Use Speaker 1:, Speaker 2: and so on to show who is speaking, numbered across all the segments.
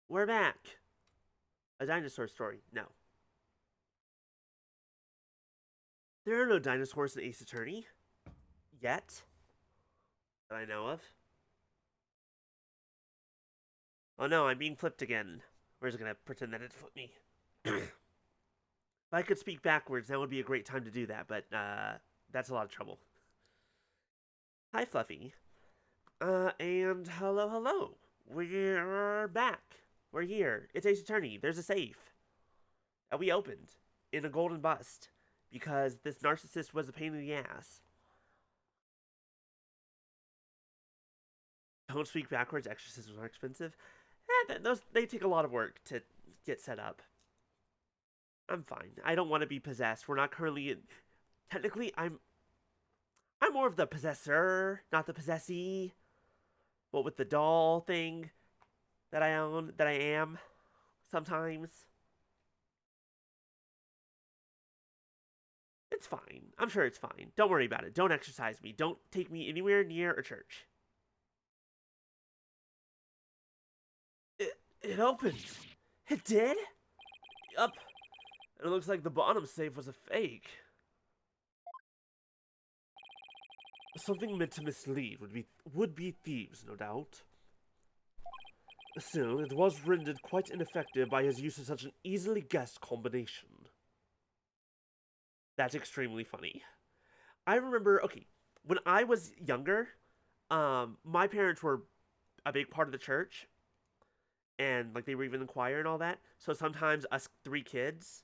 Speaker 1: We're back. A dinosaur story. No. There are no dinosaurs in Ace Attorney. Yet. That I know of. Oh no, I'm being flipped again. We're just gonna pretend that it flipped me. If I could speak backwards, that would be a great time to do that, but that's a lot of trouble. Hi, Fluffy. And hello. We're back. We're here. It's Ace Attorney. There's a safe that we opened in a golden bust because this narcissist was a pain in the ass. Don't speak backwards. Exorcisms are expensive. Those they take a lot of work to get set up. I'm fine. I don't want to be possessed. We're not currently in... Technically, I'm more of the possessor, not the possessee. But with the doll thing that I own, that I am sometimes. It's fine. I'm sure it's fine. Don't worry about it. Don't exercise me. Don't take me anywhere near a church. It opened. It did? Yup. And it looks like the bottom safe was a fake. Something meant to mislead would be thieves, no doubt. Still, it was rendered quite ineffective by his use of such an easily guessed combination. That's extremely funny. I remember, okay, when I was younger, my parents were a big part of the church, and like they were even in the choir and all that. So sometimes us three kids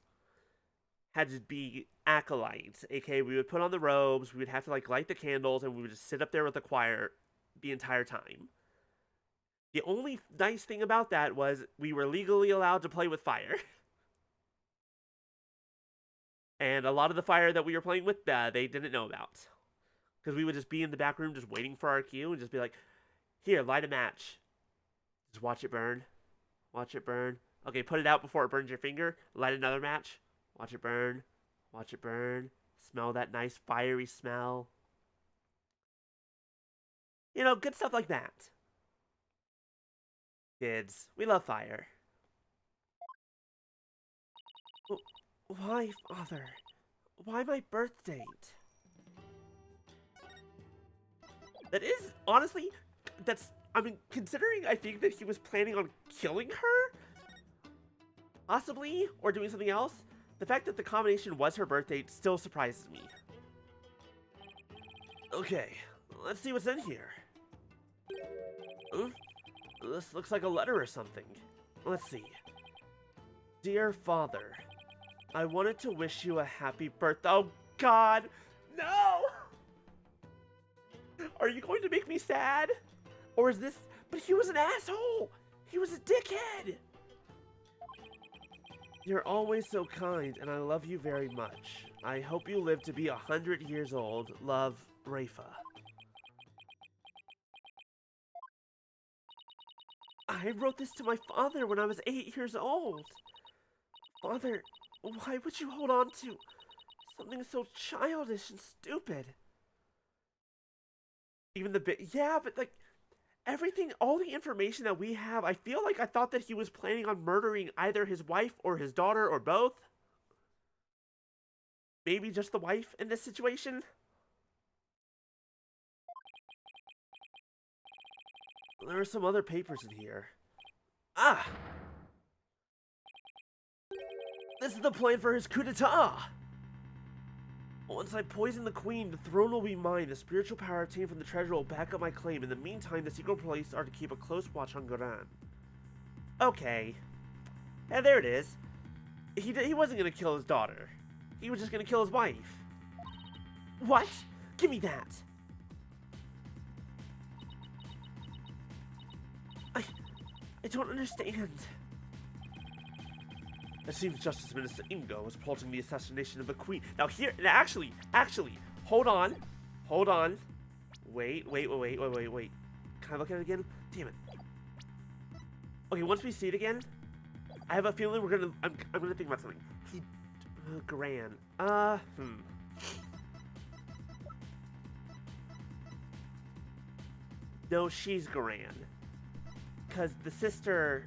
Speaker 1: had to be acolytes, aka we would put on the robes, we would have to like light the candles, and we would just sit up there with the choir the entire time. The only nice thing about that was we were legally allowed to play with fire. And a lot of the fire that we were playing with, they didn't know about. Because we would just be in the back room just waiting for our cue and just be like, here, light a match. Just watch it burn. Watch it burn. Okay, put it out before it burns your finger. Light another match. Watch it burn. Watch it burn. Smell that nice fiery smell. You know, good stuff like that. Kids, we love fire. Why, Father? Why my birth date? That is, honestly, I mean, considering I think that he was planning on killing her, possibly, or doing something else, the fact that the combination was her birth date still surprises me. Okay, let's see what's in here. This looks like a letter or something. Let's see. Dear Father, I wanted to wish you a happy birthday. Oh, God! No! Are you going to make me sad? Or is this... But he was an asshole! He was a dickhead! You're always so kind, and I love you very much. I hope you live to be 100 years old. Love, Rafa. I wrote this to my father when I was 8 years old. Father, why would you hold on to something so childish and stupid? Even the bit... Yeah, but like... Everything, all the information that we have, I feel like I thought that he was planning on murdering either his wife or his daughter or both. Maybe just the wife in this situation. There are some other papers in here. Ah! This is the plan for his coup d'etat! Once I poison the queen, the throne will be mine. The spiritual power obtained from the treasure will back up my claim. In the meantime, the secret police are to keep a close watch on Goran. Okay. And there it is. He wasn't going to kill his daughter. He was just going to kill his wife. What? Give me that. I don't understand. It seems Justice Minister Ingo was plotting the assassination of the Queen. Now here, actually, hold on. Wait. Can I look at it again? Damn it. Okay, once we see it again, I have a feeling I'm gonna think about something. Gran. No, she's Gran. Because the sister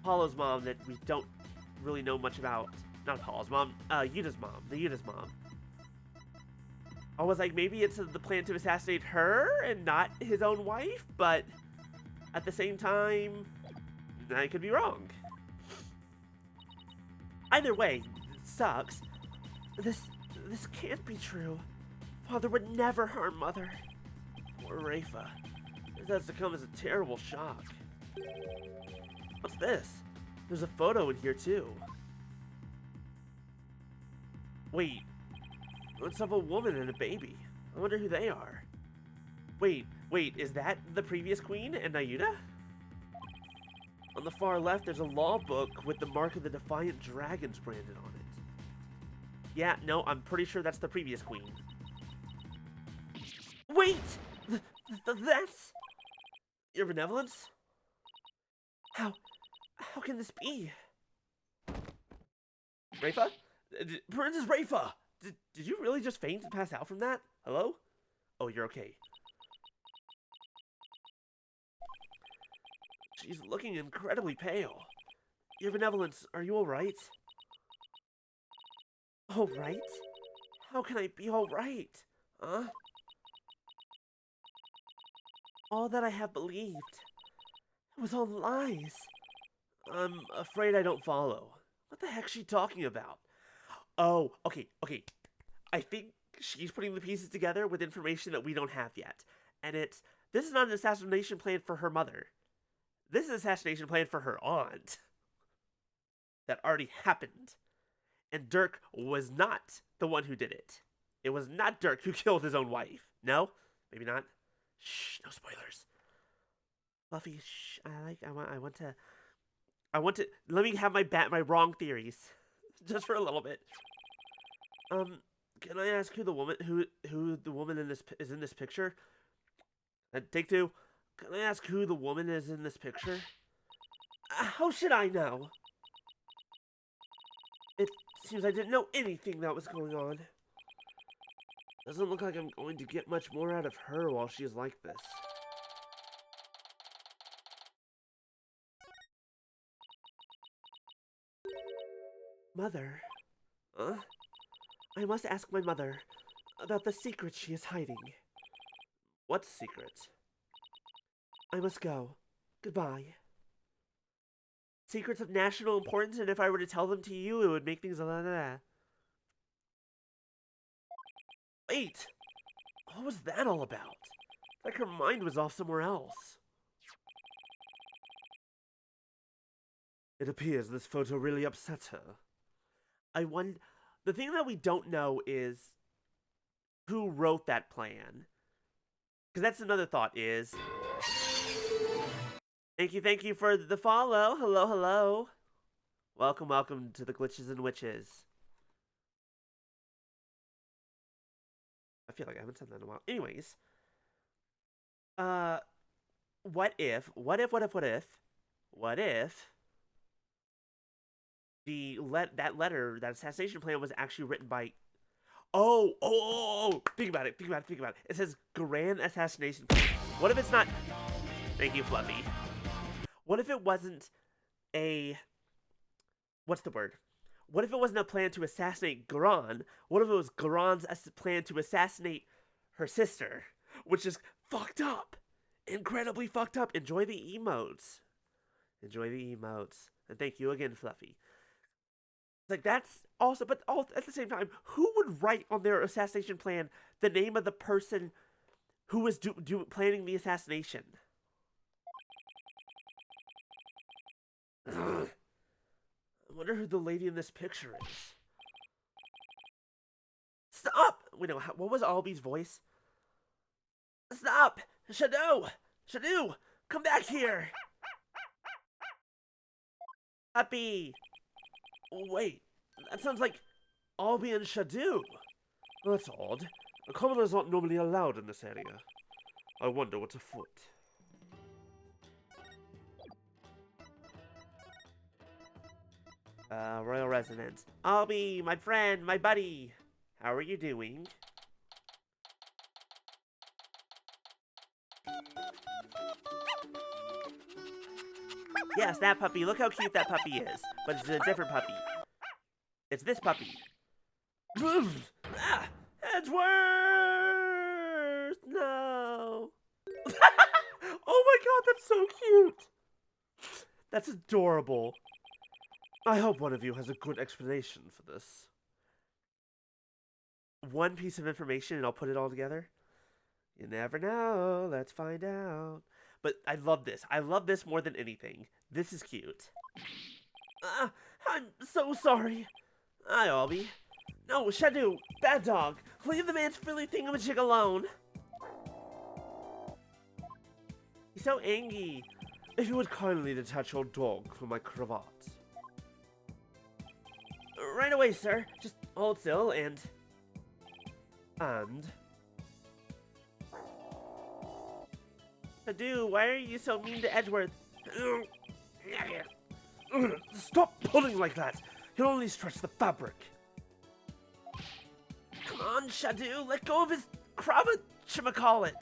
Speaker 1: Apollo's mom that we don't really know much about. Not Apollo's mom, Yuta's mom. The Yuta's mom. I was like, maybe it's the plan to assassinate her and not his own wife, but at the same time, I could be wrong. Either way, it sucks. This can't be true. Father would never harm Mother. Poor Rafa. This has to come as a terrible shock. What's this? There's a photo in here too. Wait. It's of a woman and a baby. I wonder who they are. Wait, is that the previous queen and Nayuta? On the far left, there's a law book with the mark of the Defiant Dragons branded on it. Yeah, no, I'm pretty sure that's the previous queen. Wait! That's... Your benevolence? How can this be? Rafa? Princess Rafa! Did you really just faint and pass out from that? Hello? Oh, you're okay. She's looking incredibly pale. Your benevolence, are you alright? Alright? How can I be alright? Huh? All that I have believed. It was all lies. I'm afraid I don't follow. What the heck's she talking about? Oh, okay. I think she's putting the pieces together with information that we don't have yet. And this is not an assassination plan for her mother. This is an assassination plan for her aunt. That already happened. And Dirk was not the one who did it. It was not Dirk who killed his own wife. No? Maybe not? Shh, no spoilers. Fluffy, shh, I want to, let me have my wrong theories. Just for a little bit. Can I ask who the woman in this picture? Take two. Can I ask who the woman is in this picture? How should I know? It seems I didn't know anything that was going on. Doesn't look like I'm going to get much more out of her while she is like this. Mother? Huh? I must ask my mother about the secret she is hiding. What secret? I must go. Goodbye. Secrets of national importance, and if I were to tell them to you, it would make things a la. Wait! What was that all about? It's like her mind was off somewhere else. It appears this photo really upsets her. The thing that we don't know is who wrote that plan. Because that's another thought is... Thank you for the follow. Hello. Welcome to the Glitches and Witches. I feel like I haven't said that in a while. Anyways. What if that letter, that assassination plan was actually written by... Oh, think about it. It says grand assassination plan. What if it's not... Thank you, Fluffy. What if it wasn't a... What's the word? What if it wasn't a plan to assassinate Garan? What if it was Garan's plan to assassinate her sister? Which is fucked up. Incredibly fucked up. Enjoy the emotes. And thank you again, Fluffy. Like, that's also, but at the same time, who would write on their assassination plan the name of the person who was planning the assassination? Ugh. I wonder who the lady in this picture is. Stop! Wait, no, what was Albi's voice? Stop! Shadow! Come back here! Happy! Wait, that sounds like Albi and Shadow. That's odd. A commoner's not normally allowed in this area. I wonder what's afoot. Royal Residence. Albi, my friend, my buddy. How are you doing? Yes, that puppy. Look how cute that puppy is. But it's a different puppy. It's this puppy. Ah, Edgeworth! No. Oh my god, that's so cute. That's adorable. I hope one of you has a good explanation for this. One piece of information and I'll put it all together. You never know. Let's find out. But I love this. I love this more than anything. This is cute. I'm so sorry. Hi, Albie. No, Shadow, bad dog. Leave the man's Philly thingamajig alone. He's so angry. If you would kindly detach your dog from my cravat. Right away, sir. Just hold still and... Shadow, why are you so mean to Edgeworth? Stop pulling like that. You'll only stretch the fabric. Come on, Shadow, let go of his cravat, whatchamacallit.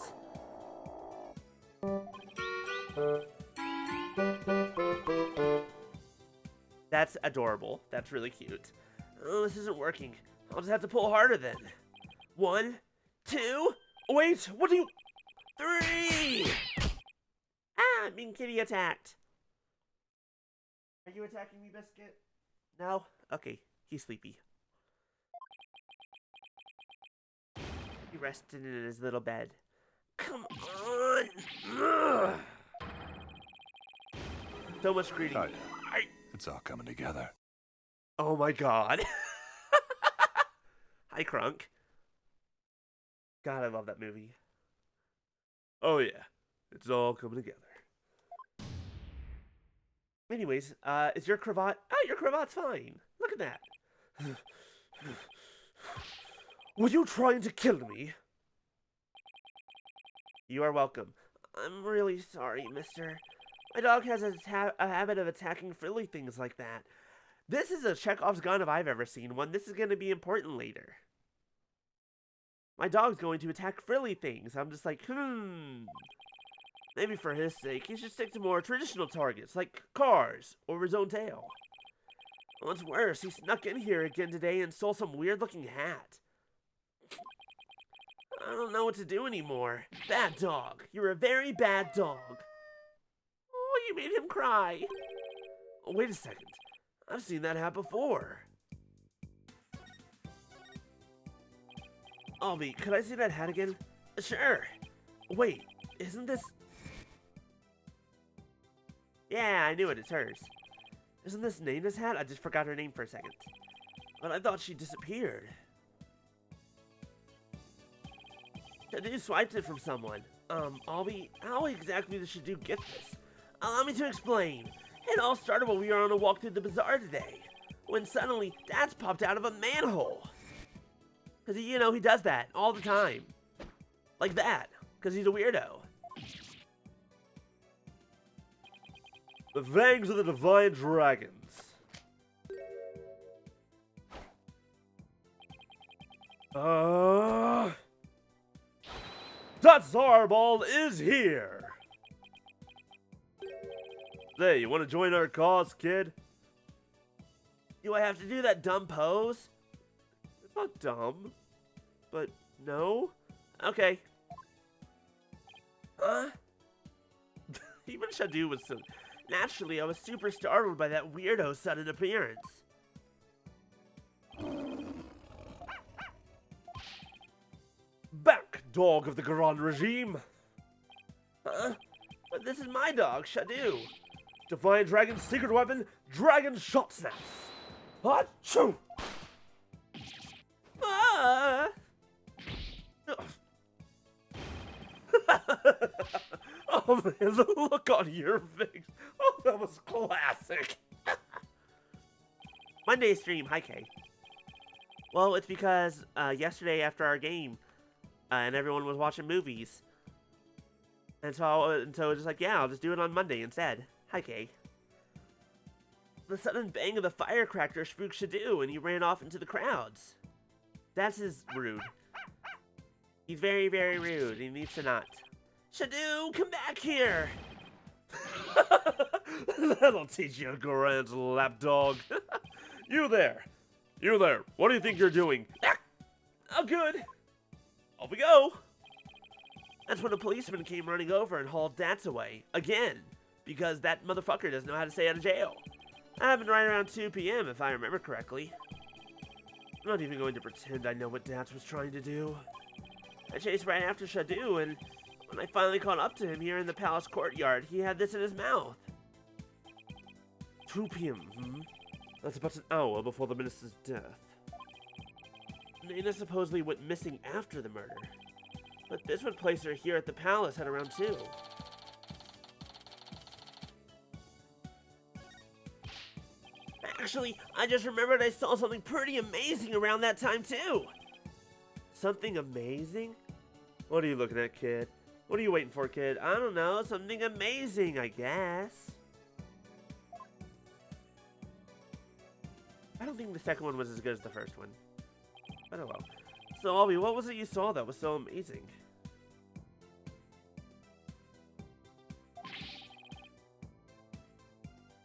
Speaker 1: That's adorable. That's really cute. Oh, this isn't working. I'll just have to pull harder then. 1, 2, wait, what do you... 3! Ah, I'm being kitty attacked. Are you attacking me, Biscuit? No? Okay, he's sleepy. He rested in his little bed. Come on! Ugh. So much greeting.
Speaker 2: Oh, yeah. It's all coming together.
Speaker 1: Oh my god. Hi, Crunk. God, I love that movie. Oh yeah, it's all coming together. Anyways, is your cravat... Oh, your cravat's fine. Look at that. Were you trying to kill me? You are welcome. I'm really sorry, mister. My dog has a habit of attacking frilly things like that. This is a Chekhov's gun if I've ever seen one. This is going to be important later. My dog's going to attack frilly things. I'm just like, Maybe for his sake, he should stick to more traditional targets, like cars, or his own tail. What's worse, he snuck in here again today and stole some weird-looking hat. I don't know what to do anymore. Bad dog. You're a very bad dog. Oh, you made him cry. Oh, wait a second. I've seen that hat before. Albie, could I see that hat again? Sure. Wait, isn't this... Yeah, I knew it. It's hers. Isn't this Nana's hat? I just forgot her name for a second. But I thought she disappeared. Shadu swiped it from someone. Albie, how exactly did Shadu get this? Allow me to explain. It all started when we were on a walk through the bazaar today. When suddenly, Dad's popped out of a manhole. Because, you know, he does that all the time. Like that. Because he's a weirdo. The fangs of the divine dragons. That Zarball is here! Hey, you want to join our cause, kid? Do I have to do that dumb pose? It's not dumb. But, no? Okay. Even Shadu was so... Naturally, I was super startled by that weirdo's sudden appearance. Back, dog of the Grand Regime! But this is my dog, Shadu. Divine Dragon's secret weapon, Dragon Shot Snaps. Achoo! Ah! Oh man, the look on your face. Oh, that was classic. Monday stream, hi Kay. Well, it's because yesterday after our game, and everyone was watching movies. And so it was just like, yeah, I'll just do it on Monday instead. Hi Kay. The sudden bang of the firecracker spooked Shadu, and he ran off into the crowds. That's his rude. He's very, very rude. He needs to not. Shadu, come back here! That'll teach you, Goran's lapdog. You there. You there. What do you think you're doing? Ah! Oh, good. Off we go. That's when a policeman came running over and hauled Dats away. Again. Because that motherfucker doesn't know how to stay out of jail. That happened right around 2 p.m. if I remember correctly. I'm not even going to pretend I know what Dats was trying to do. I chased right after Shadu, and when I finally caught up to him here in the palace courtyard, he had this in his mouth. 2 p.m., That's about an hour before the minister's death. Nana supposedly went missing after the murder, but this would place her here at the palace at around 2. Actually, I just remembered I saw something pretty amazing around that time too. Something amazing? What are you looking at, kid? What are you waiting for, kid? I don't know, something amazing, I guess. I don't think the second one was as good as the first one. But oh well. So, Albie, what was it you saw that was so amazing?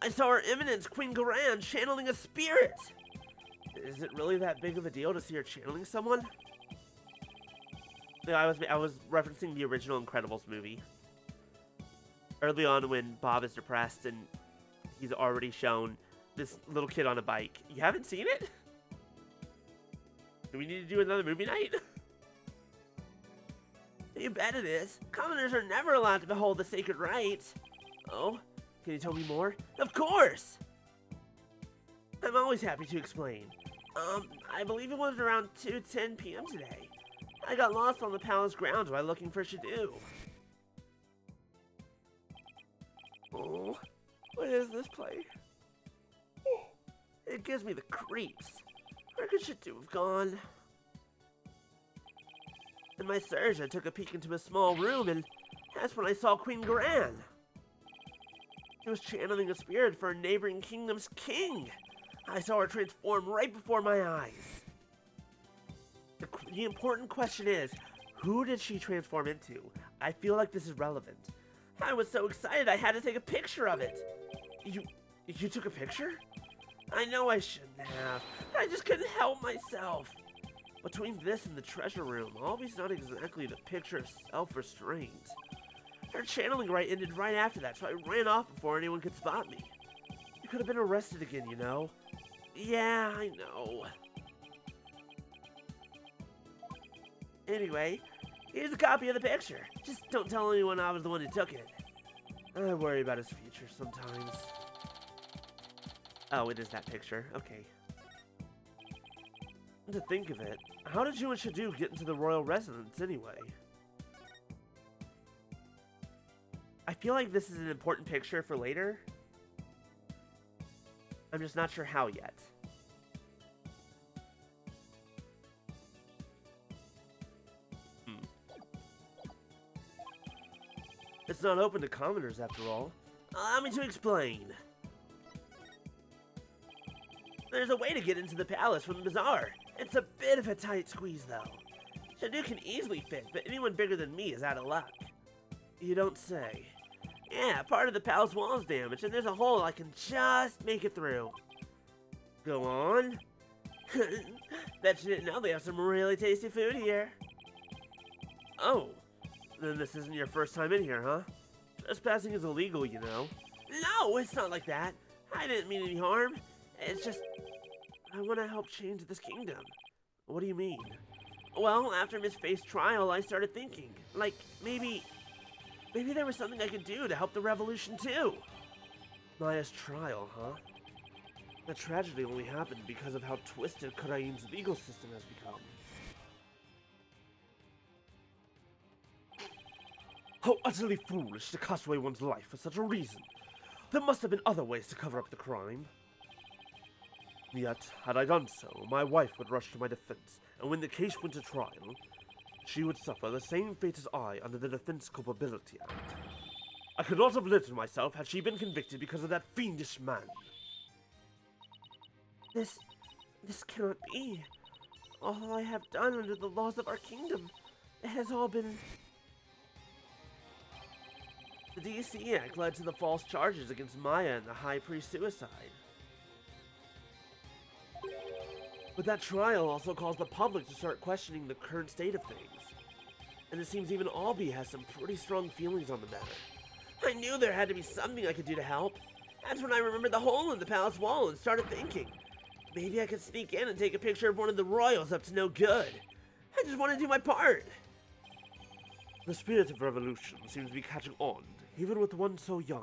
Speaker 1: I saw Her Eminence, Queen Goran, channeling a spirit! Is it really that big of a deal to see her channeling someone? No, I was referencing the original Incredibles movie. Early on when Bob is depressed and he's already shown this little kid on a bike. You haven't seen it? Do we need to do another movie night? You bet it is. Commoners are never allowed to behold the sacred rite. Oh? Can you tell me more? Of course! I'm always happy to explain. I believe it was around 2:10 p.m. today. I got lost on the palace grounds while looking for Shadu. Oh, what is this place? It gives me the creeps. Where could Shadu have gone? In my search, I took a peek into a small room, and that's when I saw Queen Goran. She was channeling a spirit for a neighboring kingdom's king. I saw her transform right before my eyes. The important question is, who did she transform into? I feel like this is relevant. I was so excited I had to take a picture of it. You took a picture? I know I shouldn't have. I just couldn't help myself. Between this and the treasure room, Albie's not exactly the picture of self-restraint. Her channeling rite ended right after that, so I ran off before anyone could spot me. You could have been arrested again, you know? Yeah, I know. Anyway, here's a copy of the picture. Just don't tell anyone I was the one who took it. I worry about his future sometimes. Oh, it is that picture. Okay. To think of it, how did you and Shadu get into the royal residence anyway? I feel like this is an important picture for later. I'm just not sure how yet. It's not open to commoners after all. Allow me to explain. There's a way to get into the palace from the bazaar. It's a bit of a tight squeeze though. Shadu can easily fit, but anyone bigger than me is out of luck. You don't say. Yeah, part of the palace wall is damaged, and there's a hole I can just make it through. Go on. Bet you didn't know they have some really tasty food here. Oh, then this isn't your first time in here, huh? Trespassing is illegal, you know. No, it's not like that. I didn't mean any harm. It's just, I want to help change this kingdom. What do you mean? Well, after Miss Faith's trial, I started thinking, like, maybe there was something I could do to help the revolution too. Maya's trial, huh? That tragedy only happened because of how twisted Karaim's legal system has become. How utterly foolish to cast away one's life for such a reason. There must have been other ways to cover up the crime. Yet, had I done so, my wife would rush to my defense, and when the case went to trial, she would suffer the same fate as I under the Defense Culpability Act. I could not have lived myself had she been convicted because of that fiendish man. This cannot be. All I have done under the laws of our kingdom, it has all been... The DC Act led to the false charges against Maya and the High Priest suicide. But that trial also caused the public to start questioning the current state of things. And it seems even Albie has some pretty strong feelings on the matter. I knew there had to be something I could do to help. That's when I remembered the hole in the palace wall and started thinking, maybe I could sneak in and take a picture of one of the royals up to no good. I just want to do my part. The spirit of revolution seems to be catching on, even with one so young.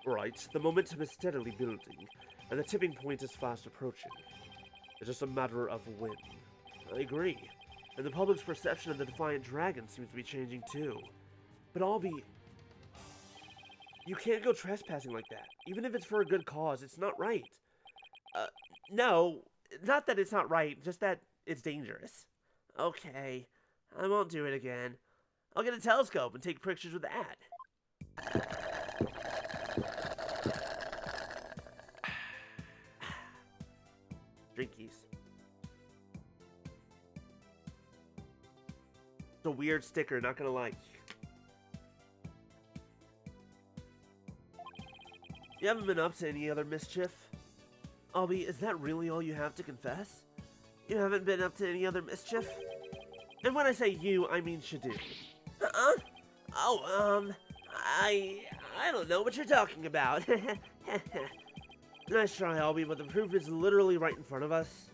Speaker 1: Right, the momentum is steadily building, and the tipping point is fast approaching. It's just a matter of when. I agree, and the public's perception of the Defiant Dragon seems to be changing too. But Albie, you can't go trespassing like that. Even if it's for a good cause, it's not right. No, not that it's not right, just that it's dangerous. Okay, I won't do it again. I'll get a telescope and take pictures with that. Drinkies. It's a weird sticker, not gonna lie. You haven't been up to any other mischief? Albie, is that really all you have to confess? You haven't been up to any other mischief? And when I say you, I mean Shadu. Oh, I don't know what you're talking about. Nice try, Albie, but the proof is literally right in front of us.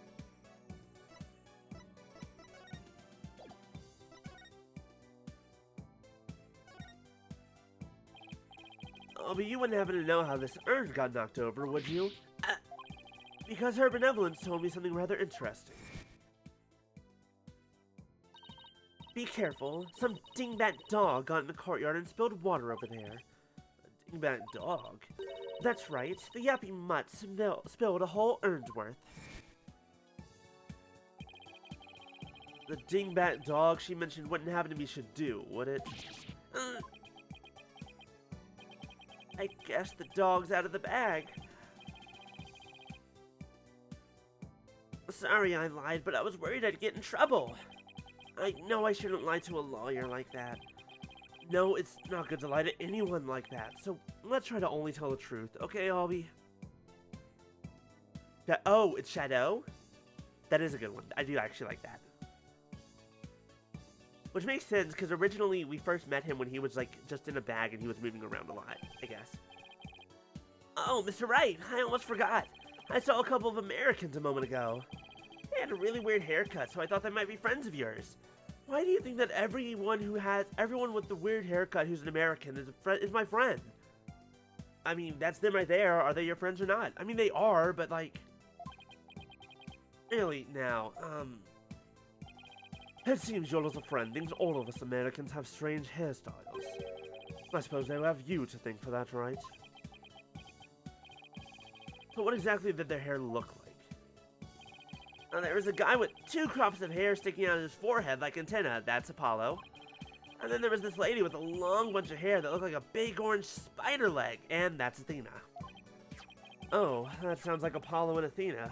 Speaker 1: Albie, you wouldn't happen to know how this urn got knocked over, would you? Because her benevolence told me something rather interesting. Be careful. Some dingbat dog got in the courtyard and spilled water over there. A dingbat dog? That's right. The yappy mutt spilled a whole urn's worth. The dingbat dog she mentioned wouldn't happen to be Shadu, would it? I guess the dog's out of the bag. Sorry I lied, but I was worried I'd get in trouble. I know I shouldn't lie to a lawyer like that. No, it's not good to lie to anyone like that, so let's try to only tell the truth, okay, Albie? Oh, it's Shadow? That is a good one. I do actually like that. Which makes sense, because originally we first met him when he was, like, just in a bag and he was moving around a lot, I guess. Oh, Mr. Wright, I almost forgot. I saw a couple of Americans a moment ago. They had a really weird haircut, so I thought they might be friends of yours. Why do you think that everyone with the weird haircut who's an American is my friend? I mean, that's them right there. Are they your friends or not? I mean, they are, but like... Really, now, it seems Yolo's a friend thinks all of us Americans have strange hairstyles. I suppose they'll have you to thank for that, right? So what exactly did their hair look like? Now, there was a guy with 2 crops of hair sticking out of his forehead like antenna. That's Apollo. And then there was this lady with a long bunch of hair that looked like a big orange spider leg. And that's Athena. Oh, that sounds like Apollo and Athena.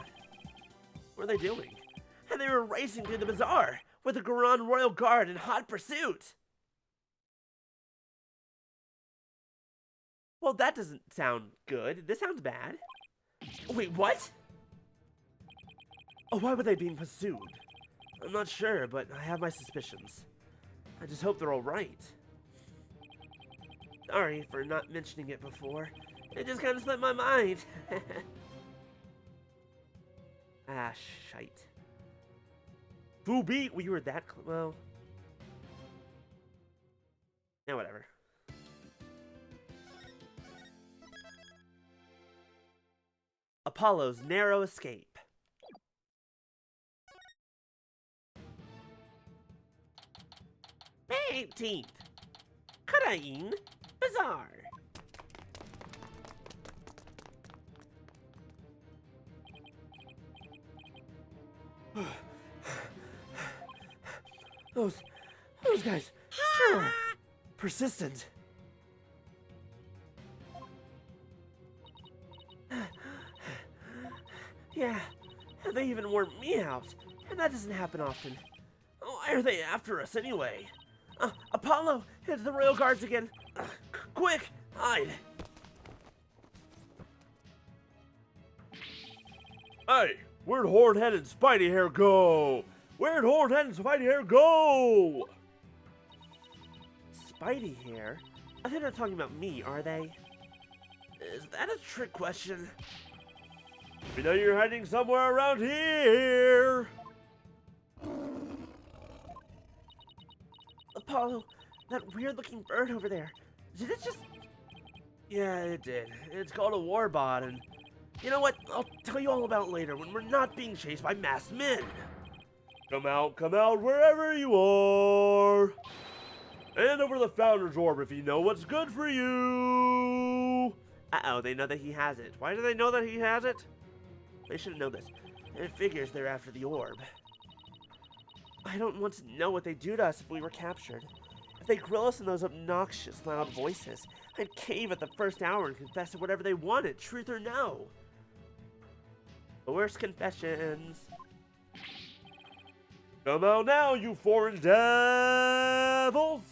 Speaker 1: What are they doing? And they were racing through the bazaar with the Garan Royal Guard in hot pursuit. Well, that doesn't sound good. This sounds bad. Wait, what? Oh, why were they being pursued? I'm not sure, but I have my suspicions. I just hope they're alright. Sorry for not mentioning it before. It just kind of slipped my mind. Ah, shite. Booby! We were that well... Yeah, whatever. Apollo's narrow escape. 18th. Karain Bazaar. Those guys, sure, persistent. Yeah, and they even wore me out, and that doesn't happen often. Why are they after us anyway? Apollo, it's the Royal Guards again. Quick! Hide! Hey! Where'd Hornhead and Spidey Hair go? Where'd Hornhead and Spidey Hair go? Spidey Hair? I think they're talking about me, are they? Is that a trick question? We know you're hiding somewhere around here! Apollo, that weird-looking bird over there, did it just... Yeah, it did. It's called a warbot, and... You know what? I'll tell you all about it later when we're not being chased by masked men. Come out, wherever you are. Hand over the Founder's Orb if you know what's good for you. Uh-oh, they know that he has it. Why do they know that he has it? They should know this. It figures they're after the orb. I don't want to know what they'd do to us if we were captured. If they grill us in those obnoxious, loud voices, I'd cave at the first hour and confess to whatever they wanted, truth or no. The worst confessions. Come out now, you foreign devils!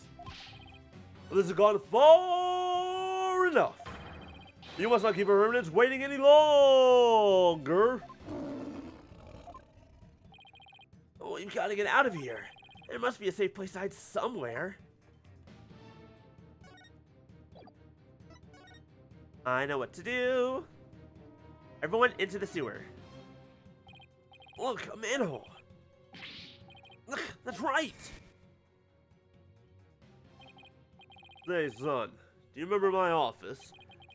Speaker 1: This has gone far enough. You must not keep our remnants waiting any longer. Oh, we've got to get out of here. There must be a safe place to hide somewhere. I know what to do. Everyone into the sewer. Look, a manhole. Look, that's right. Hey, son, do you remember my office?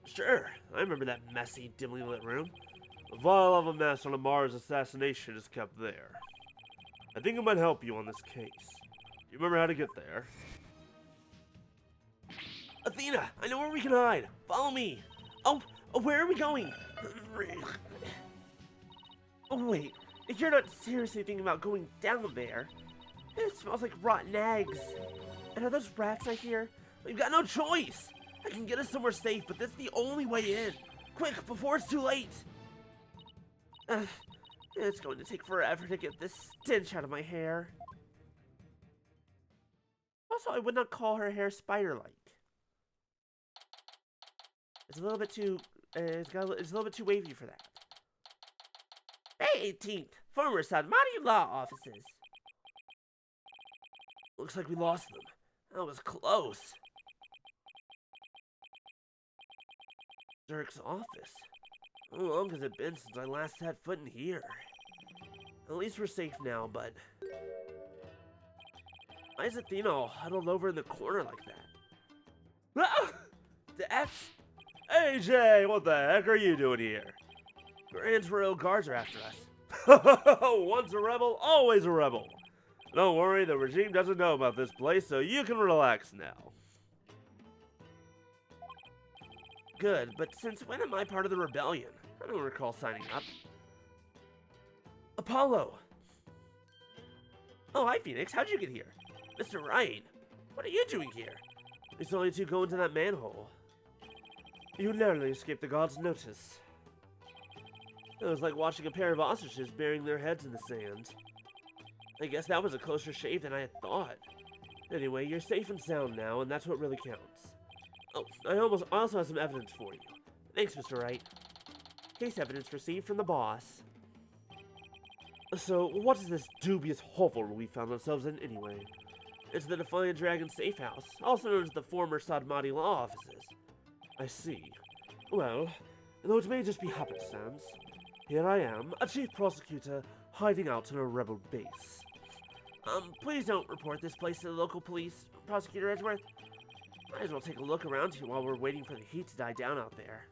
Speaker 1: Sure, I remember that messy, dimly lit room. A vial of a mess on a Mars assassination is kept there. I think it might help you on this case. Do you remember how to get there? Athena, I know where we can hide. Follow me. Oh, where are we going? Oh, wait. If you're not seriously thinking about going down there, it smells like rotten eggs. And are those rats I hear? We've got no choice. I can get us somewhere safe, but that's the only way in. Quick, before it's too late. It's going to take forever to get this stench out of my hair. Also, I would not call her hair spider-like. It's a little bit too, it's a little bit too wavy for that. May 18th, former Sadmati law offices. Looks like we lost them. That was close. Dirk's office. How long has it been since I last set foot in here? At least we're safe now, but... Why is Athena all huddled over in the corner like that? Ah! Dex? AJ, what the heck are you doing here? Grand Royal Guards are after us. Once a rebel, always a rebel. Don't worry, the regime doesn't know about this place, so you can relax now. Good, but since when am I part of the rebellion? I don't recall signing up. Apollo! Oh, hi, Phoenix. How'd you get here? Mr. Wright, what are you doing here? We saw you two go into that manhole. You narrowly escaped the gods' notice. It was like watching a pair of ostriches burying their heads in the sand. I guess that was a closer shave than I had thought. Anyway, you're safe and sound now, and that's what really counts. Oh, I also have some evidence for you. Thanks, Mr. Wright. Case evidence received from the boss. So, what is this dubious hovel we found ourselves in anyway? It's the Defiant Dragon Safe House, also known as the former Sadmati Law Offices. I see. Well, though it may just be happenstance, here I am, a chief prosecutor, hiding out in a rebel base. Please don't report this place to the local police, Prosecutor Edgeworth. Might as well take a look around here while we're waiting for the heat to die down out there.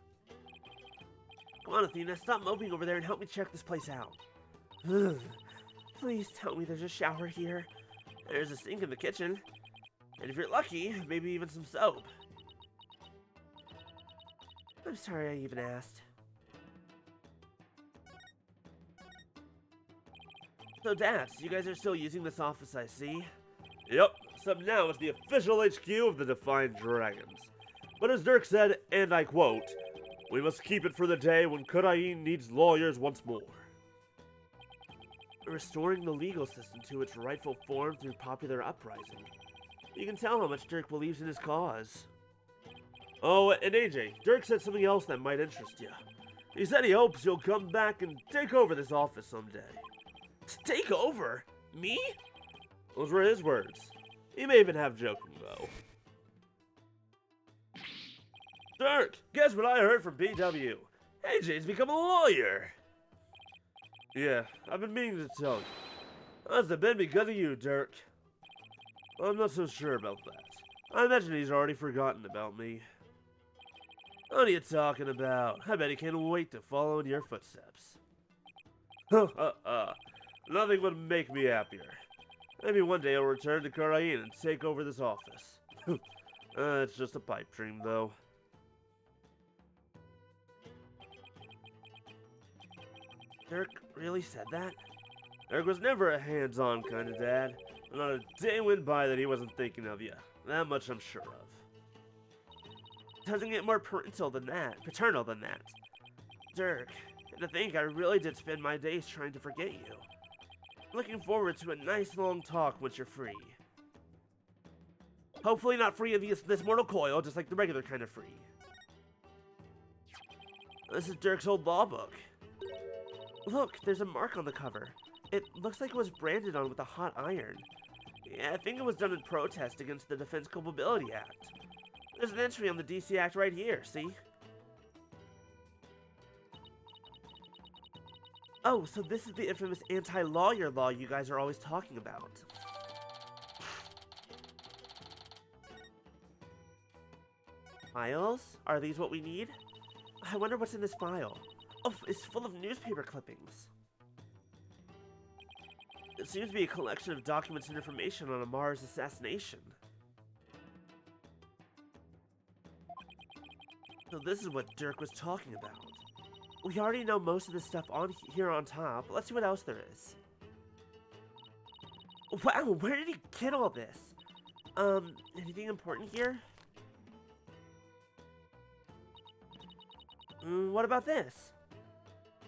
Speaker 1: Come on, Athena, stop moping over there and help me check this place out. Please tell me there's a shower here. There's a sink in the kitchen. And if you're lucky, maybe even some soap. I'm sorry I even asked. So, Dads, you guys are still using this office, I see. Yep, except now it's the official HQ of the Defiant Dragons. But as Dirk said, and I quote, we must keep it for the day when Kurain needs lawyers once more. Restoring the legal system to its rightful form through popular uprising. You can tell how much Dirk believes in his cause. Oh, and AJ, Dirk said something else that might interest you. He said he hopes you'll come back and take over this office someday. Take over? Me? Those were his words. He may even have joking, though. Dirk, guess what I heard from BW? AJ's become a lawyer. Yeah, I've been meaning to tell you. Must have been because of you, Dirk. I'm not so sure about that. I imagine he's already forgotten about me. What are you talking about? I bet he can't wait to follow in your footsteps. Nothing would make me happier. Maybe one day I'll return to Karain and take over this office. It's just a pipe dream, though. Dirk really said that? Dirk was never a hands-on kind of dad. Not a day went by that he wasn't thinking of you. That much I'm sure of. Doesn't get more paternal than that. Dirk, to think I really did spend my days trying to forget you. Looking forward to a nice long talk once you're free. Hopefully not free of this mortal coil, just like the regular kind of free. This is Dirk's old law book. Look, there's a mark on the cover. It looks like it was branded on with a hot iron. Yeah, I think it was done in protest against the Defense Culpability Act. There's an entry on the DC Act right here, see? Oh, so this is the infamous anti-lawyer law you guys are always talking about. Files? Are these what we need? I wonder what's in this file. Oh, it's full of newspaper clippings. It seems to be a collection of documents and information on Amar's assassination. So this is what Dirk was talking about. We already know most of this stuff on here on top. Let's see what else there is. Wow, where did he get all this? Anything important here? What about this?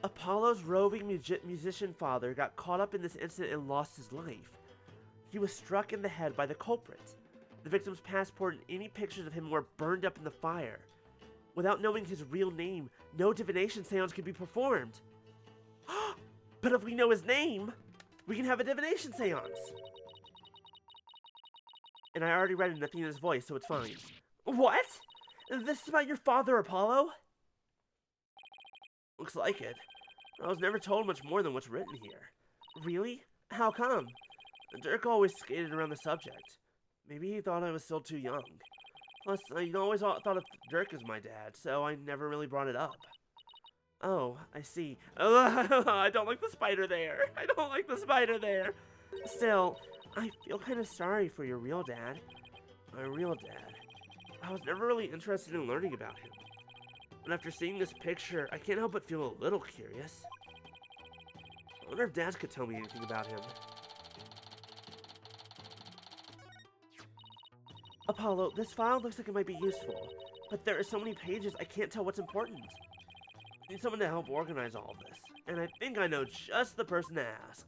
Speaker 1: Apollo's roving musician father got caught up in this incident and lost his life. He was struck in the head by the culprit. The victim's passport and any pictures of him were burned up in the fire. Without knowing his real name, no divination seance could be performed. But if we know his name, we can have a divination seance. And I already read in Athena's voice, so it's fine. What? This is about your father, Apollo? Looks like it. I was never told much more than what's written here. Really? How come? Dirk always skated around the subject. Maybe he thought I was still too young. Plus, I always thought of Dirk as my dad, so I never really brought it up. Oh, I see. I don't like the spider there. I don't like the spider there. Still, I feel kind of sorry for your real dad. My real dad. I was never really interested in learning about him. But after seeing this picture, I can't help but feel a little curious. I wonder if Dad could tell me anything about him. Apollo, this file looks like it might be useful, but there are so many pages I can't tell what's important. I need someone to help organize all of this, and I think I know just the person to ask.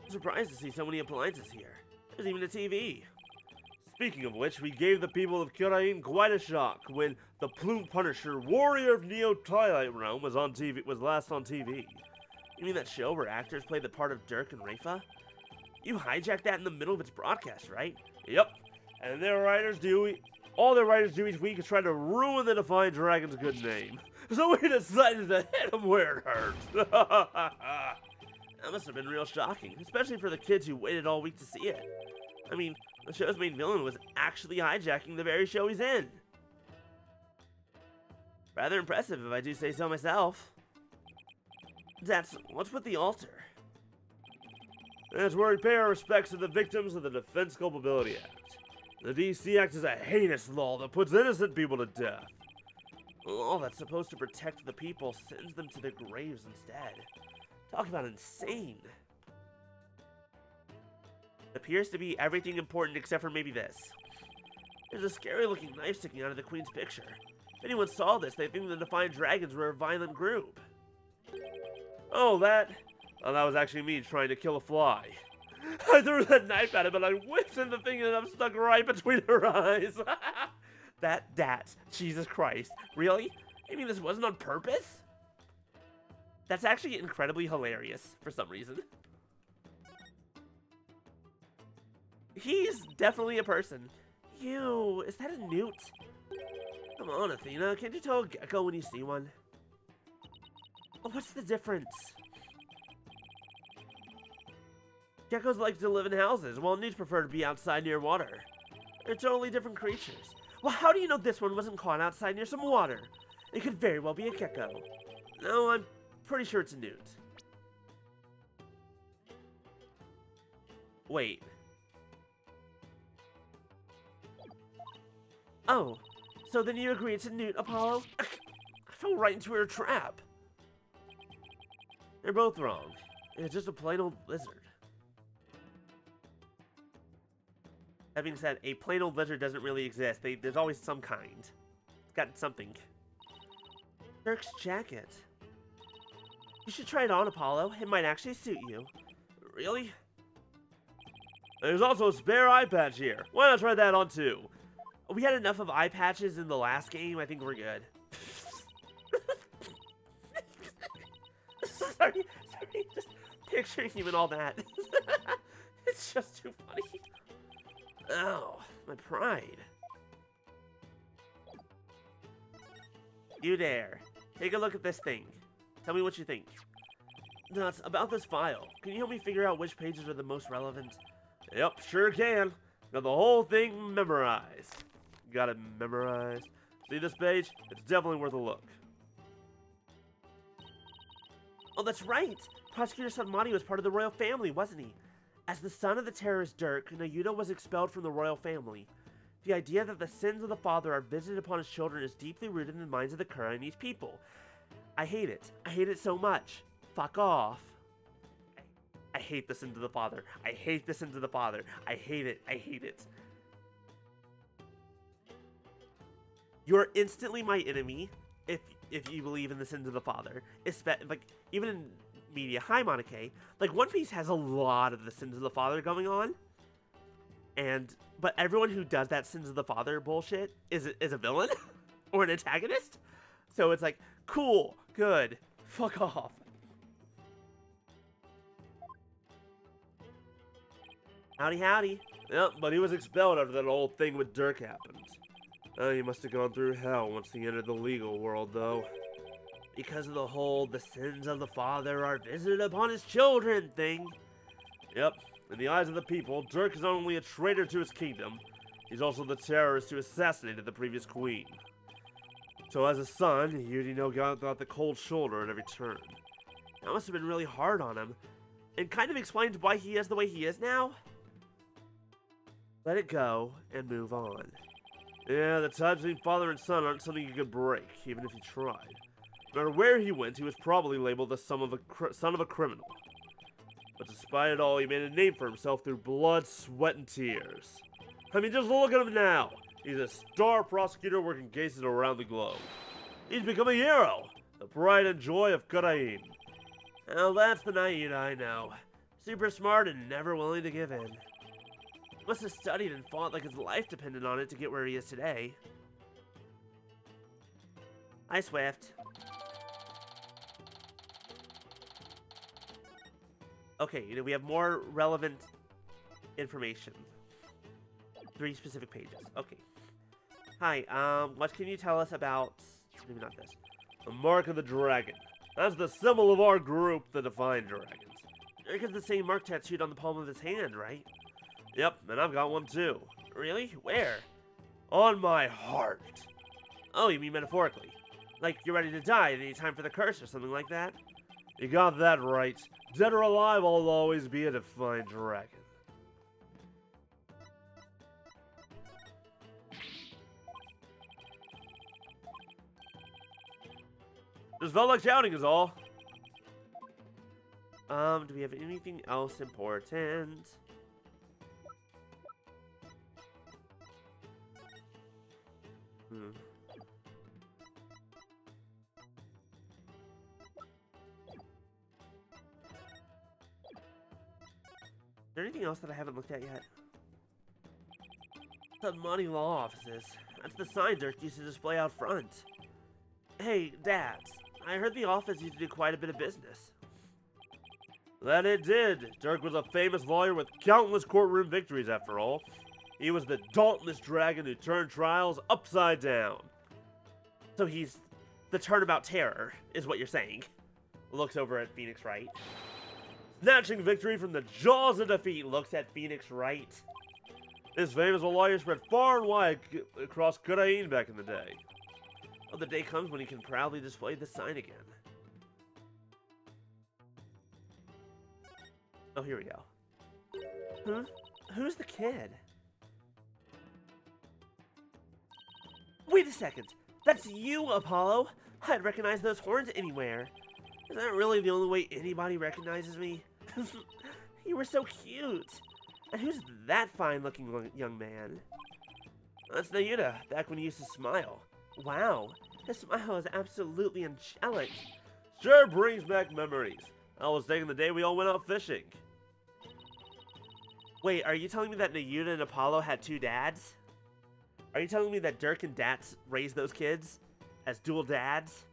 Speaker 1: I'm surprised to see so many appliances here. There's even a TV. Speaking of which, we gave the people of Kirain quite a shock when the Plume Punisher, Warrior of Neo Twilight Realm, was last on TV. You mean that show where actors played the part of Dirk and Rafa? You hijacked that in the middle of its broadcast, right? Yep. And all their writers do each week is try to ruin the Defiant Dragon's good name. So we decided to hit them where it hurts. That must have been real shocking, especially for the kids who waited all week to see it. I mean, the show's main villain was actually hijacking the very show he's in. Rather impressive if I do say so myself. What's with the altar? That's where we pay our respects to the victims of the Defense Culpability Act. The DC Act is a heinous law that puts innocent people to death. A law that's supposed to protect the people sends them to their graves instead. Talk about insane. It appears to be everything important except for maybe this. There's a scary looking knife sticking out of the Queen's picture. If anyone saw this, they'd think the Defiant Dragons were a violent group. Oh, that was actually me trying to kill a fly. I threw that knife at it, but I whipped in the thing and I'm stuck right between her eyes. that, Jesus Christ. Really? You mean this wasn't on purpose? That's actually incredibly hilarious for some reason. He's definitely a person. Ew, is that a newt? Come on, Athena, can't you tell a gecko when you see one? Oh, what's the difference? Geckos like to live in houses, while newts prefer to be outside near water. They're totally different creatures. Well, how do you know this one wasn't caught outside near some water? It could very well be a gecko. No, I'm pretty sure it's a newt. Wait. Oh, so then you agree it's a newt, Apollo? I fell right into her trap. They're both wrong. It's just a plain old lizard. That being said, a plain old lizard doesn't really exist. There's always some kind. It's got something. Dirk's jacket. You should try it on, Apollo. It might actually suit you. Really? There's also a spare eye patch here. Why not try that on too? We had enough of eye patches in the last game. I think we're good. sorry. Just picturing him and all that. It's just too funny. Oh, my pride. You there. Take a look at this thing. Tell me what you think. Nuts, about this file. Can you help me figure out which pages are the most relevant? Yep, sure can. Got the whole thing memorized. Got it memorized. See this page? It's definitely worth a look. Oh, that's right! Prosecutor Sanmati was part of the royal family, wasn't he? As the son of the terrorist Dirk, Nayuta was expelled from the royal family. The idea that the sins of the father are visited upon his children is deeply rooted in the minds of the Kurainese people. I hate it. I hate it so much. Fuck off. I hate the sins of the father. I hate the sins of the father. I hate it. I hate it. You're instantly my enemy if you believe in the sins of the father. Like, even in media. Hi, Monike. Like, One Piece has a lot of the sins of the father going on. But everyone who does that sins of the father bullshit is a villain or an antagonist. So it's like, cool, good, fuck off. Howdy, howdy. Yep, but he was expelled after that old thing with Dirk happened. He must have gone through hell once he entered the legal world, though. Because of the whole "the sins of the father are visited upon his children" thing. Yep, in the eyes of the people, Dirk is not only a traitor to his kingdom, he's also the terrorist who assassinated the previous queen. So as a son, Yudino got the cold shoulder at every turn. That must have been really hard on him, and kind of explains why he is the way he is now. Let it go, and move on. Yeah, the ties between father and son aren't something you could break, even if you tried. No matter where he went, he was probably labeled the son of a criminal. But despite it all, he made a name for himself through blood, sweat, and tears. I mean, just look at him now. He's a star prosecutor working cases around the globe. He's become a hero, the pride and joy of Karain. Now that's the Nayuta I know. Super smart and never willing to give in. Must have studied and fought like his life depended on it to get where he is today. Hi, Swift. Okay, we have more relevant information. 3 specific pages. Okay. Hi, what can you tell us about... Maybe not this. The Mark of the Dragon. That's the symbol of our group, the Defiant Dragons. Eric has the same mark tattooed on the palm of his hand, right? Yep, and I've got one too. Really? Where? On my heart. Oh, you mean metaphorically? Like you're ready to die at any time for the curse or something like that? You got that right. Dead or alive, I'll always be a Defiant Dragon. Just felt like shouting is all. Do we have anything else important? there anything else that I haven't looked at yet? The money law offices. That's the sign Dirk used to display out front. Hey, Dads. I heard the office used to do quite a bit of business. That it did. Dirk was a famous lawyer with countless courtroom victories, after all. He was the dauntless dragon who turned trials upside down. So he's the turnabout terror, is what you're saying. Looks over at Phoenix Wright. Snatching victory from the jaws of defeat, looks at Phoenix Wright. This famous lawyer spread far and wide across Kurain back in the day. Oh, the day comes when he can proudly display the sign again. Oh, here we go. Huh? Who's the kid? Wait a second. That's you, Apollo. I'd recognize those horns anywhere. Is that really the only way anybody recognizes me? You were so cute. And who's that fine-looking young man? That's Nayuta, back when he used to smile. Wow, his smile is absolutely angelic. Sure brings back memories. I was thinking the day we all went out fishing. Wait, are you telling me that Nayuta and Apollo had two dads? Are you telling me that Dirk and Dats raised those kids as dual dads?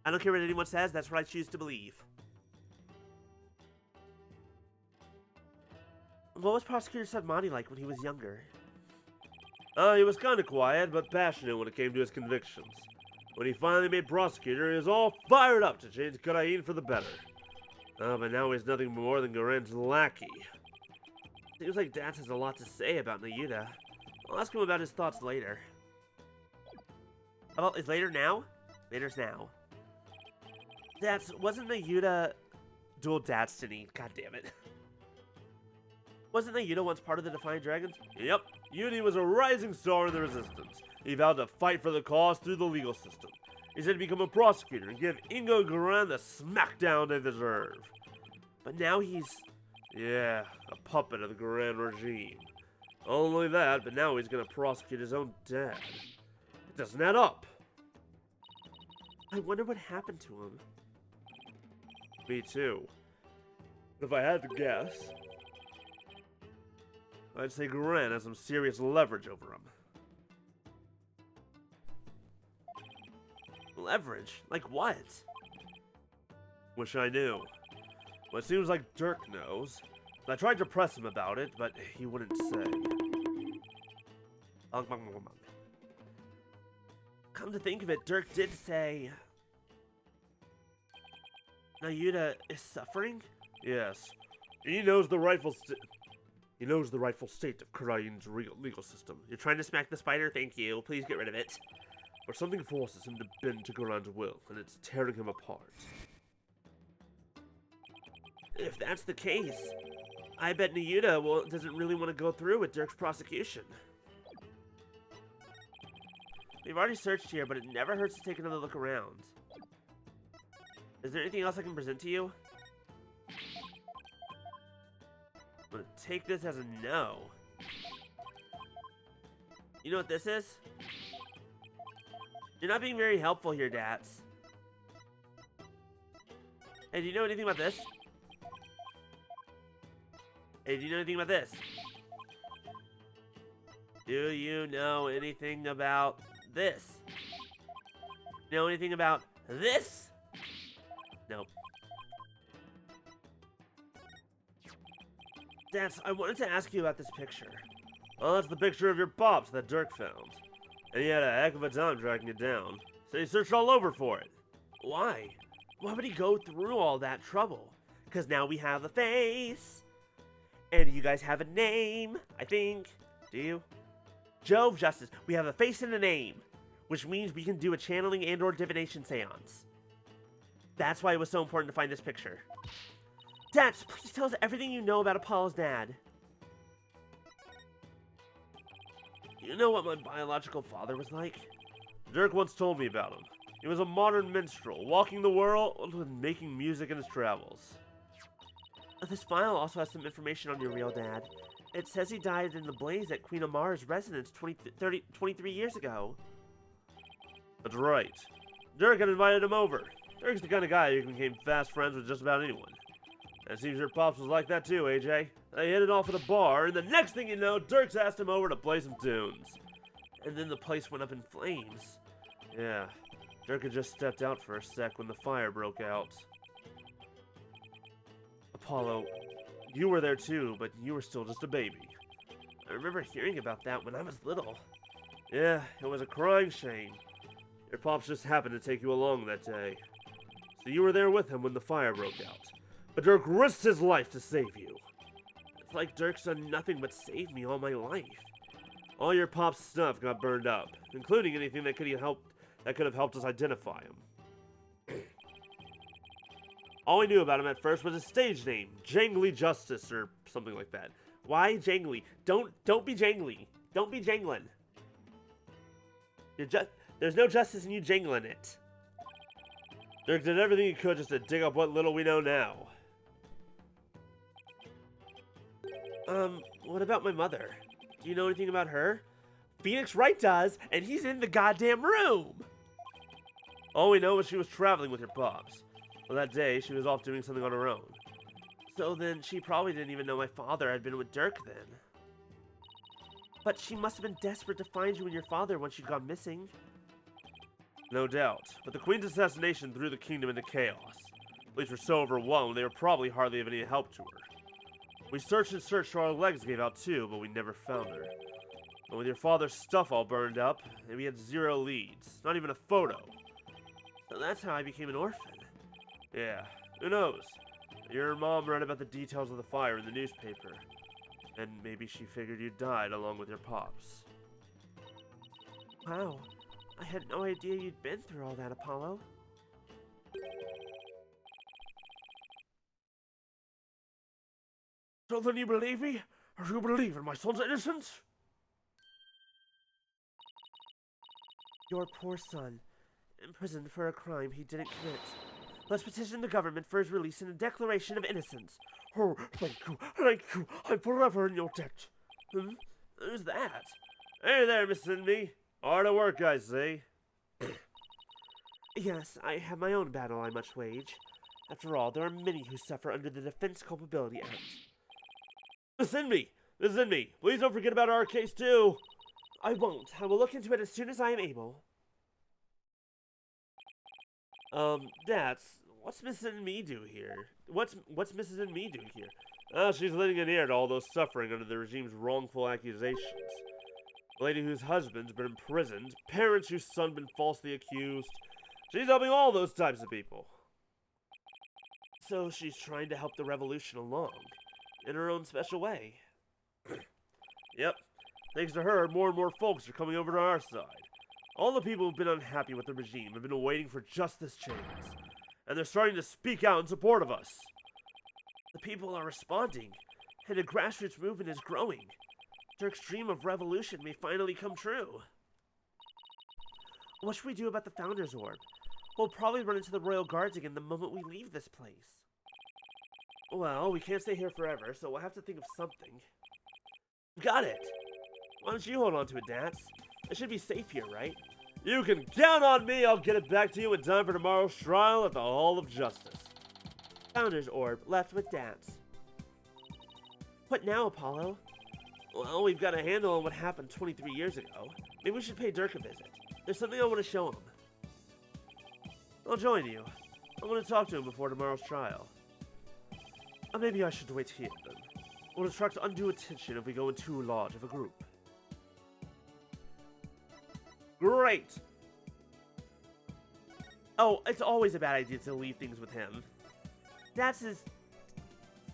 Speaker 1: I don't care what anyone says, that's what I choose to believe. What was Prosecutor Sadmani like when he was younger? He was kind of quiet, but passionate when it came to his convictions. When he finally made prosecutor, he was all fired up to change Karain for the better. But now he's nothing more than Garen's lackey. Seems like Dats has a lot to say about Nayuta. I'll ask him about his thoughts later. Is later now? Later's now. Dats, wasn't Nayuta dual destiny? God damn it. Wasn't Nayuta once part of the Defiant Dragons? Yep. Uni was a rising star in the Resistance. He vowed to fight for the cause through the legal system. He said to become a prosecutor and give Ingo and Garan the smackdown they deserve. But now he's... yeah, a puppet of the Garan regime. Only that, but now he's gonna prosecute his own dad. It doesn't add up. I wonder what happened to him. Me too. If I had to guess, I'd say Garan has some serious leverage over him. Leverage? Like what? Wish I knew. Well, it seems like Dirk knows. I tried to press him about it, but he wouldn't say. Come to think of it, Dirk did say... Nayuta is suffering? Yes. He knows the rightful state of Karain's legal system. You're trying to smack the spider? Thank you. Please get rid of it. But something forces him to bend to Garan's will, and it's tearing him apart. If that's the case, I bet Nayuta doesn't really want to go through with Dirk's prosecution. We've already searched here, but it never hurts to take another look around. Is there anything else I can present to you? I'm gonna take this as a no. You know what this is? You're not being very helpful here, Dats. Hey, do you know anything about this? Hey, do you know anything about this? Do you know anything about this? Know anything about this? Nope. Dats, I wanted to ask you about this picture. Well, that's the picture of your pops that Dirk found. And he had a heck of a time tracking it down. So he searched all over for it. Why? Why would he go through all that trouble? Because now we have a face. And you guys have a name, I think. Do you? Jove Justice. We have a face and a name. Which means we can do a channeling and or divination seance. That's why it was so important to find this picture. Dats, please tell us everything you know about Apollo's dad. You know what my biological father was like? Dirk once told me about him. He was a modern minstrel, walking the world and making music in his travels. This file also has some information on your real dad. It says he died in the blaze at Queen Amar's residence 23 years ago. That's right. Dirk had invited him over. Dirk's the kind of guy who became fast friends with just about anyone. And it seems your pops was like that too, AJ. They hit it off at a bar, and the next thing you know, Dirk's asked him over to play some tunes. And then the place went up in flames. Yeah, Dirk had just stepped out for a sec when the fire broke out. Apollo, you were there too, but you were still just a baby. I remember hearing about that when I was little. Yeah, it was a crying shame. Your pops just happened to take you along that day. So you were there with him when the fire broke out. But Dirk risked his life to save you. It's like Dirk's done nothing but save me all my life. All your pop's stuff got burned up, including anything that could have helped us identify him. All we knew about him at first was his stage name, Jangly Justice or something like that. Why jangly? Don't be jangly. Don't be jangling. There's no justice in you jangling it. Dirk did everything he could just to dig up what little we know now. What about my mother? Do you know anything about her? Phoenix Wright does, and he's in the goddamn room! All we know is she was traveling with your pops. Well, that day, she was off doing something on her own. So then, she probably didn't even know my father had been with Dirk then. But she must have been desperate to find you and your father once you'd gone missing. No doubt, but the Queen's assassination threw the kingdom into chaos. Police were so overwhelmed, they were probably hardly of any help to her. We searched and searched till our legs gave out too, but we never found her. And with your father's stuff all burned up, we had 0 leads, not even a photo. So that's how I became an orphan. Yeah, who knows? Your mom read about the details of the fire in the newspaper. And maybe she figured you died along with your pops. Wow, I had no idea you'd been through all that, Apollo. So then you believe me? Or do you believe in my son's innocence? Your poor son, imprisoned for a crime he didn't commit. Let's petition the government for his release in a declaration of innocence. Oh, thank you, thank you. I'm forever in your debt. Who's that? Hey there, Miss Cindy. Hard at work, I see. Yes, I have my own battle I must wage. After all, there are many who suffer under the Defense Culpability Act. Miss Cindy! Miss Cindy! Please don't forget about our case, too! I won't. I will look into it as soon as I am able. Dats, what's Mrs. and me do here? What's Mrs. and me do here? Oh, she's lending an ear to all those suffering under the regime's wrongful accusations. A lady whose husband's been imprisoned, parents whose son been falsely accused. She's helping all those types of people. So she's trying to help the revolution along, in her own special way. Yep. Thanks to her, more and more folks are coming over to our side. All the people who've been unhappy with the regime have been waiting for just this chance. And they're starting to speak out in support of us. The people are responding, and a grassroots movement is growing. Dirk's dream of revolution may finally come true. What should we do about the Founder's Orb? We'll probably run into the Royal Guards again the moment we leave this place. Well, we can't stay here forever, so we'll have to think of something. Got it! Why don't you hold on to it, Dats? It should be safe here, right? You can count on me! I'll get it back to you in time for tomorrow's trial at the Hall of Justice. Founder's Orb, left with Dats. What now, Apollo? Well, we've got a handle on what happened 23 years ago. Maybe we should pay Dirk a visit. There's something I want to show him. I'll join you. I want to talk to him before tomorrow's trial. Or maybe I should wait here, then. We'll attract undue attention if we go in too large of a group. Great! Oh, it's always a bad idea to leave things with him.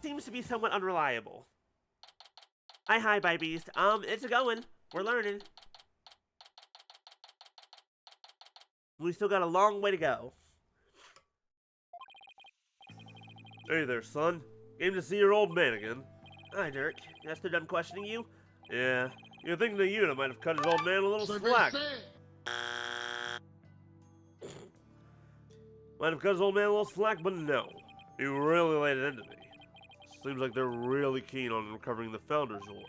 Speaker 1: Seems to be somewhat unreliable. Hi, Bye Beast. It's a-going. We're learning. We still got a long way to go. Hey there, son. Came to see your old man again. Hi, Dirk. Guess they're done questioning you? Yeah. You'd think the unit might have cut his old man a little slack. Might have cut his old man a little slack, but no. He really laid it into me. Seems like they're really keen on recovering the Founder's Orb.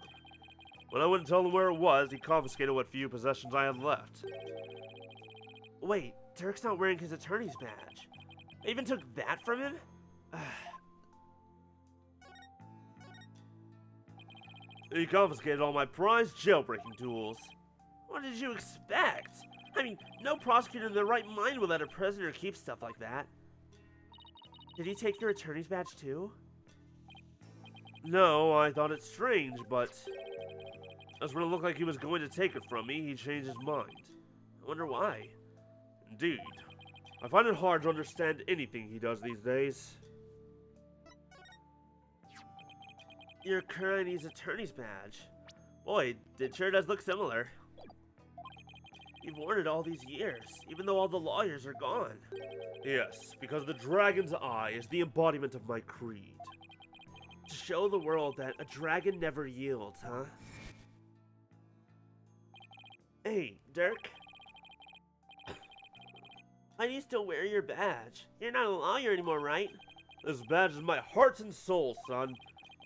Speaker 1: When I wouldn't tell him where it was, he confiscated what few possessions I had left. Wait, Dirk's not wearing his attorney's badge. I even took that from him? He confiscated all my prized jailbreaking tools. What did you expect? I mean, no prosecutor in their right mind would let a prisoner keep stuff like that. Did he take your attorney's badge too? No, I thought it strange, but as when it looked like he was going to take it from me, he changed his mind. I wonder why. Indeed. I find it hard to understand anything he does these days. Your Kurani's attorney's badge. Boy, it sure does look similar. You've worn it all these years, even though all the lawyers are gone. Yes, because the dragon's eye is the embodiment of my creed. To show the world that a dragon never yields, huh? Hey, Dirk. Why do you still wear your badge? You're not a lawyer anymore, right? This badge is my heart and soul, son.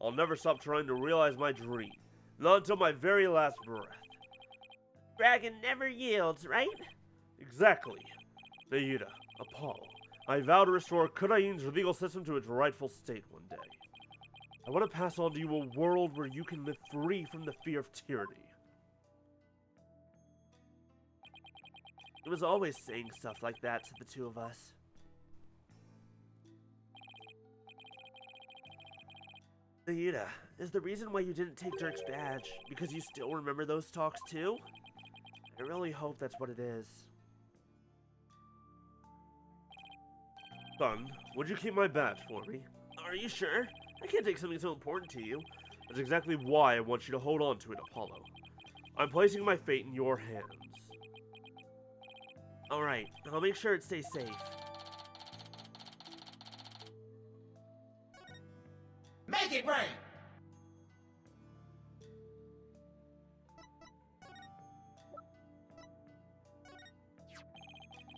Speaker 1: I'll never stop trying to realize my dream. Not until my very last breath. Dragon never yields, right? Exactly. Nayuta, Apollo, I vow to restore Kurain's legal system to its rightful state one day. I want to pass on to you a world where you can live free from the fear of tyranny. It was always saying stuff like that to the two of us. Nayuta, is the reason why you didn't take Dirk's badge because you still remember those talks too? I really hope that's what it is. Son, would you keep my badge for me? Are you sure? I can't take something so important to you. That's exactly why I want you to hold on to it, Apollo. I'm placing my fate in your hands. Alright, I'll make sure it stays safe.
Speaker 3: Make it rain!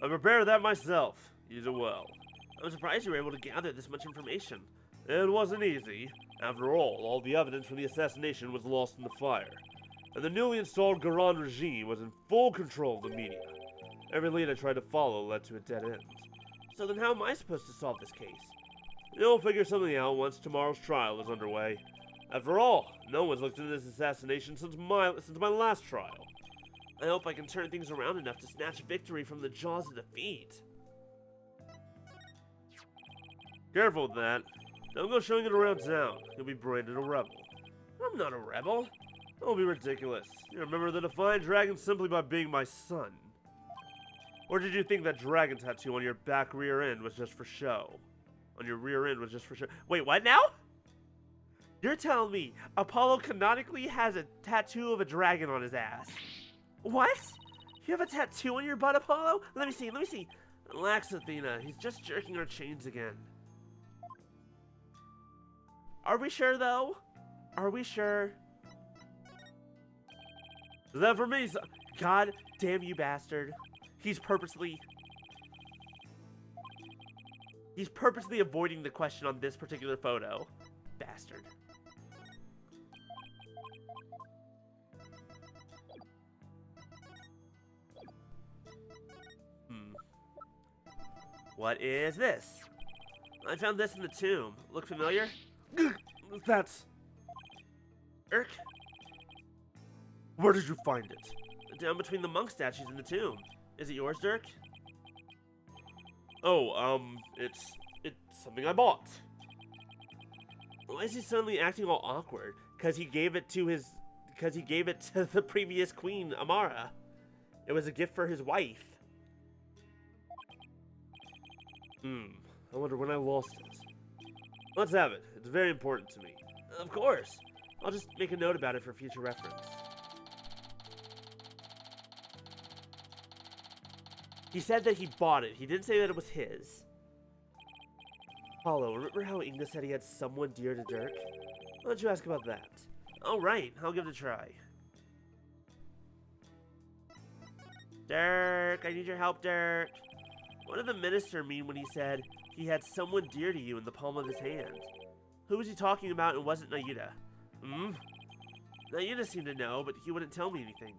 Speaker 1: I prepared that myself. You do well. I'm surprised you were able to gather this much information. It wasn't easy. After all the evidence from the assassination was lost in the fire. And the newly installed Garan regime was in full control of the media. Every lead I tried to follow led to a dead end. So then how am I supposed to solve this case? You'll figure something out once tomorrow's trial is underway. After all, no one's looked into this assassination since my last trial. I hope I can turn things around enough to snatch victory from the jaws of defeat. Careful with that. Don't go showing it around town. You'll be branded a rebel. I'm not a rebel. That'll be ridiculous. You're a member of the Defiant Dragon simply by being my son. Or did you think that dragon tattoo on your back rear end was just for show? On your rear end was just for show. Wait, what now? You're telling me Apollo canonically has a tattoo of a dragon on his ass? What? You have a tattoo on your butt, Apollo? Let me see. Relax, Athena. He's just jerking our chains again. Are we sure, though? Are we sure? Is that for me? God damn you, bastard. He's purposely avoiding the question on this particular photo. Bastard. What is this? I found this in the tomb. Look familiar? That's... Irk? Where did you find it? Down between the monk statues in the tomb. Is it yours, Dirk? Oh, it's something I bought. Why is he suddenly acting all awkward? Because he gave it to the previous queen, Amara. It was a gift for his wife. I wonder when I lost it. Let's have it. It's very important to me. Of course. I'll just make a note about it for future reference. He said that he bought it. He didn't say that it was his. Apollo, remember how Inga said he had someone dear to Dirk? Why don't you ask about that? Oh, right. I'll give it a try. Dirk, I need your help, Dirk. What did the minister mean when he said he had someone dear to you in the palm of his hand? Who was he talking about, and was it Nayuta? Nayuta seemed to know, but he wouldn't tell me anything.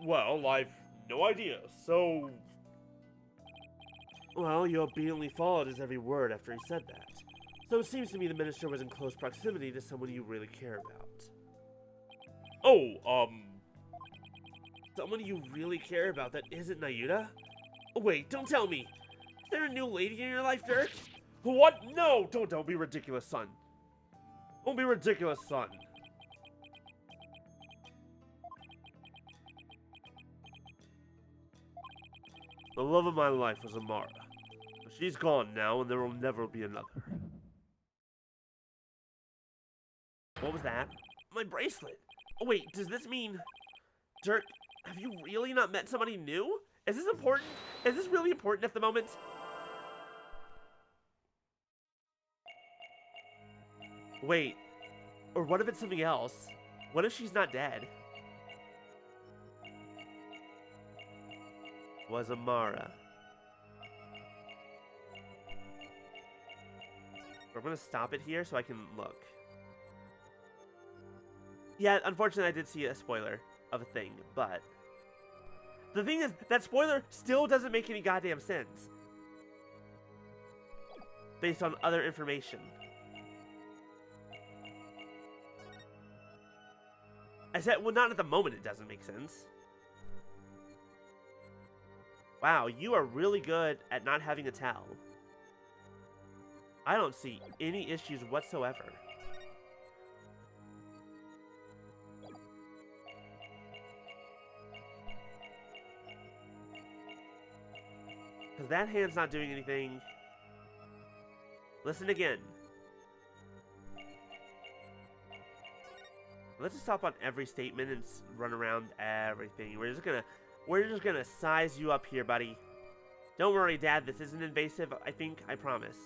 Speaker 1: Well, I've no idea, so... Well, you obediently followed his every word after he said that. So it seems to me the minister was in close proximity to someone you really care about. Oh, someone you really care about that isn't Nayuta? Oh, wait, don't tell me. Is there a new lady in your life, Dirk? What? No! Don't be ridiculous, son. Don't be ridiculous, son. The love of my life was Amara. But she's gone now, and there will never be another. What was that? My bracelet. Oh, wait, does this mean... Dirk, have you really not met somebody new? Is this important? Is this really important at the moment? Wait, or what if it's something else? What if she's not dead? Was Amara. We're gonna stop it here so I can look. Yeah, unfortunately I did see a spoiler of a thing, but... The thing is, that spoiler still doesn't make any goddamn sense. Based on other information. I said, well, not at the moment it doesn't make sense. Wow, you are really good at not having a towel. I don't see any issues whatsoever. Because that hand's not doing anything. Listen again. Let's just stop on every statement and run around everything. We're just gonna size you up here, buddy. Don't worry, Dad. This isn't invasive. I promise.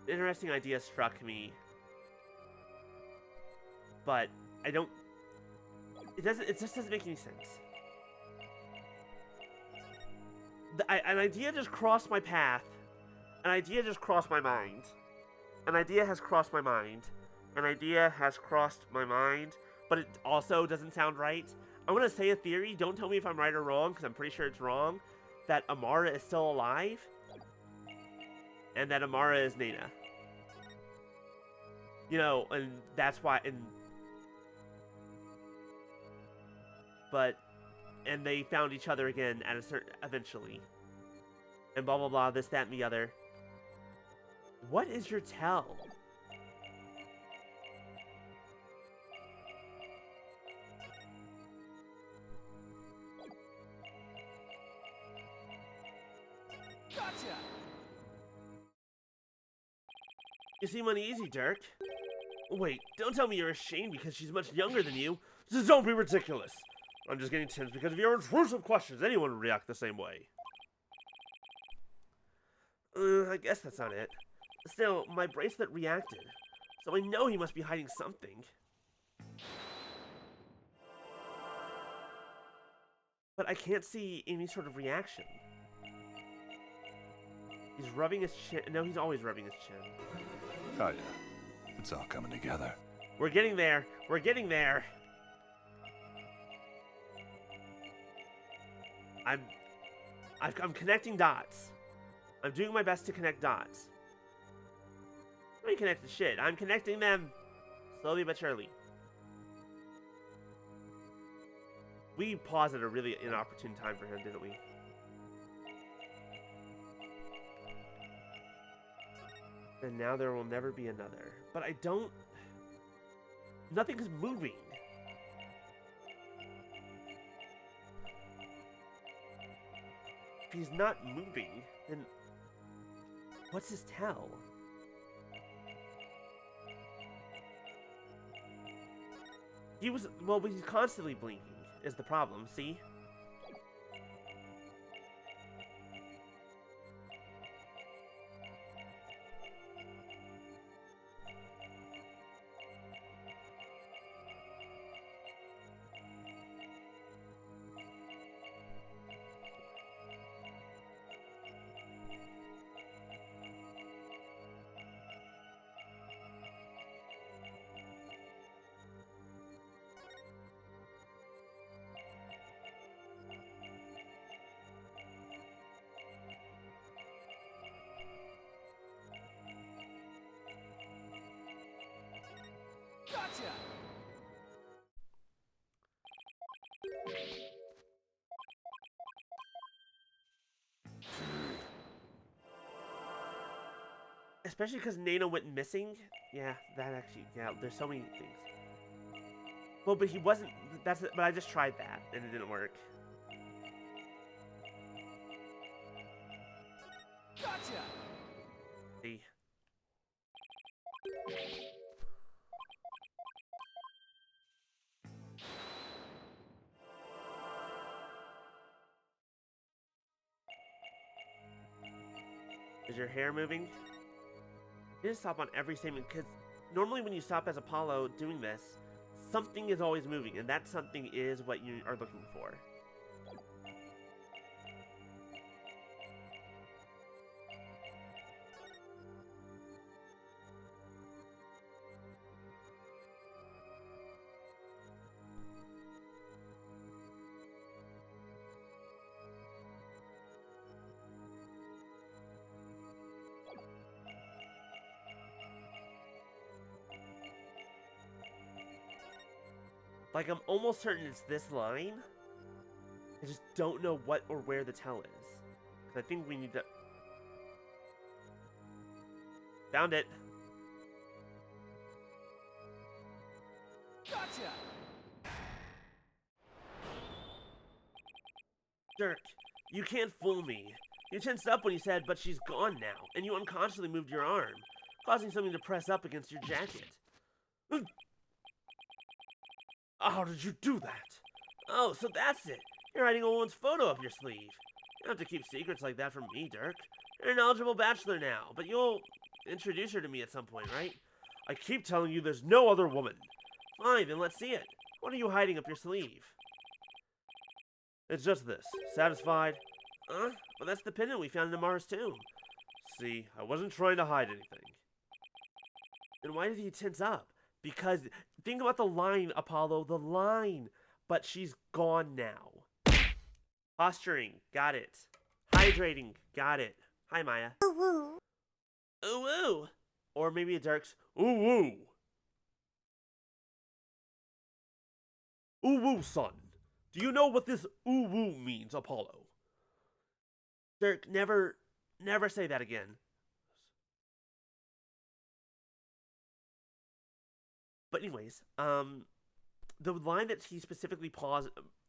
Speaker 1: Interesting idea struck me, but I don't. It just doesn't make any sense. An idea just crossed my path. An idea just crossed my mind. An idea has crossed my mind. An idea has crossed my mind, but it also doesn't sound right. I'm gonna say a theory. Don't tell me if I'm right or wrong, because I'm pretty sure it's wrong. That Amara is still alive, and that Amara is Nana. You know, and that's why. And they found each other again at a certain eventually. And blah blah blah. This, that, and the other. What is your tell?
Speaker 3: Gotcha!
Speaker 1: You seem uneasy, Dirk. Wait, don't tell me you're ashamed because she's much younger than you. Just don't be ridiculous. I'm just getting tense because of your intrusive questions. Anyone would react the same way. I guess that's not it. Still, my bracelet reacted, so I know he must be hiding something. But I can't see any sort of reaction. He's rubbing his chin. No, he's always rubbing his chin.
Speaker 2: Oh yeah, it's all coming together.
Speaker 1: We're getting there. We're getting there. I'm connecting dots. I'm doing my best to connect dots. I ain't connecting shit. I'm connecting them slowly but surely. We paused at a really inopportune time for him, didn't we? And now there will never be another. But I don't... Nothing's moving. If he's not moving, then... What's his tell? He was... Well, he's constantly blinking, is the problem, see? Especially because Nana went missing. Yeah, that actually, yeah, there's so many things. Well, but he wasn't, but I just tried that, and it didn't work.
Speaker 3: Gotcha!
Speaker 1: See? Is your hair moving? You just stop on every statement, because normally when you stop as Apollo doing this, something is always moving, and that something is what you are looking for. Like, I'm almost certain it's this line. I just don't know what or where the tell is. Because I think we need to... Found it.
Speaker 3: Gotcha!
Speaker 1: Dirk, you can't fool me. You tensed up when you said, but she's gone now, and you unconsciously moved your arm, causing something to press up against your jacket. How did you do that? Oh, so that's it. You're hiding a woman's photo up your sleeve. You don't have to keep secrets like that from me, Dirk. You're an eligible bachelor now, but you'll introduce her to me at some point, right? I keep telling you there's no other woman. Fine, then let's see it. What are you hiding up your sleeve? It's just this. Satisfied? Huh? Well, that's the pendant we found in Amara's tomb. See, I wasn't trying to hide anything. Then why did he tense up? Because, think about the line, Apollo, the line. But she's gone now. Posturing, got it. Hydrating, got it. Hi, Maya. Ooh woo. Ooh woo. Or maybe a Dirk's ooh woo. Ooh woo, son. Do you know what this ooh woo means, Apollo? Dirk, never say that again. But anyways, the line that he specifically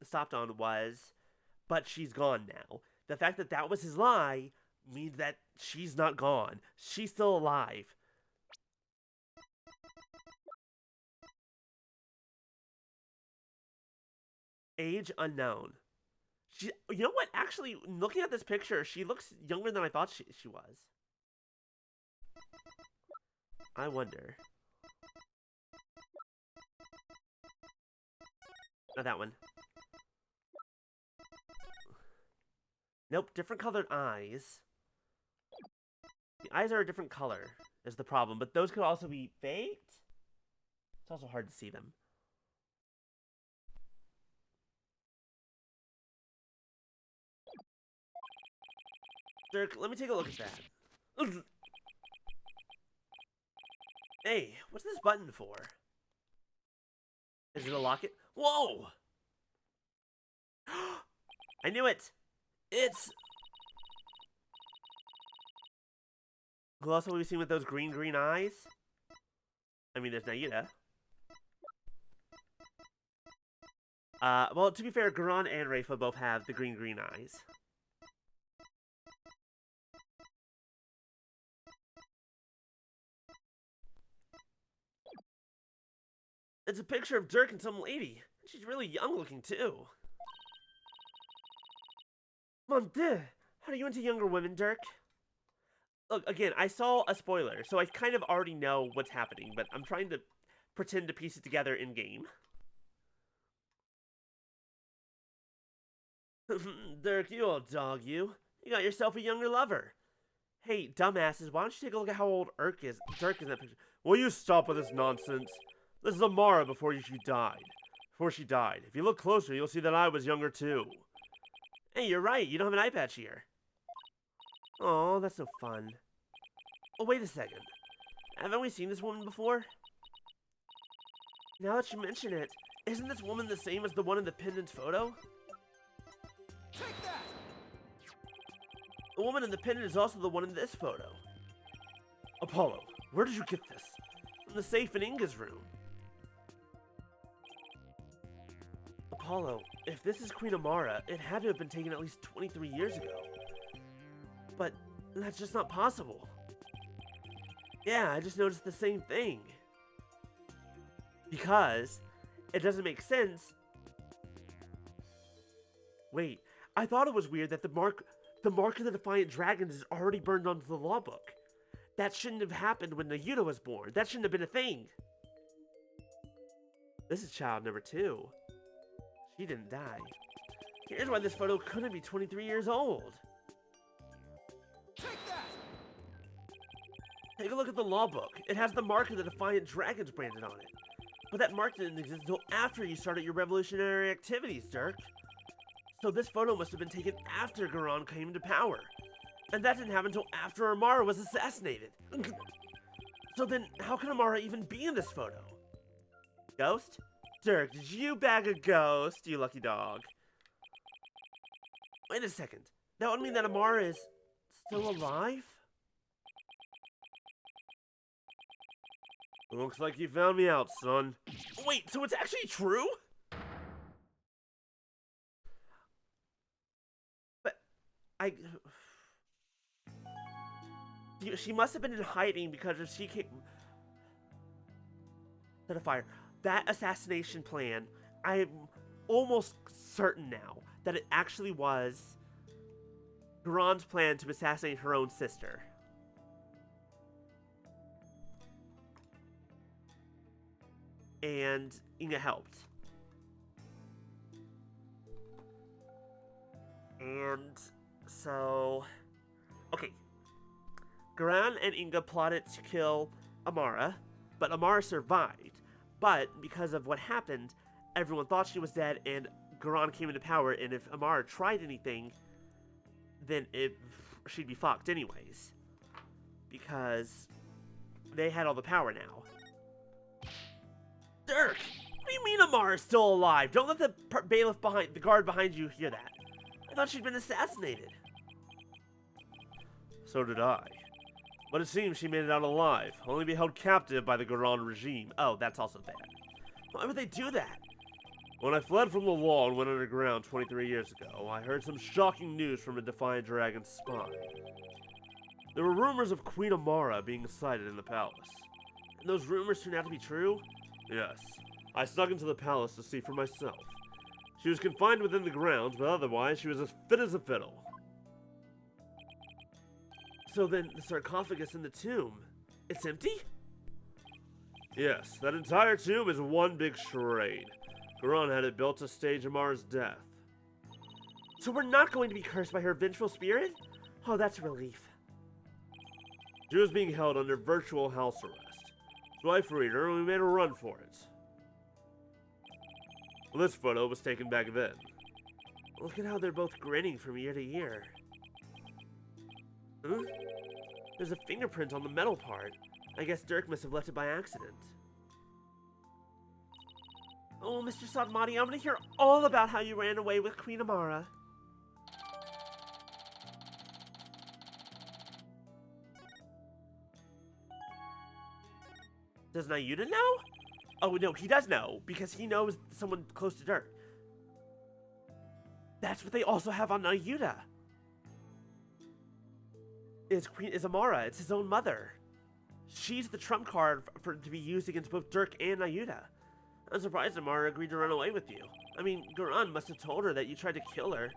Speaker 1: stopped on was, but she's gone now. The fact that that was his lie means that she's not gone. She's still alive. Age unknown. You know what? Actually, looking at this picture, she looks younger than I thought she was. I wonder. Not that one. Nope, different colored eyes. The eyes are a different color is the problem, but those could also be faked. It's also hard to see them. Dirk, let me take a look at that. Hey, what's this button for? Is it a locket? Whoa! I knew it! It's... Who else have we seen with those green eyes? I mean, there's Naida. Well, to be fair, Garan and Rafa both have the green eyes. It's a picture of Dirk and some lady. She's really young looking, too. Mon Dieu! How are you into younger women, Dirk? Look, again, I saw a spoiler, so I kind of already know what's happening, but I'm trying to pretend to piece it together in-game. Dirk, you old dog, you. You got yourself a younger lover. Hey, dumbasses, why don't you take a look at how old Dirk is in that picture? Will you stop with this nonsense? This is Amara before she died. If you look closer, you'll see that I was younger too. Hey, you're right. You don't have an eye patch here. Oh, that's no fun. Oh, wait a second. Haven't we seen this woman before? Now that you mention it, isn't this woman the same as the one in the pendant photo?
Speaker 3: Take that!
Speaker 1: The woman in the pendant is also the one in this photo. Apollo, where did you get this? From the safe in Inga's room. Apollo, if this is Queen Amara, it had to have been taken at least 23 years ago. But that's just not possible. Yeah, I just noticed the same thing. Because it doesn't make sense. Wait, I thought it was weird that the mark of the Defiant Dragon is already burned onto the law book. That shouldn't have happened when Nayuta was born. That shouldn't have been a thing. This is child number 2. She didn't die. Here's why this photo couldn't be 23 years old.
Speaker 3: Take that!
Speaker 1: Take a look at the law book. It has the mark of the Defiant Dragons branded on it. But that mark didn't exist until after you started your revolutionary activities, Dirk. So this photo must have been taken after Garan came into power. And that didn't happen until after Amara was assassinated. So then, how can Amara even be in this photo? Ghost? Dirk, did you bag a ghost, you lucky dog? Wait a second. That would mean that Amara is still alive? Looks like you found me out, son. Wait, so it's actually true? But she must have been in hiding because if she came... Set a fire. That assassination plan, I'm almost certain now that it actually was Garan's plan to assassinate her own sister. And Inga helped. And so... Okay. Garan and Inga plotted to kill Amara, but Amara survived. But because of what happened, everyone thought she was dead, and Garan came into power, and if Amara tried anything, then she'd be fucked anyways. Because they had all the power now. Dirk! What do you mean Amara's still alive? Don't let the bailiff the guard behind you hear that. I thought she'd been assassinated. So did I. But it seems she made it out alive, only be held captive by the Garan regime. Oh, that's also bad. Why would they do that? When I fled from the law and went underground 23 years ago, I heard some shocking news from a Defiant Dragon spy. There were rumors of Queen Amara being sighted in the palace. And those rumors turned out to be true? Yes. I snuck into the palace to see for myself. She was confined within the grounds, but otherwise she was as fit as a fiddle. So then, the sarcophagus in the tomb, it's empty? Yes, that entire tomb is one big charade. Garan had it built to stage Amara's death. So we're not going to be cursed by her vengeful spirit? Oh, that's a relief. She was being held under virtual house arrest. So I freed her and we made a run for it. Well, this photo was taken back then. Look at how they're both grinning from year to year. Huh? There's a fingerprint on the metal part. I guess Dirk must have left it by accident. Oh, Mr. Sadmati, I'm gonna hear all about how you ran away with Queen Amara. Does Nayuta know? Oh, no, he does know, because he knows someone close to Dirk. That's what they also have on Nayuta. Is Amara. It's his own mother. She's the trump card to be used against both Dirk and Nayuta. I'm surprised Amara agreed to run away with you. I mean, Garan must have told her that you tried to kill her.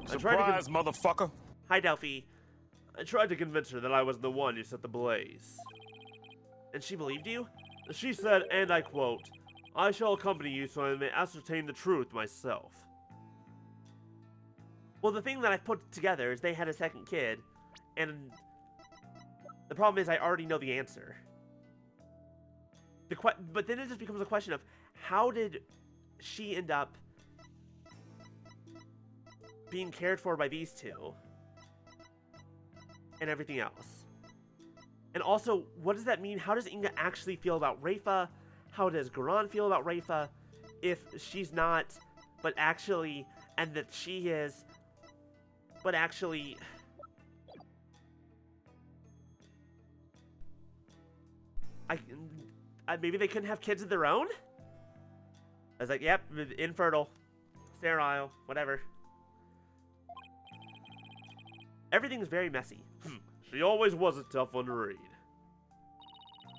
Speaker 2: Surprise, motherfucker!
Speaker 1: Hi, Delphi. I tried to convince her that I was the one who set the blaze. And she believed you? She said, and I quote, I shall accompany you so I may ascertain the truth myself. Well, the thing that I put together is they had a second kid, and the problem is I already know the answer. But then it just becomes a question of, how did she end up being cared for by these two? And everything else. And also, what does that mean? How does Inga actually feel about Rafa? How does Garan feel about Rafa? If she's not, but actually, and that she is, but actually... maybe they couldn't have kids of their own? I was like, yep, infertile, sterile, whatever. Everything's very messy.
Speaker 2: She always was a tough one to read.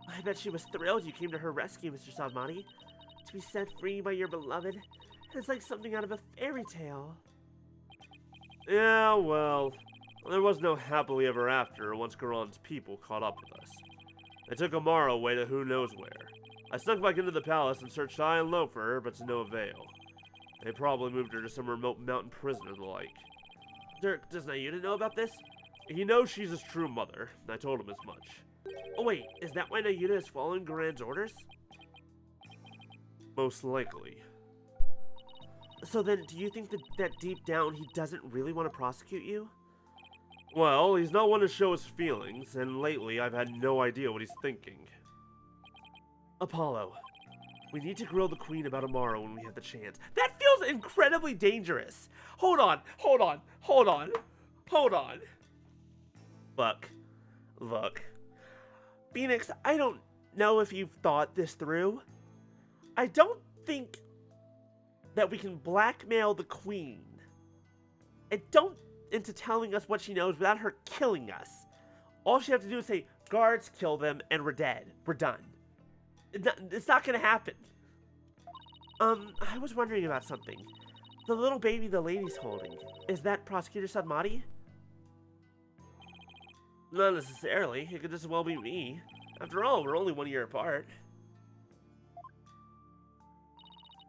Speaker 1: I bet she was thrilled you came to her rescue, Mr. Sadmati. To be set free by your beloved. It's like something out of a fairy tale.
Speaker 2: Yeah, well, there was no happily ever after once Karan's people caught up with us. They took Amara away to who knows where. I snuck back into the palace and searched high and low for her, but to no avail. They probably moved her to some remote mountain prison or the like.
Speaker 1: Dirk, does Nayuta know about this?
Speaker 2: He knows she's his true mother, and I told him as much.
Speaker 1: Oh wait, is that why Nayuta is following Garan's orders?
Speaker 2: Most likely.
Speaker 1: So then, do you think that deep down he doesn't really want to prosecute you?
Speaker 2: Well, he's not one to show his feelings, and lately I've had no idea what he's thinking.
Speaker 1: Apollo, we need to grill the queen about Amara when we have the chance. That feels incredibly dangerous. Hold on. Look. Phoenix, I don't know if you've thought this through. I don't think that we can blackmail the queen into telling us what she knows without her killing us. All she has to do is say, guards, kill them, and we're dead. We're done. It's not gonna happen. I was wondering about something. The little baby the lady's holding, is that Prosecutor Sadmati?
Speaker 2: Not necessarily. It could just as well be me. After all, we're only 1 year apart.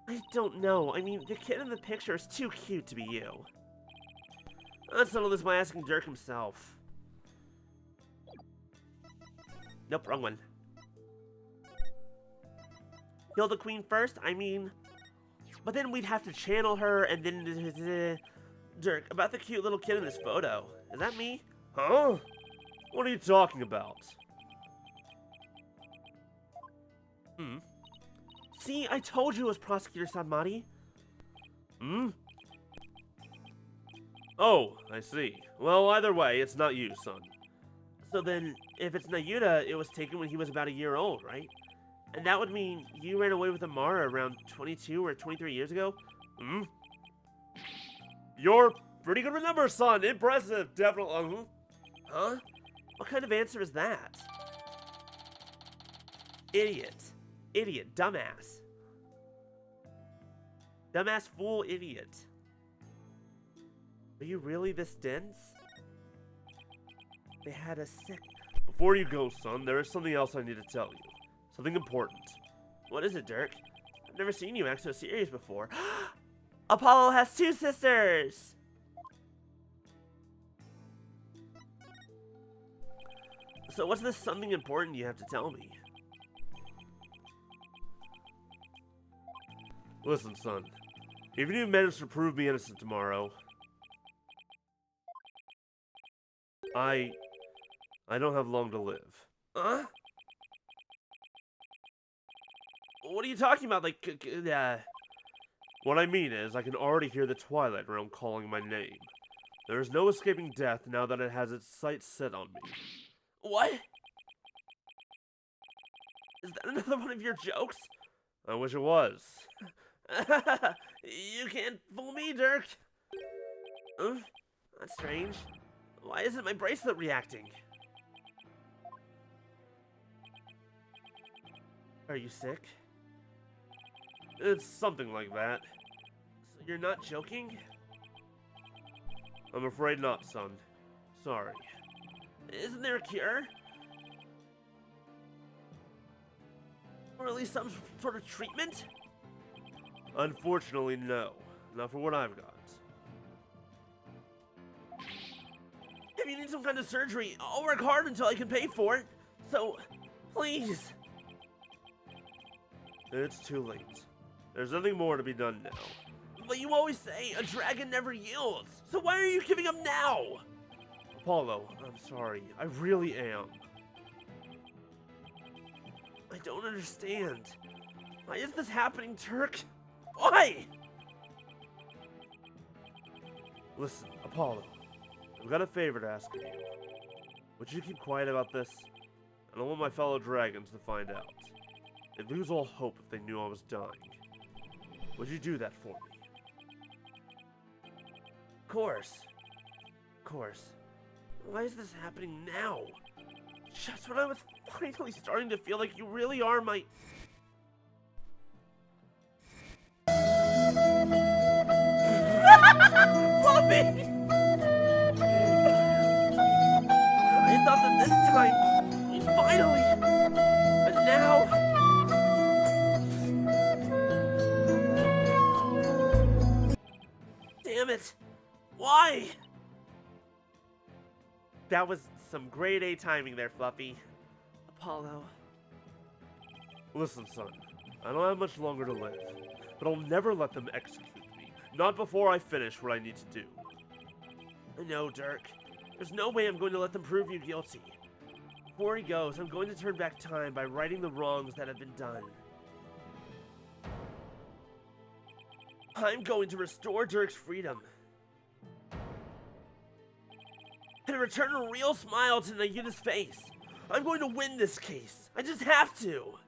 Speaker 1: I don't know. I mean, the kid in the picture is too cute to be you.
Speaker 2: Let's settle this by asking Dirk himself.
Speaker 1: Nope, wrong one. Kill the queen first? I mean... But then we'd have to channel her, and then... Dirk, about the cute little kid in this photo. Is that me?
Speaker 2: Huh? What are you talking about?
Speaker 1: See, I told you it was Prosecutor Sadmati.
Speaker 2: Oh, I see. Well, either way, it's not you, son.
Speaker 1: So then, if it's Nayuta, it was taken when he was about a year old, right? And that would mean you ran away with Amara around 22 or 23 years ago?
Speaker 2: You're pretty good with numbers, son. Impressive, definitely.
Speaker 1: Huh? What kind of answer is that? Idiot. Dumbass. Dumbass fool idiot. Are you really this dense? They had a sick...
Speaker 2: Before you go, son, there is something else I need to tell you. Something important.
Speaker 1: What is it, Dirk? I've never seen you act so serious before. Apollo has 2 sisters! So what's this something important you have to tell me?
Speaker 2: Listen, son. Even if you manage to prove me innocent tomorrow, I don't have long to live.
Speaker 1: Huh? What are you talking about? Like,
Speaker 2: What I mean is, I can already hear the Twilight Realm calling my name. There is no escaping death now that it has its sights set on me.
Speaker 1: What? Is that another one of your jokes?
Speaker 2: I wish it was.
Speaker 1: You can't fool me, Dirk. That's strange. Why isn't my bracelet reacting? Are you sick?
Speaker 2: It's something like that.
Speaker 1: So you're not joking?
Speaker 2: I'm afraid not, son. Sorry.
Speaker 1: Isn't there a cure? Or at least some sort of treatment?
Speaker 2: Unfortunately, no. Not for what I've got.
Speaker 1: If you need some kind of surgery, I'll work hard until I can pay for it. So, please.
Speaker 2: It's too late. There's nothing more to be done now.
Speaker 1: But you always say a dragon never yields. So why are you giving up now?
Speaker 2: Apollo, I'm sorry. I really am.
Speaker 1: I don't understand. Why is this happening, Turk? Why?
Speaker 2: Listen, Apollo. I've got a favor to ask of you. Would you keep quiet about this? I don't want my fellow dragons to find out. They'd lose all hope if they knew I was dying. Would you do that for me?
Speaker 1: Of course. Of course. Why is this happening now? Just when I was finally starting to feel like you really are my... Fluffy! I thought that this time, we'd finally... But now... Damn it! Why? That was some grade A timing there, Fluffy. Apollo.
Speaker 2: Listen, son. I don't have much longer to live, but I'll never let them execute me. Not before I finish what I need to do.
Speaker 1: I know, Dirk. There's no way I'm going to let them prove you guilty. Before he goes, I'm going to turn back time by righting the wrongs that have been done. I'm going to restore Dirk's freedom. And return a real smile to Nayuta's face. I'm going to win this case. I just have to.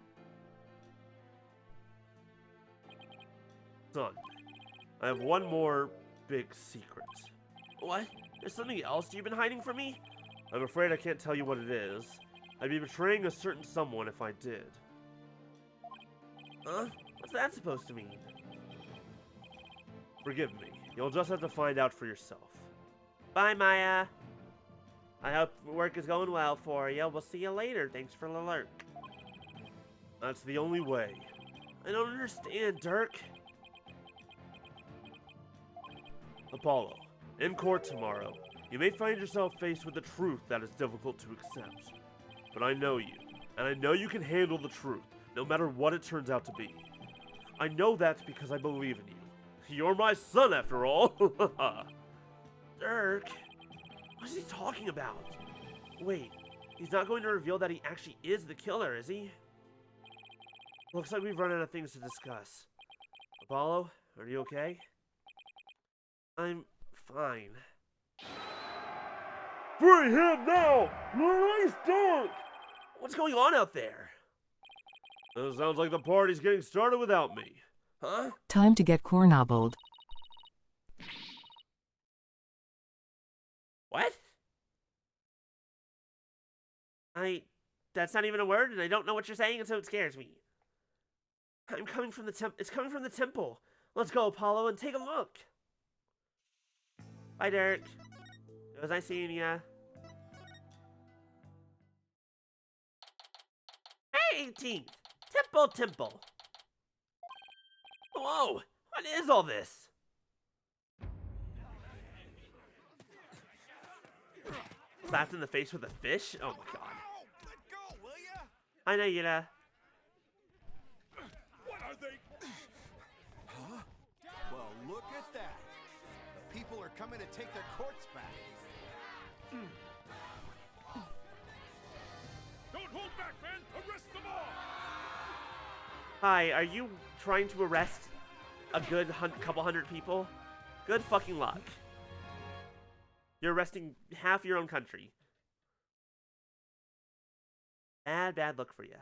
Speaker 2: Son, I have one more big secret.
Speaker 1: What? There's something else you've been hiding from me?
Speaker 2: I'm afraid I can't tell you what it is. I'd be betraying a certain someone if I did.
Speaker 1: Huh? What's that supposed to mean?
Speaker 2: Forgive me. You'll just have to find out for yourself.
Speaker 1: Bye, Maya. I hope work is going well for you. We'll see you later. Thanks for the lurk.
Speaker 2: That's the only way.
Speaker 1: I don't understand, Dirk.
Speaker 2: Apollo, in court tomorrow, you may find yourself faced with a truth that is difficult to accept. But I know you, and I know you can handle the truth, no matter what it turns out to be. I know that's because I believe in you. You're my son, after all.
Speaker 1: Dirk, what is he talking about? Wait, he's not going to reveal that he actually is the killer, is he?
Speaker 2: Looks like we've run out of things to discuss. Apollo, are you okay?
Speaker 1: I'm fine.
Speaker 2: Free him now! Release Dirk!
Speaker 1: What's going on out there?
Speaker 2: It sounds like the party's getting started without me.
Speaker 1: Huh?
Speaker 4: Time to get cornobbled.
Speaker 1: What? That's not even a word, and I don't know what you're saying, and so it scares me. I'm coming from the it's coming from the temple. Let's go, Apollo, and take a look. Bye, Dirk. It was nice seeing ya. Hey, 18th! Temple! Whoa! What is all this? Slapped in the face with a fish? Oh my god.
Speaker 3: Let go, will ya?
Speaker 1: Hi, Nayuta.
Speaker 3: What are they? Huh? Well, look at that. The people are coming to take their courts back. Don't hold back, man! Arrest them all!
Speaker 1: Hi, are you trying to arrest a good couple hundred people? Good fucking luck. You're arresting half your own country. Bad look for you.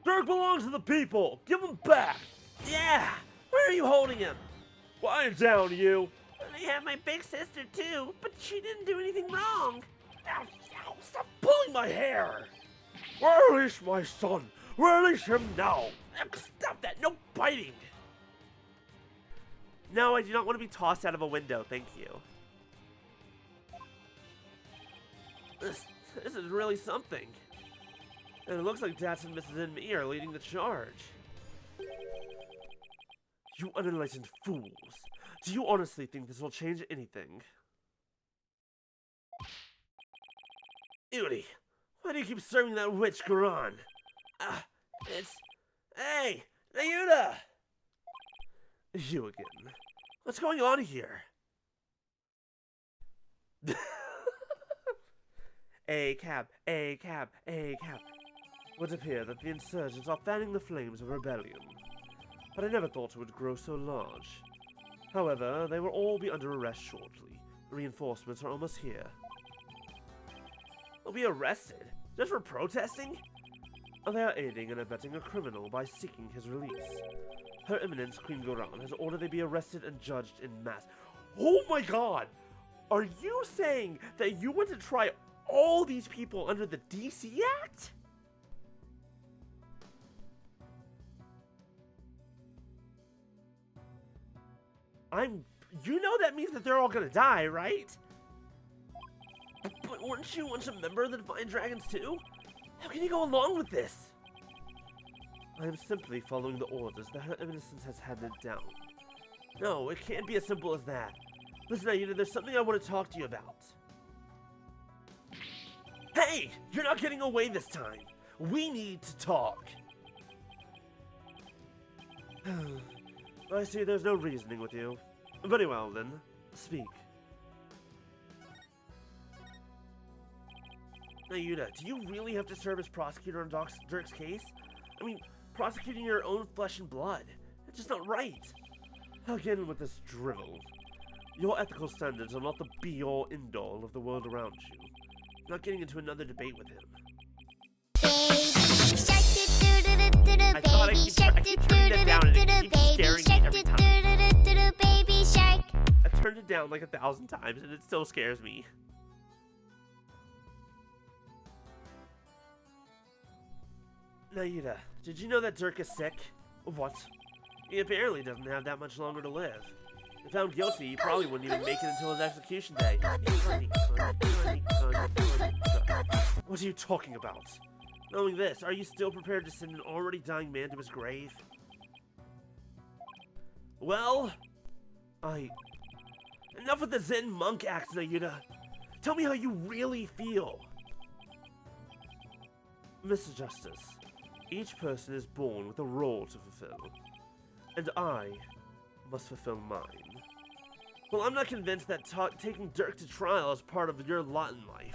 Speaker 2: Dirk belongs to the people! Give him back!
Speaker 1: Yeah! Where are you holding him?
Speaker 2: Quiet down, you!
Speaker 1: They have my big sister too, but she didn't do anything wrong. Ow, ow, stop pulling my hair!
Speaker 2: Release my son! Release him now!
Speaker 1: Stop that! No biting! No, I do not want to be tossed out of a window, thank you. This is really something. And it looks like Dats and Mrs. and me are leading the charge.
Speaker 2: You unenlightened fools! Do you honestly think this will change anything?
Speaker 1: Udi, why do you keep serving that witch Garan? Hey, Nayuta!
Speaker 2: You again.
Speaker 1: What's going on here? A cab. It
Speaker 2: Would appear that the insurgents are fanning the flames of rebellion. But I never thought it would grow so large. However, they will all be under arrest shortly. Reinforcements are almost here.
Speaker 1: We'll be arrested? Just for protesting? They are aiding and abetting a criminal by seeking his release. Her Eminence Queen Goran has ordered they be arrested and judged in mass. Oh my god! Are you saying that you want to try all these people under the DC Act? You know that means that they're all gonna die, right? But weren't you once a member of the Divine Dragons too? How can you go along with this? I am simply following the orders that Her Eminence has handed down. No, it can't be as simple as that. Listen, Aida, there's something I want to talk to you about. Hey! You're not getting away this time! We need to talk! I see there's no reasoning with you. Very well, then. Speak. Ayuda, do you really have to serve as prosecutor on Dirk's case? I mean, prosecuting your own flesh and blood. It's just not right. Again with this drivel. Your ethical standards are not the be-all, end-all of the world around you. Not getting into another debate with him. I thought I keep turning that down and it keeps scaring me every time. I've turned it down like 1,000 times and it still scares me. Naida, did you know that Dirk is sick? What? He apparently doesn't have that much longer to live. If found guilty, he probably wouldn't even make it until his execution day. What are you talking about? Knowing this, are you still prepared to send an already dying man to his grave? Well, enough with the Zen monk acts, Nayuda. Tell me how you really feel. Mr. Justice, each person is born with a role to fulfill, and I must fulfill mine. Well, I'm not convinced that taking Dirk to trial is part of your lot in life.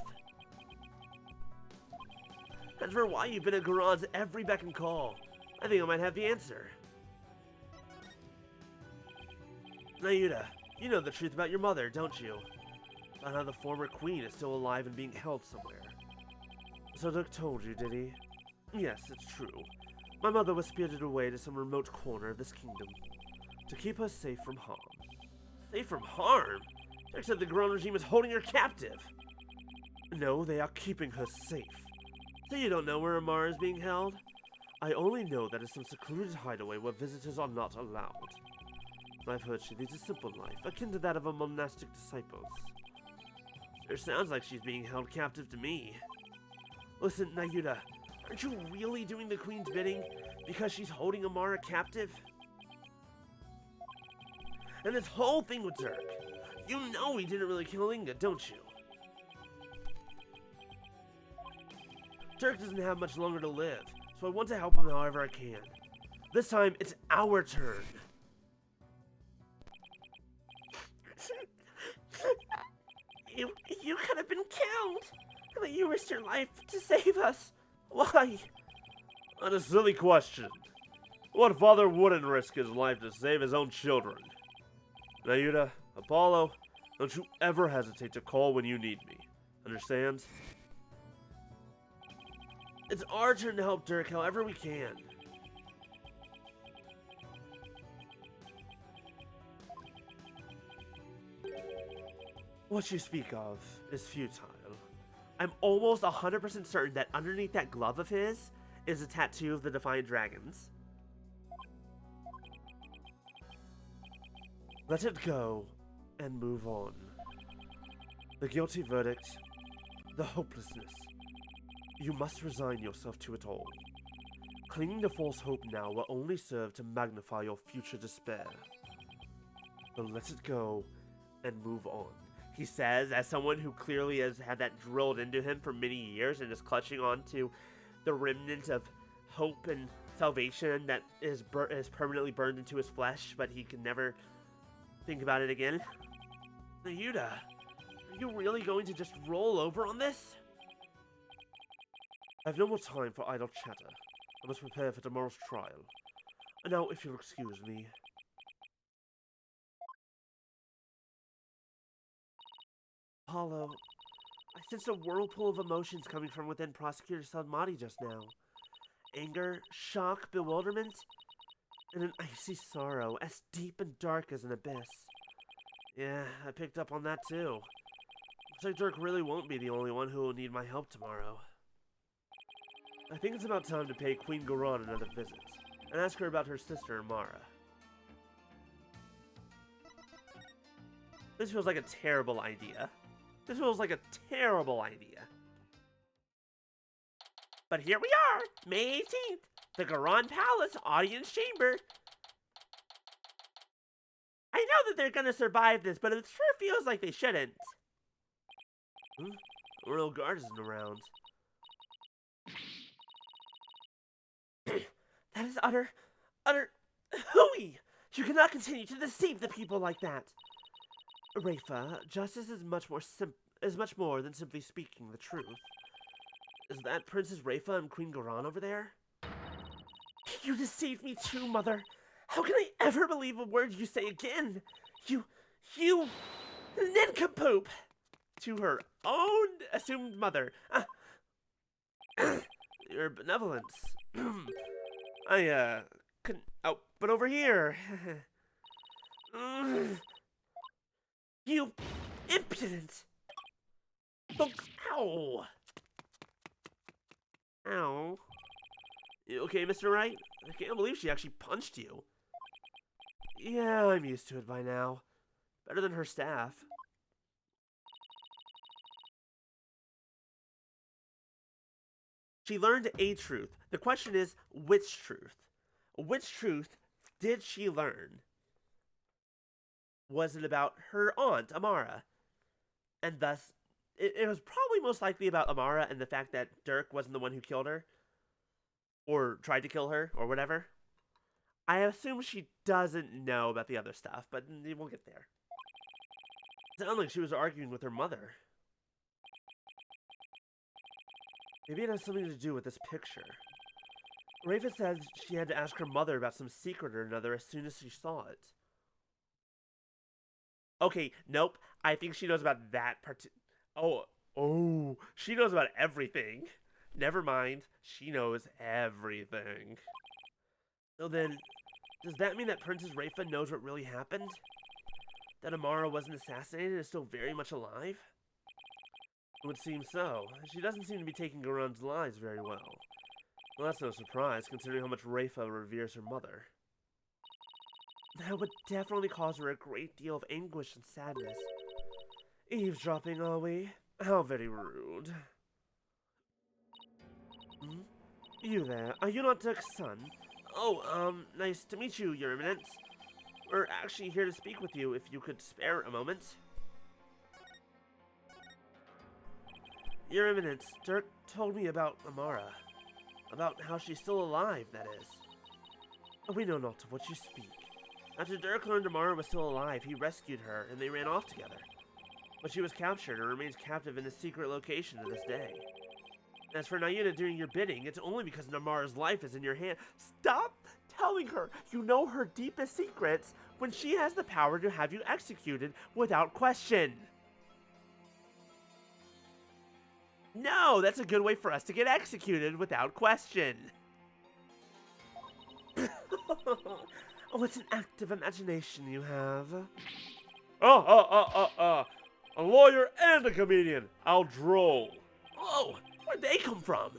Speaker 1: As for why you've been at Goran's every beck and call, I think I might have the answer. Nayuda, you know the truth about your mother, don't you? About how the former queen is still alive and being held somewhere. So Dirk told you, did he? Yes, it's true. My mother was spirited away to some remote corner of this kingdom to keep her safe from harm. Safe from harm? Dirk said the Goran regime is holding her captive. No, they are keeping her safe. So you don't know where Amara is being held? I only know that it's some secluded hideaway where visitors are not allowed. I've heard she leads a simple life, akin to that of a monastic disciples. Sure sounds like she's being held captive to me. Listen, Nayuda, aren't you really doing the Queen's bidding because she's holding Amara captive? And this whole thing with Dirk, you know he didn't really kill Inga, don't you? Dirk doesn't have much longer to live, so I want to help him however I can. This time, it's our turn. You could have been killed, but you risked your life to save us. Why?
Speaker 2: That's a silly question. What father wouldn't risk his life to save his own children? Nayuda, Apollo, don't you ever hesitate to call when you need me. Understand?
Speaker 1: It's our turn to help Dirk however we can. What you speak of is futile. I'm almost 100% certain that underneath that glove of his is a tattoo of the Defiant Dragons. Let it go and move on. The guilty verdict, the hopelessness. You must resign yourself to it all. Clinging to false hope now will only serve to magnify your future despair. But let it go and move on. He says, as someone who clearly has had that drilled into him for many years and is clutching on to the remnant of hope and salvation that is permanently burned into his flesh, but he can never think about it again. Nayuda, are you really going to just roll over on this?
Speaker 2: I have no more time for idle chatter. I must prepare for tomorrow's trial. And now, if you'll excuse me.
Speaker 1: Apollo, I sensed a whirlpool of emotions coming from within Prosecutor Salmati just now. Anger, shock, bewilderment, and an icy sorrow as deep and dark as an abyss. Yeah, I picked up on that too. Looks like Dirk really won't be the only one who will need my help tomorrow. I think it's about time to pay Queen Garon another visit, and ask her about her sister, Amara. This feels like a terrible idea. This feels like a terrible idea. But here we are, May 18th, the Garon Palace Audience Chamber. I know that they're gonna survive this, but it sure feels like they shouldn't. The royal guard isn't around. That is utter hooey! You cannot continue to deceive the people like that. Rafa, justice is much more than simply speaking the truth. Is that Princess Rafa and Queen Garon over there? You deceived me too, Mother. How can I ever believe a word you say again? You nincompoop! To her own assumed mother. Your benevolence. I, couldn't. Oh, but over here. You impudent. Ow. Ow. You okay, Mr. Wright? I can't believe she actually punched you. Yeah, I'm used to it by now. Better than her staff. She learned a truth. The question is, which truth? Which truth did she learn? Was it about her aunt, Amara? And thus, it was probably most likely about Amara and the fact that Dirk wasn't the one who killed her. Or tried to kill her, or whatever. I assume she doesn't know about the other stuff, but we'll get there. It sounded like she was arguing with her mother. Maybe it has something to do with this picture. Rafa said she had to ask her mother about some secret or another as soon as she saw it. Okay, nope. I think she knows about that part. Oh, she knows about everything. Never mind. She knows everything. So then, does that mean that Princess Rafa knows what really happened? That Amara wasn't assassinated and is still very much alive? It would seem so. She doesn't seem to be taking Garon's lies very well. Well, that's no surprise, considering how much Rafa reveres her mother. That would definitely cause her a great deal of anguish and sadness. Eavesdropping, are we? How very rude. You there, are you not Dirk's son? Oh, nice to meet you, Your Eminence. We're actually here to speak with you, if you could spare a moment. Your Eminence, Dirk told me about Amara. About how she's still alive, that is. We know not of what you speak. After Dirk learned Amara was still alive, he rescued her, and they ran off together. But she was captured and remains captive in a secret location to this day. As for Naina doing your bidding, it's only because Amara's life is in your hand. Stop telling her you know her deepest secrets when she has the power to have you executed without question. No, that's a good way for us to get executed without question. Oh, it's an active imagination you have.
Speaker 2: A lawyer and a comedian. I'll droll.
Speaker 1: Oh, where'd they come from?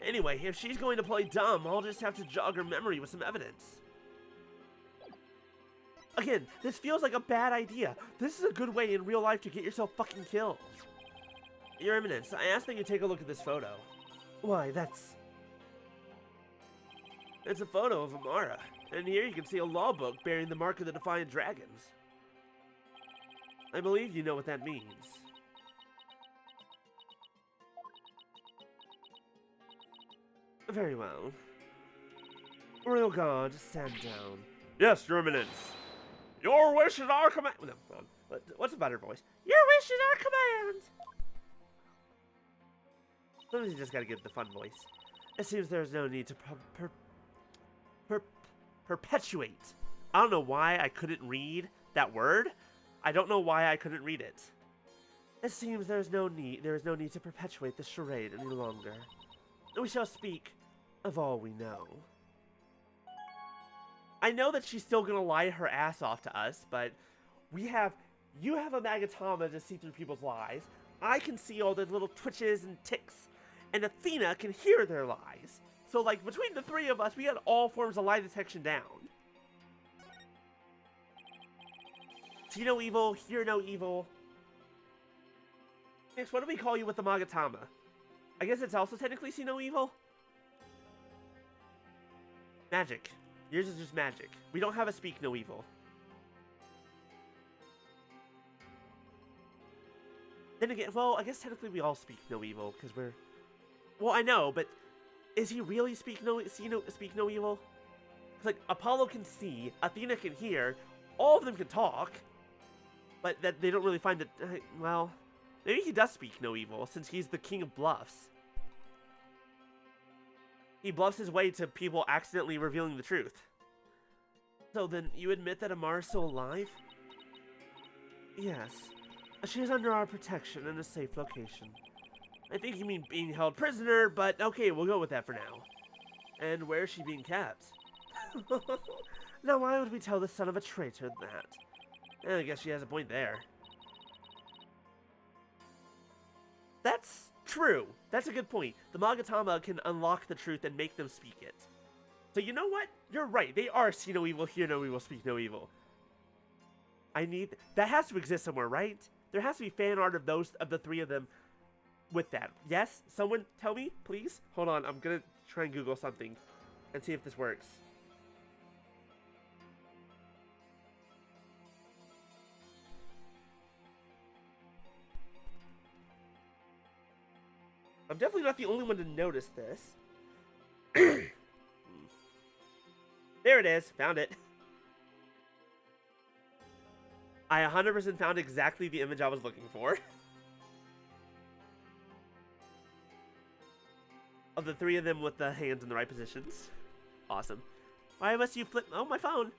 Speaker 1: Anyway, if she's going to play dumb, I'll just have to jog her memory with some evidence. Again, this feels like a bad idea. This is a good way in real life to get yourself fucking killed. Your Eminence, I asked that you take a look at this photo. Why, it's a photo of Amara. And here you can see a law book bearing the mark of the Defiant Dragons. I believe you know what that means. Very well. Royal Guard, stand down.
Speaker 2: Yes, Your Eminence. Your wish is our command.
Speaker 1: No, what's a better voice? Your wish is our command! Sometimes you just gotta get the fun voice. It seems there's no need to perpetuate. I don't know why I couldn't read that word. I don't know why I couldn't read it. It seems there is no need to perpetuate this charade any longer. We shall speak of all we know. I know that she's still gonna lie her ass off to us, but you have a Magatama to see through people's lies. I can see all the little twitches and ticks, and Athena can hear their lies. So, like, between the three of us, we got all forms of lie detection down. See no evil, hear no evil. Next, what do we call you with the Magatama? I guess it's also technically see no evil? Magic. Yours is just magic. We don't have a speak no evil. Then again, well, I guess technically we all speak no evil, because we're... Well, I know, but is he really speak no evil? It's like, Apollo can see, Athena can hear, all of them can talk, but that they don't really find that, well, maybe he does speak no evil, since he's the king of bluffs. He bluffs his way to people accidentally revealing the truth. So then, you admit that Amara's still alive? Yes. She is under our protection in a safe location. I think you mean being held prisoner, but okay, we'll go with that for now. And where is she being kept? Now why would we tell the son of a traitor that? I guess she has a point there. That's true. That's a good point. The Magatama can unlock the truth and make them speak it. So you know what? You're right. They are see no evil, hear no evil, speak no evil. That has to exist somewhere, right? There has to be fan art of the three of them with that. Yes? Someone tell me, please? Hold on, I'm gonna try and Google something and see if this works. I'm definitely not the only one to notice this. There it is. Found it. I 100% found exactly the image I was looking for. Of the three of them with the hands in the right positions. Awesome. Why must you flip? Oh, my phone.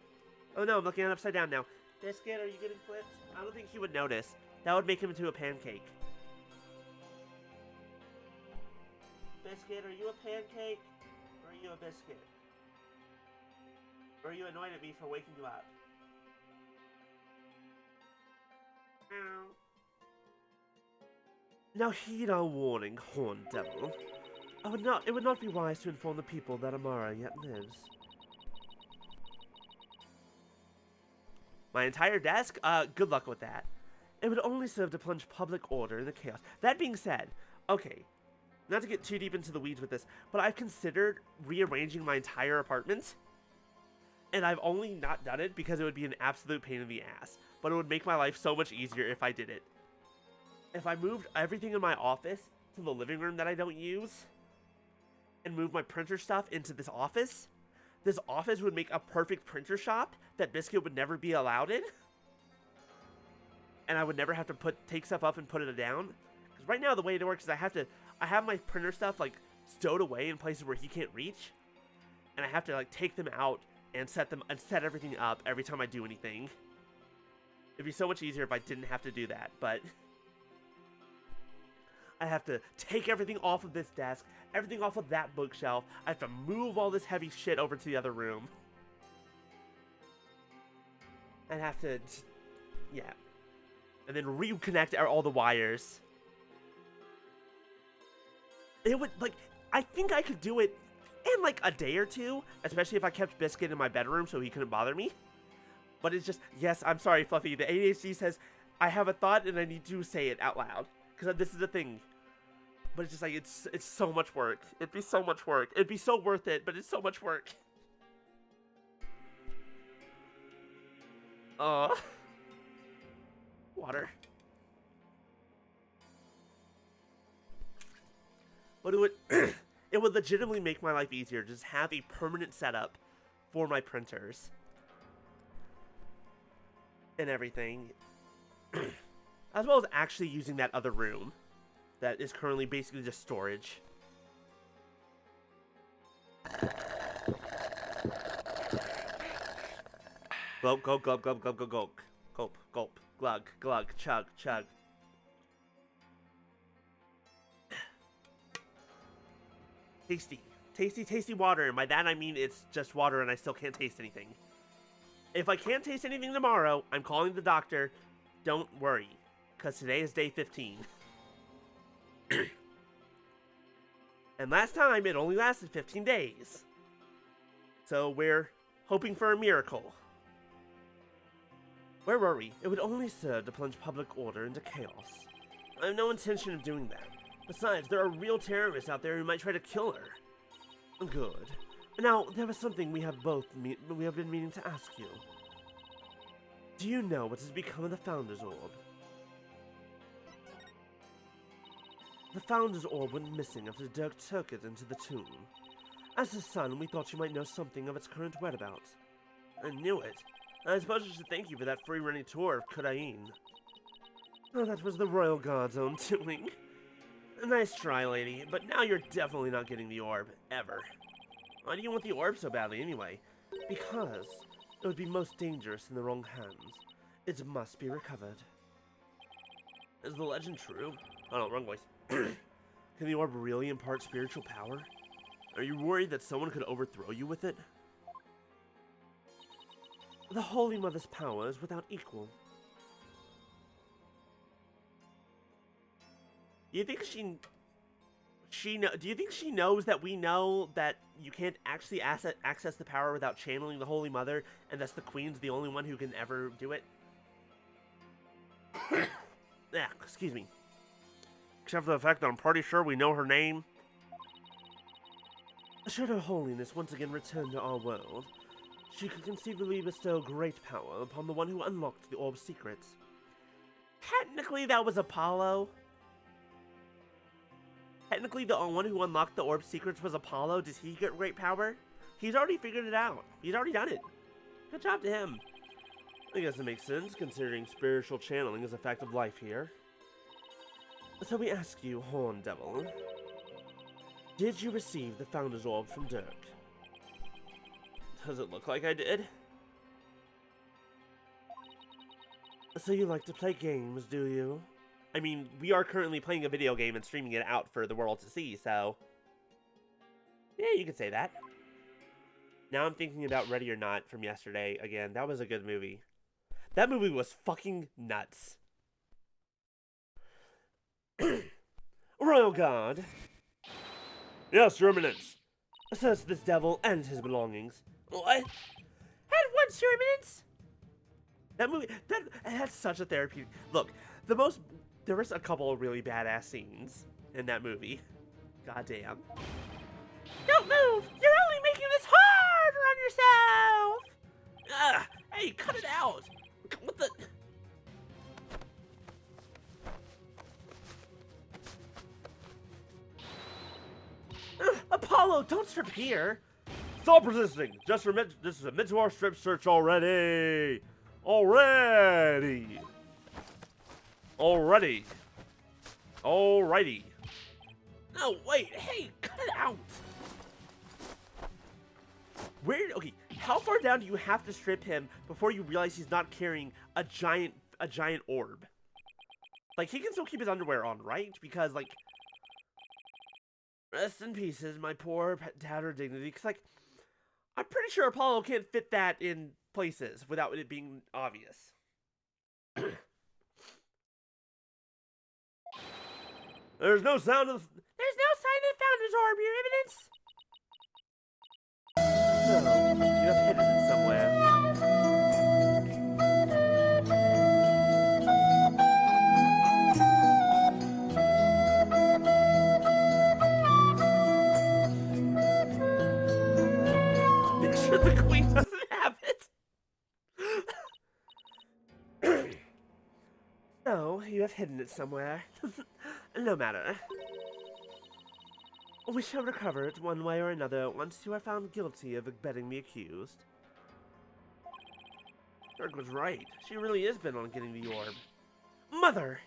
Speaker 1: Oh no, I'm looking at it upside down now. Biscuit, are you getting flipped? I don't think he would notice. That would make him into a pancake. Biscuit, are you a pancake? Or are you a biscuit? Or are you annoyed at me for waking you up? Now heed our warning, horned devil. It would not be wise to inform the people that Amara yet lives. My entire desk? Good luck with that. It would only serve to plunge public order in the chaos. That being said, okay, not to get too deep into the weeds with this, but I've considered rearranging my entire apartment. And I've only not done it because it would be an absolute pain in the ass. But it would make my life so much easier if I did it. If I moved everything in my office to the living room that I don't use, and moved my printer stuff into this office would make a perfect printer shop that Biscuit would never be allowed in. And I would never have to take stuff up and put it down. Because right now the way it works is I have my printer stuff like stowed away in places where he can't reach. And I have to like take them out and set everything up every time I do anything. It'd be so much easier if I didn't have to do that, but I have to take everything off of this desk, everything off of that bookshelf. I have to move all this heavy shit over to the other room. I have to, yeah. And then reconnect all the wires. It would, like, I think I could do it in like a day or two, especially if I kept Biscuit in my bedroom so he couldn't bother me. But it's just, yes, I'm sorry, Fluffy. The ADHD says, I have a thought and I need to say it out loud. Because this is the thing. But it's just like, it's so much work. It'd be so much work. It'd be so worth it, but it's so much work. Water. But it would legitimately make my life easier to just have a permanent setup for my printers. And everything. As well as actually using that other room that is currently basically just storage. Gulp, gulp, gulp, gulp, gulp, gulp, gulp, gulp, gulp, glug, glug, chug, chug. Tasty. Tasty, tasty water. And by that I mean it's just water and I still can't taste anything. If I can't taste anything tomorrow, I'm calling the doctor. Don't worry, because today is day 15. And last time, it only lasted 15 days. So we're hoping for a miracle. Where were we? It would only serve to plunge public order into chaos. I have no intention of doing that. Besides, there are real terrorists out there who might try to kill her. Good. Now, there was something we have been meaning to ask you. Do you know what has become of the Founder's Orb? The Founder's Orb went missing after Dirk took it into the tomb. As his son, we thought you might know something of its current whereabouts. I knew it. I suppose I should thank you for that free-running tour of Kurain. Oh, that was the Royal Guard's own doing. A nice try, lady, but now you're definitely not getting the orb, ever. Why do you want the orb so badly, anyway? Because it would be most dangerous in the wrong hands. It must be recovered. Is the legend true? Oh no, wrong voice. Can the orb really impart spiritual power? Are you worried that someone could overthrow you with it? The Holy Mother's power is without equal. Do you think do you think she knows that we know that you can't actually access the power without channeling the Holy Mother, and thus the Queen's the only one who can ever do it? Yeah, excuse me. Except for the fact that I'm pretty sure we know her name. Should Her Holiness once again return to our world, she could conceivably bestow great power upon the one who unlocked the orb's secrets. Technically, that was Apollo. Technically, the one who unlocked the orb's secrets was Apollo. Does he get great power? He's already figured it out. He's already done it. Good job to him. I guess it makes sense, considering spiritual channeling is a fact of life here. So we ask you, Horn Devil, did you receive the Founder's Orb from Dirk? Does it look like I did? So you like to play games, do you? I mean, we are currently playing a video game and streaming it out for the world to see, so... yeah, you could say that. Now I'm thinking about Ready or Not from yesterday again. That was a good movie. That movie was fucking nuts. Royal Guard. Yes, Your Eminence. Search this devil and his belongings. What? At once, Your Eminence. That movie, that had such a therapeutic... Look, there was a couple of really badass scenes in that movie. Goddamn. Don't move! You're only making this harder on yourself! Ugh! Hey, cut it out! What the... Apollo, don't strip here!
Speaker 2: Stop resisting! Just submit to our strip search already! Alrighty!
Speaker 1: No, wait, hey, cut it out! Okay, how far down do you have to strip him before you realize he's not carrying a giant orb? Like, he can still keep his underwear on, right? Because, like... Rest in pieces, my poor tattered dignity. Because, like, I'm pretty sure Apollo can't fit that in places without it being obvious.
Speaker 2: There's no sign of
Speaker 1: the Founder's Orb, Your Eminence! So, you have hidden it somewhere. Make sure the Queen doesn't have it! So, you have hidden it somewhere. No matter. We shall recover it one way or another once you are found guilty of abetting the accused. Dirk was right. She really is bent on getting the orb. Mother!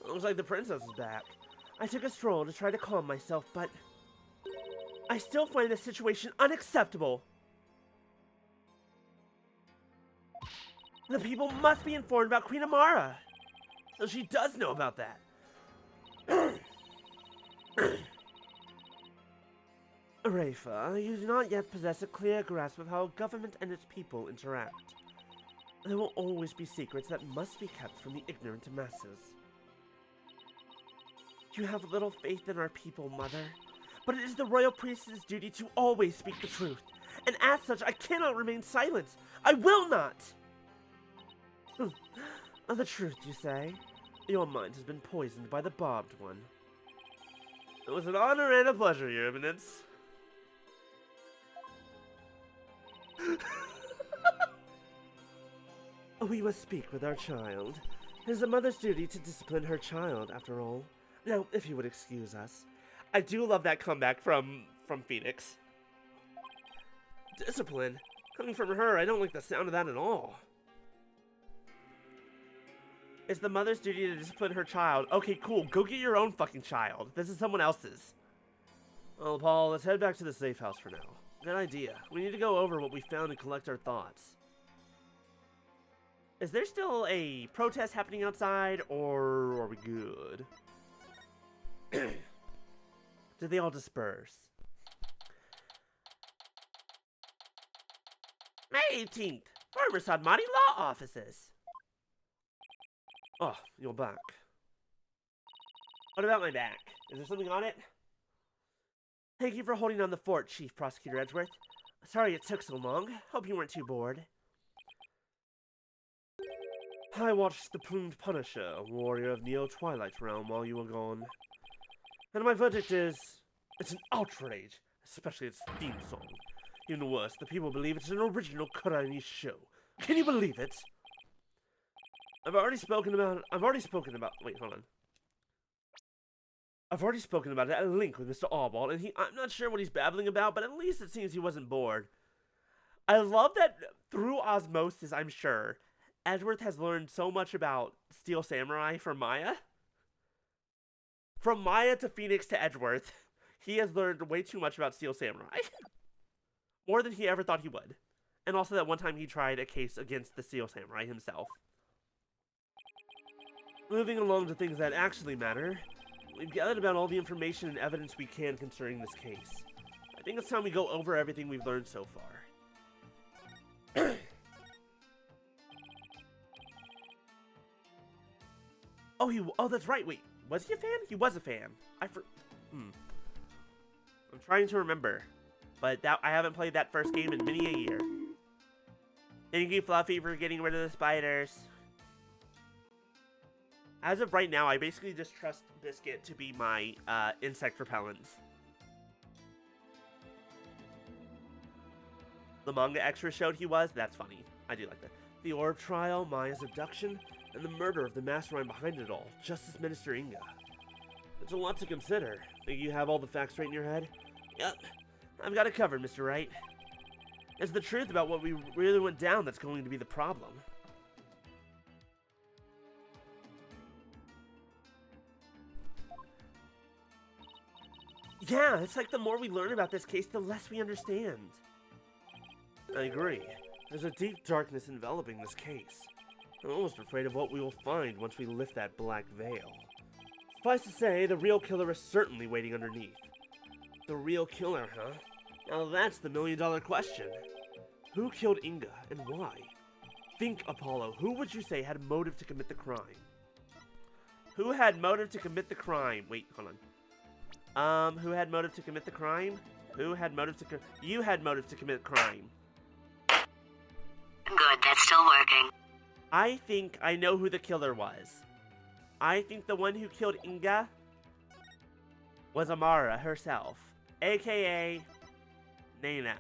Speaker 1: Looks like the princess is back. I took a stroll to try to calm myself, but... I still find this situation unacceptable. The people must be informed about Queen Amara. So she does know about that. Rafa, you do not yet possess a clear grasp of how government and its people interact. There will always be secrets that must be kept from the ignorant masses. You have little faith in our people, Mother, but it is the royal priestess' duty to always speak the truth, and as such, I cannot remain silent. I will not! The truth, you say? Your mind has been poisoned by the barbed one. It was an honor and a pleasure, Your Eminence. We must speak with our child. It is a mother's duty to discipline her child, after all. Now, if you would excuse us. I do love that comeback from Phoenix. Discipline? Coming from her, I don't like the sound of that at all. It's the mother's duty to discipline her child. Okay, cool. Go get your own fucking child. This is someone else's. Well, Paul, let's head back to the safe house for now. Good idea. We need to go over what we found and collect our thoughts. Is there still a protest happening outside, or are we good? Did they all disperse? May 18th, Farmer Sadmati Law Offices. Oh, you're back. What about my back? Is there something on it? Thank you for holding down the fort, Chief Prosecutor Edgeworth. Sorry it took so long. Hope you weren't too bored. I watched the Plumed Punisher, warrior of Neo-Twilight Realm, while you were gone. And my verdict is, it's an outrage, especially its theme song. Even worse, the people believe it's an original Kurani show. Can you believe it? I've already spoken about, wait, hold on. I've already spoken about it at length with Mr. Arbol, and I'm not sure what he's babbling about, but at least it seems he wasn't bored. I love that through osmosis, I'm sure, Edgeworth has learned so much about Steel Samurai from Maya. From Maya to Phoenix to Edgeworth, he has learned way too much about Steel Samurai. More than he ever thought he would. And also that one time he tried a case against the Steel Samurai himself. Moving along to things that actually matter, we've gathered about all the information and evidence we can concerning this case. I think it's time we go over everything we've learned so far. Oh, that's right. Wait, was he a fan? He was a fan. I'm trying to remember, but I haven't played that first game in many a year. Thank you, Fluffy, for getting rid of the spiders. As of right now, I basically just trust Biscuit to be my insect repellent. The manga extra showed he was. That's funny. I do like that. The Orb Trial, Maya's abduction, and the murder of the mastermind behind it all, Justice Minister Inga. It's a lot to consider. Think you have all the facts straight in your head? Yep. I've got it covered, Mr. Wright. It's the truth about what we really went down that's going to be the problem. Yeah, it's like the more we learn about this case, the less we understand. I agree. There's a deep darkness enveloping this case. I'm almost afraid of what we will find once we lift that black veil. Suffice to say, the real killer is certainly waiting underneath. The real killer, huh? Now that's the million-dollar question. Who killed Inga, and why? Think, Apollo, who would you say had motive to commit the crime? Who had motive to commit the crime? Wait, hold on. Who had motive to commit the crime? Who had motive to You had motive to commit crime.
Speaker 5: Good, that's still working.
Speaker 1: I think I know who the killer was. I think the one who killed Inga was Amara herself, aka Nana.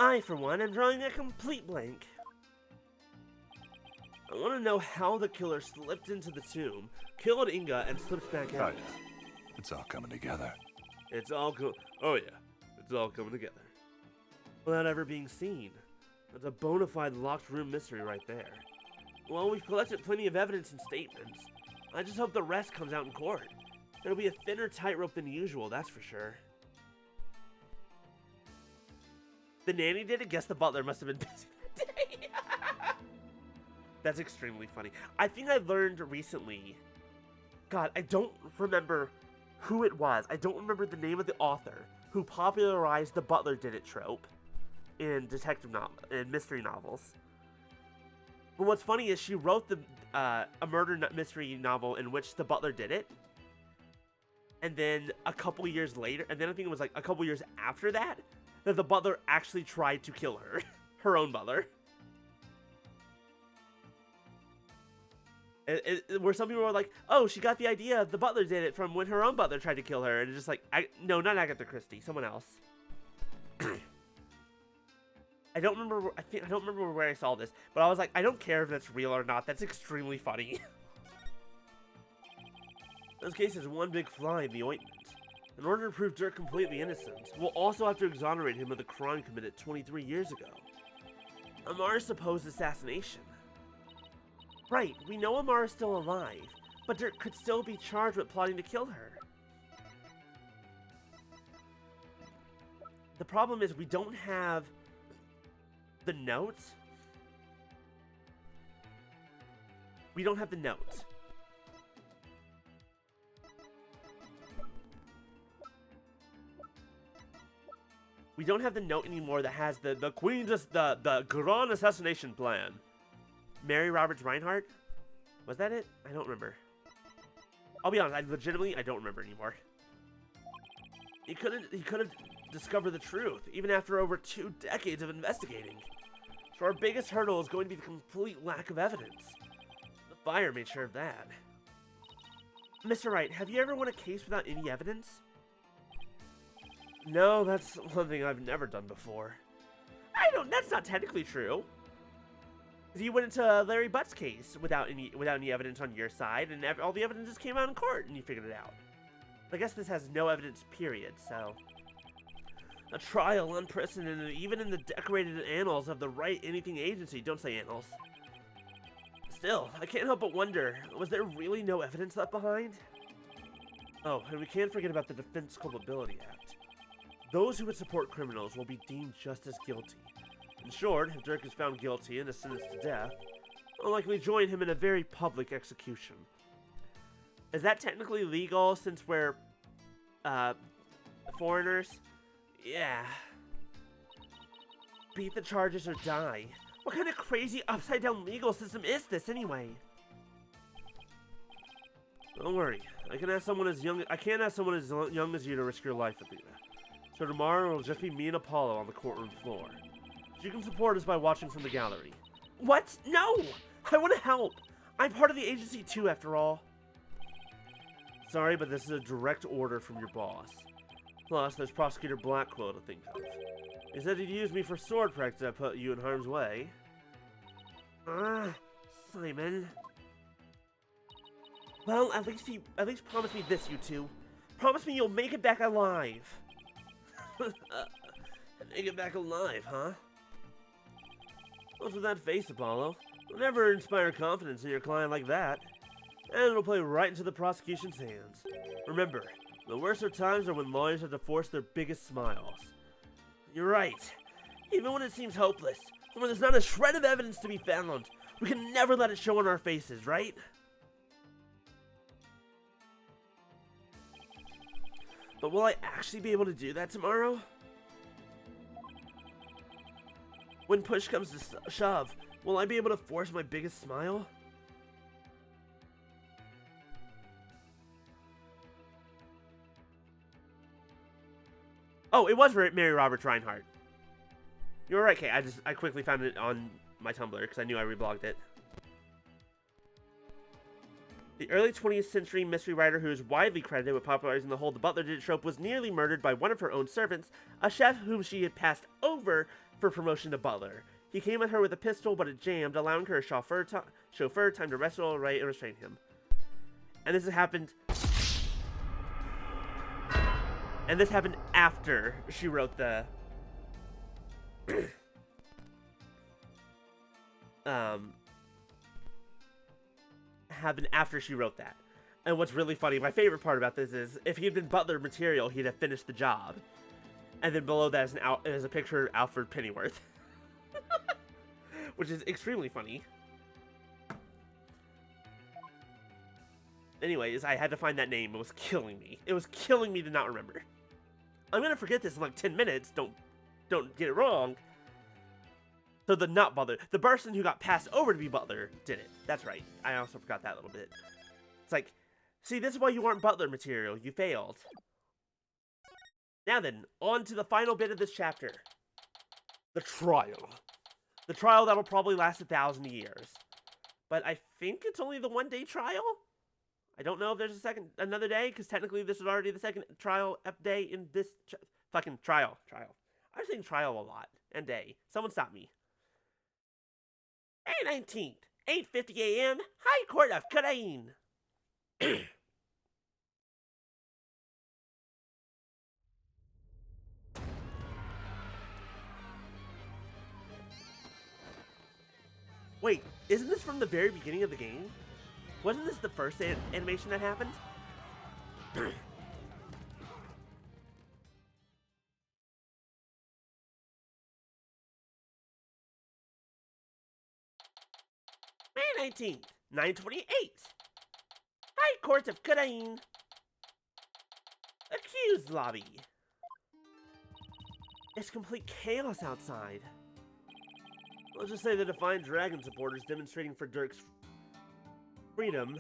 Speaker 1: I, for one, am drawing a complete blank. I want to know how the killer slipped into the tomb, killed Inga, and slipped back out.
Speaker 3: Right. It's all coming together.
Speaker 2: Oh yeah, it's all coming together.
Speaker 1: Without ever being seen. That's a bona fide locked room mystery right there. Well, we've collected plenty of evidence and statements. I just hope the rest comes out in court. It'll be a thinner tightrope than usual, that's for sure. The nanny did it? Guess the butler must have been busy that day. That's extremely funny. I think I learned recently. God, I don't remember who it was. I don't remember the name of the author who popularized the butler did it trope in mystery novels. But what's funny is she wrote a mystery novel in which the butler did it, and then a couple years later, and then I think it was like a couple years after that, that the butler actually tried to kill her, her own butler. Where some people were like, "Oh, she got the idea. The butler did it from when her own butler tried to kill her," and it's just like, no, not Agatha Christie, someone else. I don't remember. I don't remember where I saw this, but I was like, I don't care if that's real or not. That's extremely funny. This case is one big fly in the ointment. In order to prove Dirk completely innocent, we'll also have to exonerate him of the crime committed 23 years ago. Amara's supposed assassination. Right, we know Amara's still alive, but Dirk could still be charged with plotting to kill her. The problem is we don't have the notes. We don't have the notes. We don't have the note anymore that has the Grand assassination plan. Mary Roberts Reinhardt? Was that it? I don't remember. I'll be honest, I don't remember anymore. He couldn't discover the truth, even after over 2 decades of investigating. So our biggest hurdle is going to be the complete lack of evidence. The fire made sure of that. Mr. Wright, have you ever won a case without any evidence? No, that's one thing I've never done before. That's not technically true. You went into Larry Butt's case without any evidence on your side, and all the evidence just came out in court, and you figured it out. I guess this has no evidence, period, so... A trial unprecedented, even in the decorated annals of the Right Anything Agency. Don't say annals. Still, I can't help but wonder, was there really no evidence left behind? Oh, and we can't forget about the Defense Culpability Act. Those who would support criminals will be deemed just as guilty. In short, if Dirk is found guilty and is sentenced to death, I'll likely join him in a very public execution. Is that technically legal since we're, foreigners? Yeah. Beat the charges or die. What kind of crazy upside-down legal system is this, anyway? Don't worry. I can't ask someone as young as you to risk your life, Athena. So tomorrow it'll just be me and Apollo on the courtroom floor. You can support us by watching from the gallery. What? No! I want to help! I'm part of the agency too, after all. Sorry, but this is a direct order from your boss. Plus, there's Prosecutor Blackwell to think of. He said he'd use me for sword practice if I put you in harm's way. Simon. Well, at least promise me this, you two. Promise me you'll make it back alive. Make it back alive, huh? What's with that face, Apollo? You'll never inspire confidence in your client like that. And it'll play right into the prosecution's hands. Remember, the worst of times are when lawyers have to force their biggest smiles. You're right. Even when it seems hopeless, when there's not a shred of evidence to be found, we can never let it show on our faces, right? But will I actually be able to do that tomorrow? When push comes to shove, will I be able to force my biggest smile? Oh, it was Mary Roberts Reinhardt. You were right, Kay. I quickly found it on my Tumblr because I knew I reblogged it. The early 20th century mystery writer who is widely credited with popularizing the whole the butler did it trope was nearly murdered by one of her own servants, a chef whom she had passed over for promotion to butler. He came at her with a pistol, but it jammed, allowing her chauffeur time to wrestle right and restrain him. And this happened after she wrote the happened after she wrote that. And what's really funny, my favorite part about this is, if he had been butler material, he'd have finished the job. And then below that is a picture of Alfred Pennyworth. Which is extremely funny. Anyways, I had to find that name. It was killing me. It was killing me to not remember. I'm gonna forget this in like 10 minutes. Don't get it wrong. So the not Butler, the person who got passed over to be Butler did it. That's right. I also forgot that little bit. It's like, see, this is why you aren't Butler material. You failed. Now then, on to the final bit of this chapter. The trial. The trial that'll probably last 1,000 years. But I think it's only the 1-day trial? I don't know if there's another day, because technically this is already the second trial day in this fucking trial. I'm saying trial a lot. And day. Someone stop me. May 19th, 8:50 a.m., High Court of Karain. Wait, isn't this from the very beginning of the game? Wasn't this the first animation that happened? May 19th, 9:28. High Court of Karain. Accused lobby. It's complete chaos outside. Let's just say the Defiant Dragon supporters demonstrating for Dirk's freedom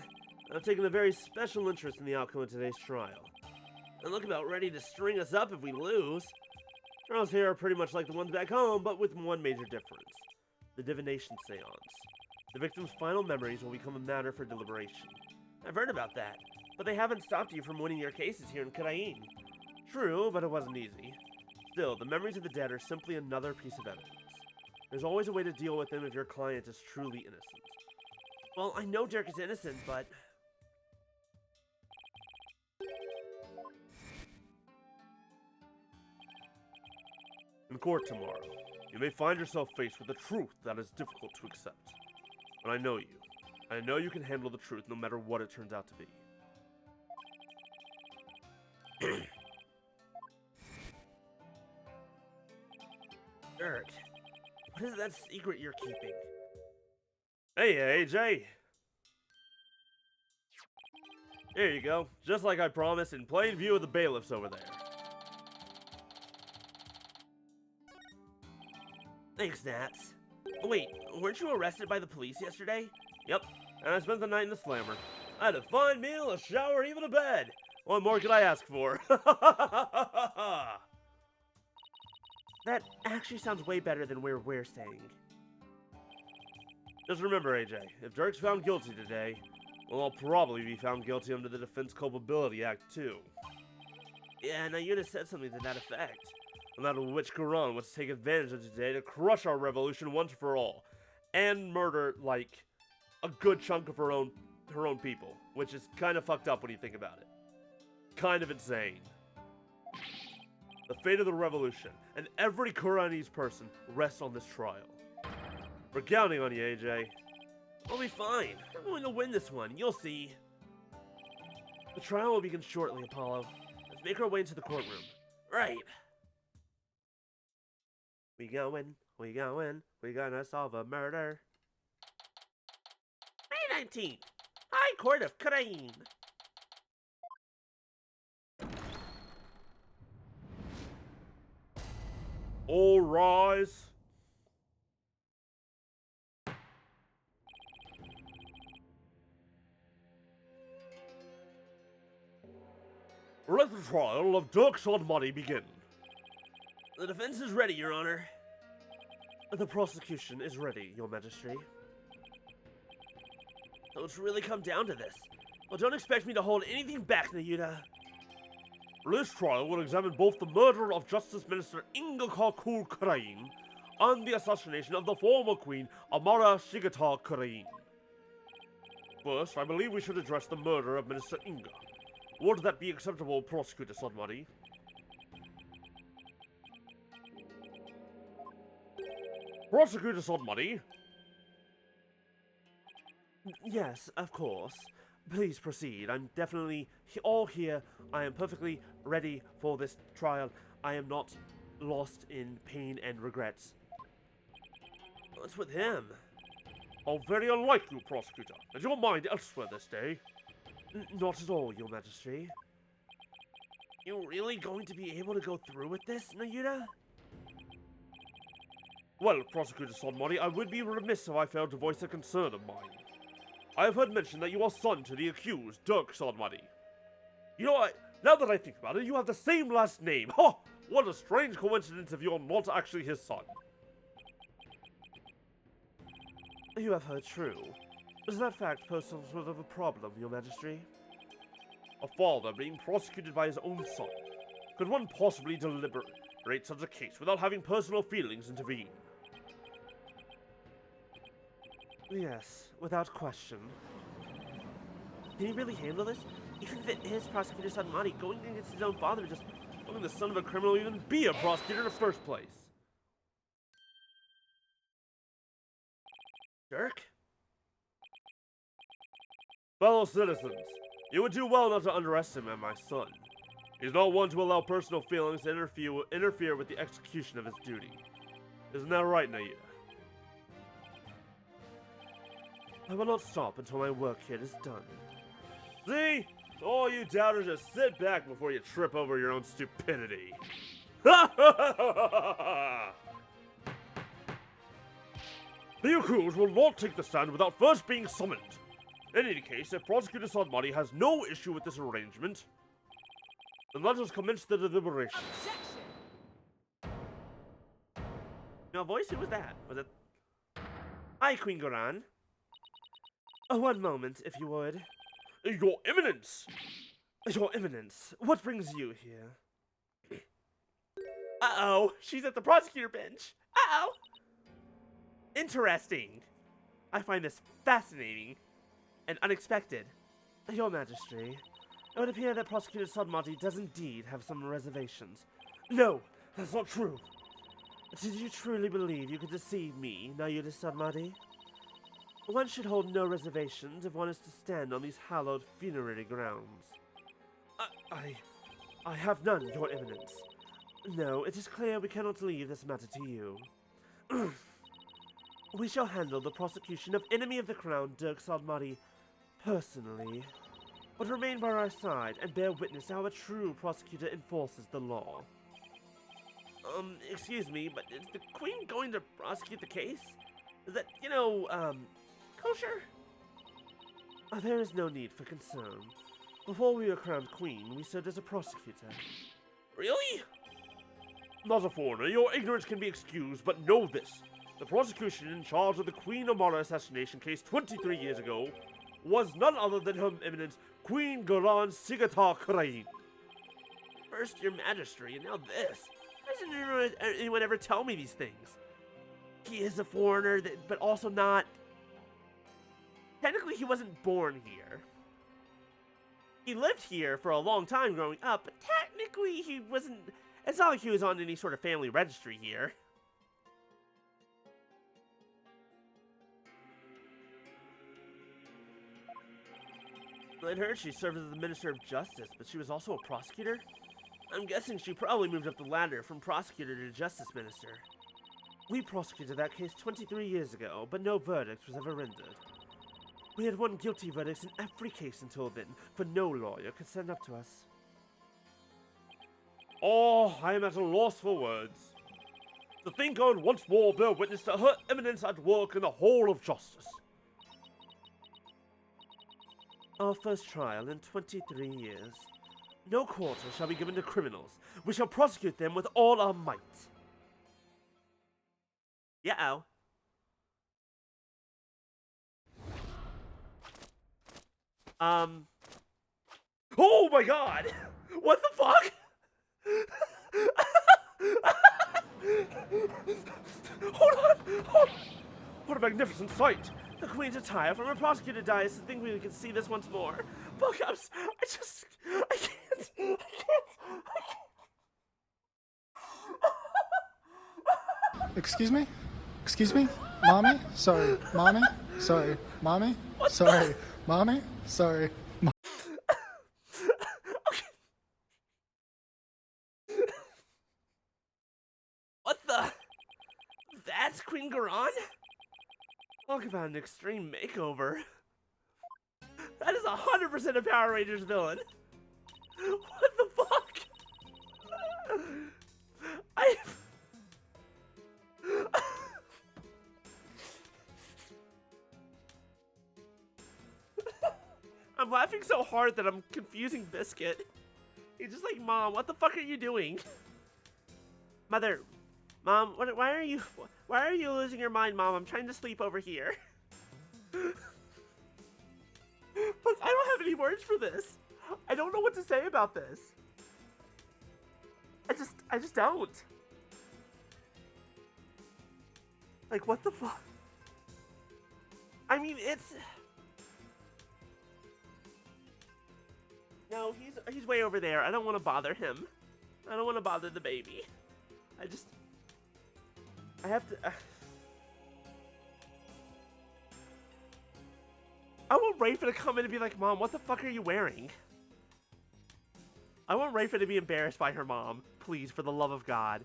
Speaker 1: have taken a very special interest in the outcome of today's trial. And look about ready to string us up if we lose. Trials here are pretty much like the ones back home, but with one major difference. The divination seance. The victim's final memories will become a matter for deliberation. I've heard about that, but they haven't stopped you from winning your cases here in Karain. True, but it wasn't easy. Still, the memories of the dead are simply another piece of evidence. There's always a way to deal with them if your client is truly innocent. Well, I know Dirk is innocent, but...
Speaker 2: In court tomorrow, you may find yourself faced with a truth that is difficult to accept. But I know you. I know you can handle the truth no matter what it turns out to be.
Speaker 1: Dirk, what is that secret you're keeping?
Speaker 2: Hey, AJ! Here you go, just like I promised, in plain view of the bailiffs over there.
Speaker 1: Thanks, Nats. Wait, weren't you arrested by the police yesterday?
Speaker 2: Yep, and I spent the night in the slammer. I had a fine meal, a shower, even a bed. What more could I ask for?
Speaker 1: That actually sounds way better than we're saying.
Speaker 2: Just remember, AJ, if Dirk's found guilty today, well, I'll probably be found guilty under the Defense Culpability Act, too.
Speaker 1: Yeah, now you just said something to that effect.
Speaker 2: And that witch Quran wants to take advantage of today to crush our revolution once for all. And murder, like, a good chunk of her own people. Which is kind of fucked up when you think about it. Kind of insane. The fate of the revolution, and every Quranese person, rests on this trial. We're counting on you, AJ.
Speaker 1: We'll be fine. I'm going to win this one. You'll see.
Speaker 2: The trial will begin shortly, Apollo.
Speaker 1: Let's make our way into the courtroom. Right. We going, we gonna solve a murder. May 19th, High Court of Karain.
Speaker 2: All rise. Let the trial of Dirk Sodmoney begin.
Speaker 1: The defense is ready, Your Honor.
Speaker 2: The prosecution is ready, Your Majesty.
Speaker 1: So it's really come down to this. Well, don't expect me to hold anything back, Nayuta.
Speaker 2: This trial will examine both the murder of Justice Minister Inga Kakul Karain and the assassination of the former Queen Amara Shigata Karain. First, I believe we should address the murder of Minister Inga. Would that be acceptable, Prosecutor Sodmari? Prosecutor Sodmari?
Speaker 1: Yes, of course. Please proceed. I'm definitely all here. I am perfectly ready for this trial. I am not lost in pain and regrets. What's with him?
Speaker 2: How very unlike you, Prosecutor. Is your mind elsewhere this day? Not at all, Your Majesty.
Speaker 1: You really going to be able to go through with this, Nayuta?
Speaker 2: Well, Prosecutor Sonmari, I would be remiss if I failed to voice a concern of mine. I have heard mention that you are son to the accused, Dirk Sonmari. You know, now that I think about it, you have the same last name. Ha! What a strange coincidence if you're not actually his son.
Speaker 1: You have heard true. Does that fact pose some sort of a problem, Your Majesty?
Speaker 2: A father being prosecuted by his own son. Could one possibly deliberate such a case without having personal feelings intervene?
Speaker 1: Yes, without question. Can he really handle this? Even if it is Prosecutor Sonmari going against his own father, just
Speaker 2: Letting the son of a criminal even be a prosecutor in the first place.
Speaker 1: Dirk?
Speaker 2: Fellow citizens, you would do well not to underestimate my son. He's not one to allow personal feelings to interfere with the execution of his duty. Isn't that right, Naida?
Speaker 1: I will not stop until my work here is done.
Speaker 2: See? All you doubters just sit back before you trip over your own stupidity. The accused will not take the stand without first being summoned. In any case, if Prosecutor Sonmari has no issue with this arrangement, then let us commence the deliberations.
Speaker 1: Now, voice, who was that? Was it... Hi, Queen Goran. One moment, if you would.
Speaker 2: Your Eminence!
Speaker 1: Your Eminence, what brings you here? Uh-oh, she's at the prosecutor bench. Uh-oh! Interesting. I find this fascinating and unexpected. Your Majesty, it would appear that Prosecutor Sonmari does indeed have some reservations.
Speaker 2: No, that's not true.
Speaker 1: Did you truly believe you could deceive me, Nayuta Sonmari? One should hold no reservations if one is to stand on these hallowed funerary grounds. I have none, Your Eminence. No, it is clear we cannot leave this matter to you. We shall handle the prosecution of enemy of the crown, Dirk Sonmari, personally. But remain by our side and bear witness how a true prosecutor enforces the law. Excuse me, but is the Queen going to prosecute the case? Is that, kosher? There is no need for concern. Before we were crowned Queen, we served as a prosecutor.
Speaker 2: Really? Not a foreigner, your ignorance can be excused, but know this. The prosecution in charge of the Queen Amara assassination case 23 years ago was none other than Her Eminence Queen Garan Sigata Krain.
Speaker 1: First your Majesty, and now this. Why doesn't anyone ever tell me these things? He is a foreigner, but also not... Technically, he wasn't born here. He lived here for a long time growing up, but technically he wasn't... It's not like he was on any sort of family registry here. I heard she served as the Minister of Justice, but she was also a prosecutor? I'm guessing she probably moved up the ladder from prosecutor to Justice Minister. We prosecuted that case 23 years ago, but no verdict was ever rendered. We had won guilty verdicts in every case until then, for no lawyer could stand up to us.
Speaker 2: Oh, I am at a loss for words. To think I would once more bear witness to Her Eminence at work in the Hall of Justice.
Speaker 1: Our first trial in 23 years. No quarter shall be given to criminals. We shall prosecute them with all our might. Yeah-oh. Oh my god! What the fuck? Hold on!
Speaker 2: What a magnificent sight!
Speaker 1: The Queen's attire from her prosecutor dies to think we can see this once more. Fuck ups! I can't!
Speaker 5: Excuse me? Excuse me? Mommy? Sorry. Mommy? Sorry. Mommy? Sorry. Mommy? Sorry.
Speaker 1: What the? That's Queen Garan? Talk about an extreme makeover. That is 100% a Power Rangers villain. What the fuck? I... I'm laughing so hard that I'm confusing Biscuit. He's just like, Mom, what the fuck are you doing? Mother, Mom, why are you losing your mind, Mom? I'm trying to sleep over here. Look, I don't have any words for this. I don't know what to say about this. I just don't. Like, what the fuck? I mean, it's... No, he's way over there. I don't want to bother him. I don't want to bother the baby. I have to... I want Rafa to come in and be like, Mom, what the fuck are you wearing? I want Rafa to be embarrassed by her mom. Please, for the love of God.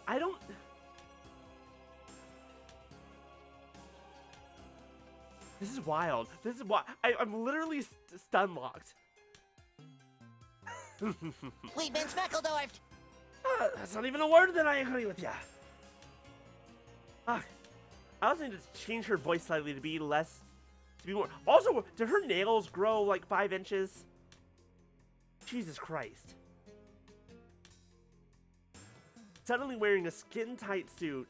Speaker 1: I don't... This is wild. This is why I'm literally stun-locked.
Speaker 6: We've been speckeldorfed.
Speaker 1: That's not even a word that I agree with ya. I also need to change her voice slightly to be more. Also, did her nails grow like 5 inches? Jesus Christ. Suddenly wearing a skin-tight suit.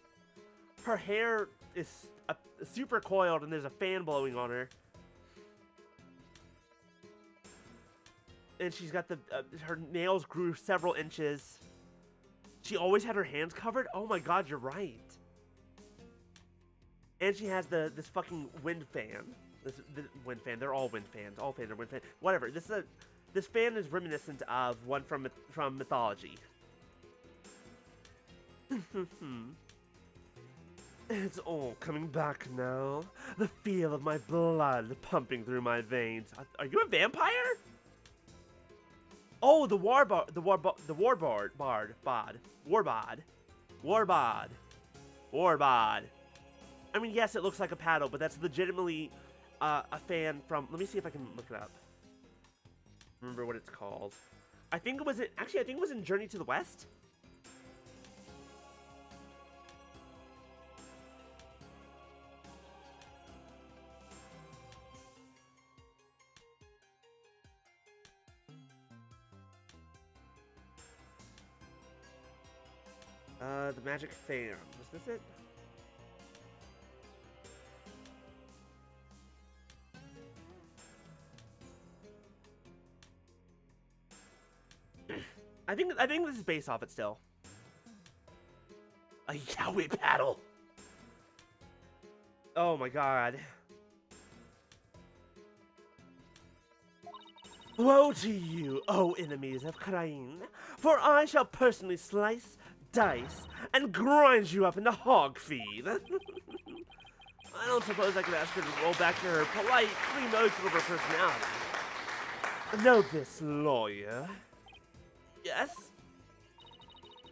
Speaker 1: Her hair is super coiled and there's a fan blowing on her. And she's got her nails grew several inches. She always had her hands covered? Oh my God, you're right. And she has this fucking wind fan. This wind fan. They're all wind fans. All fans are wind fans. Whatever. This fan is reminiscent of one from mythology. It's all coming back now. The feel of my blood pumping through my veins. Are you a vampire? Oh, the warbard. I mean, yes, it looks like a paddle, but that's legitimately a fan from... Let me see if I can look it up. Remember what it's called. I think it was in Journey to the West. The magic fan. Was this it? I think this is based off it still. A Yowie paddle. Oh my God. Woe to you, O enemies of Krain, for I shall personally slice, dice, and grind you up into hog feed. I don't suppose I could ask her to roll back to her polite, free motion of her personality. Know this, lawyer. Yes?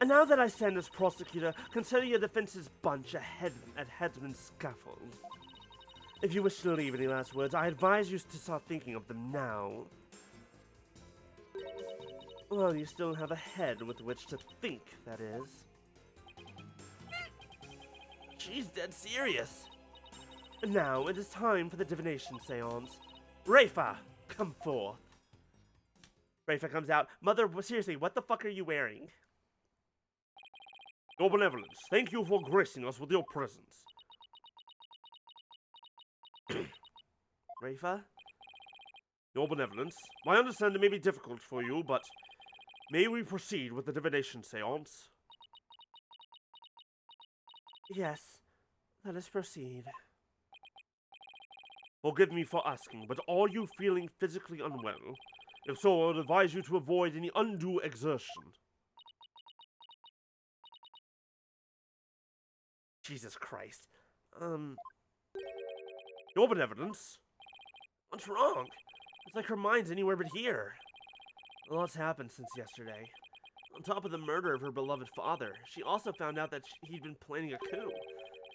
Speaker 1: And now that I stand as prosecutor, consider your defense's bunch at headsman's scaffold. If you wish to leave any last words, I advise you to start thinking of them now. Well, you still have a head with which to think, that is. She's dead serious. And now it is time for the divination seance. Rafa, come forth. Rafa comes out. Mother, seriously, what the fuck are you wearing?
Speaker 2: Your benevolence, thank you for gracing us with your presence.
Speaker 1: Rafa?
Speaker 2: Your benevolence, my understanding may be difficult for you, but may we proceed with the divination seance?
Speaker 1: Yes, let us proceed.
Speaker 2: Forgive me for asking, but are you feeling physically unwell? If so, I would advise you to avoid any undue exertion.
Speaker 1: Jesus Christ.
Speaker 2: Your benevolence?
Speaker 1: What's wrong? It's like her mind's anywhere but here. A lot's happened since yesterday. On top of the murder of her beloved father, she also found out that he'd been planning a coup.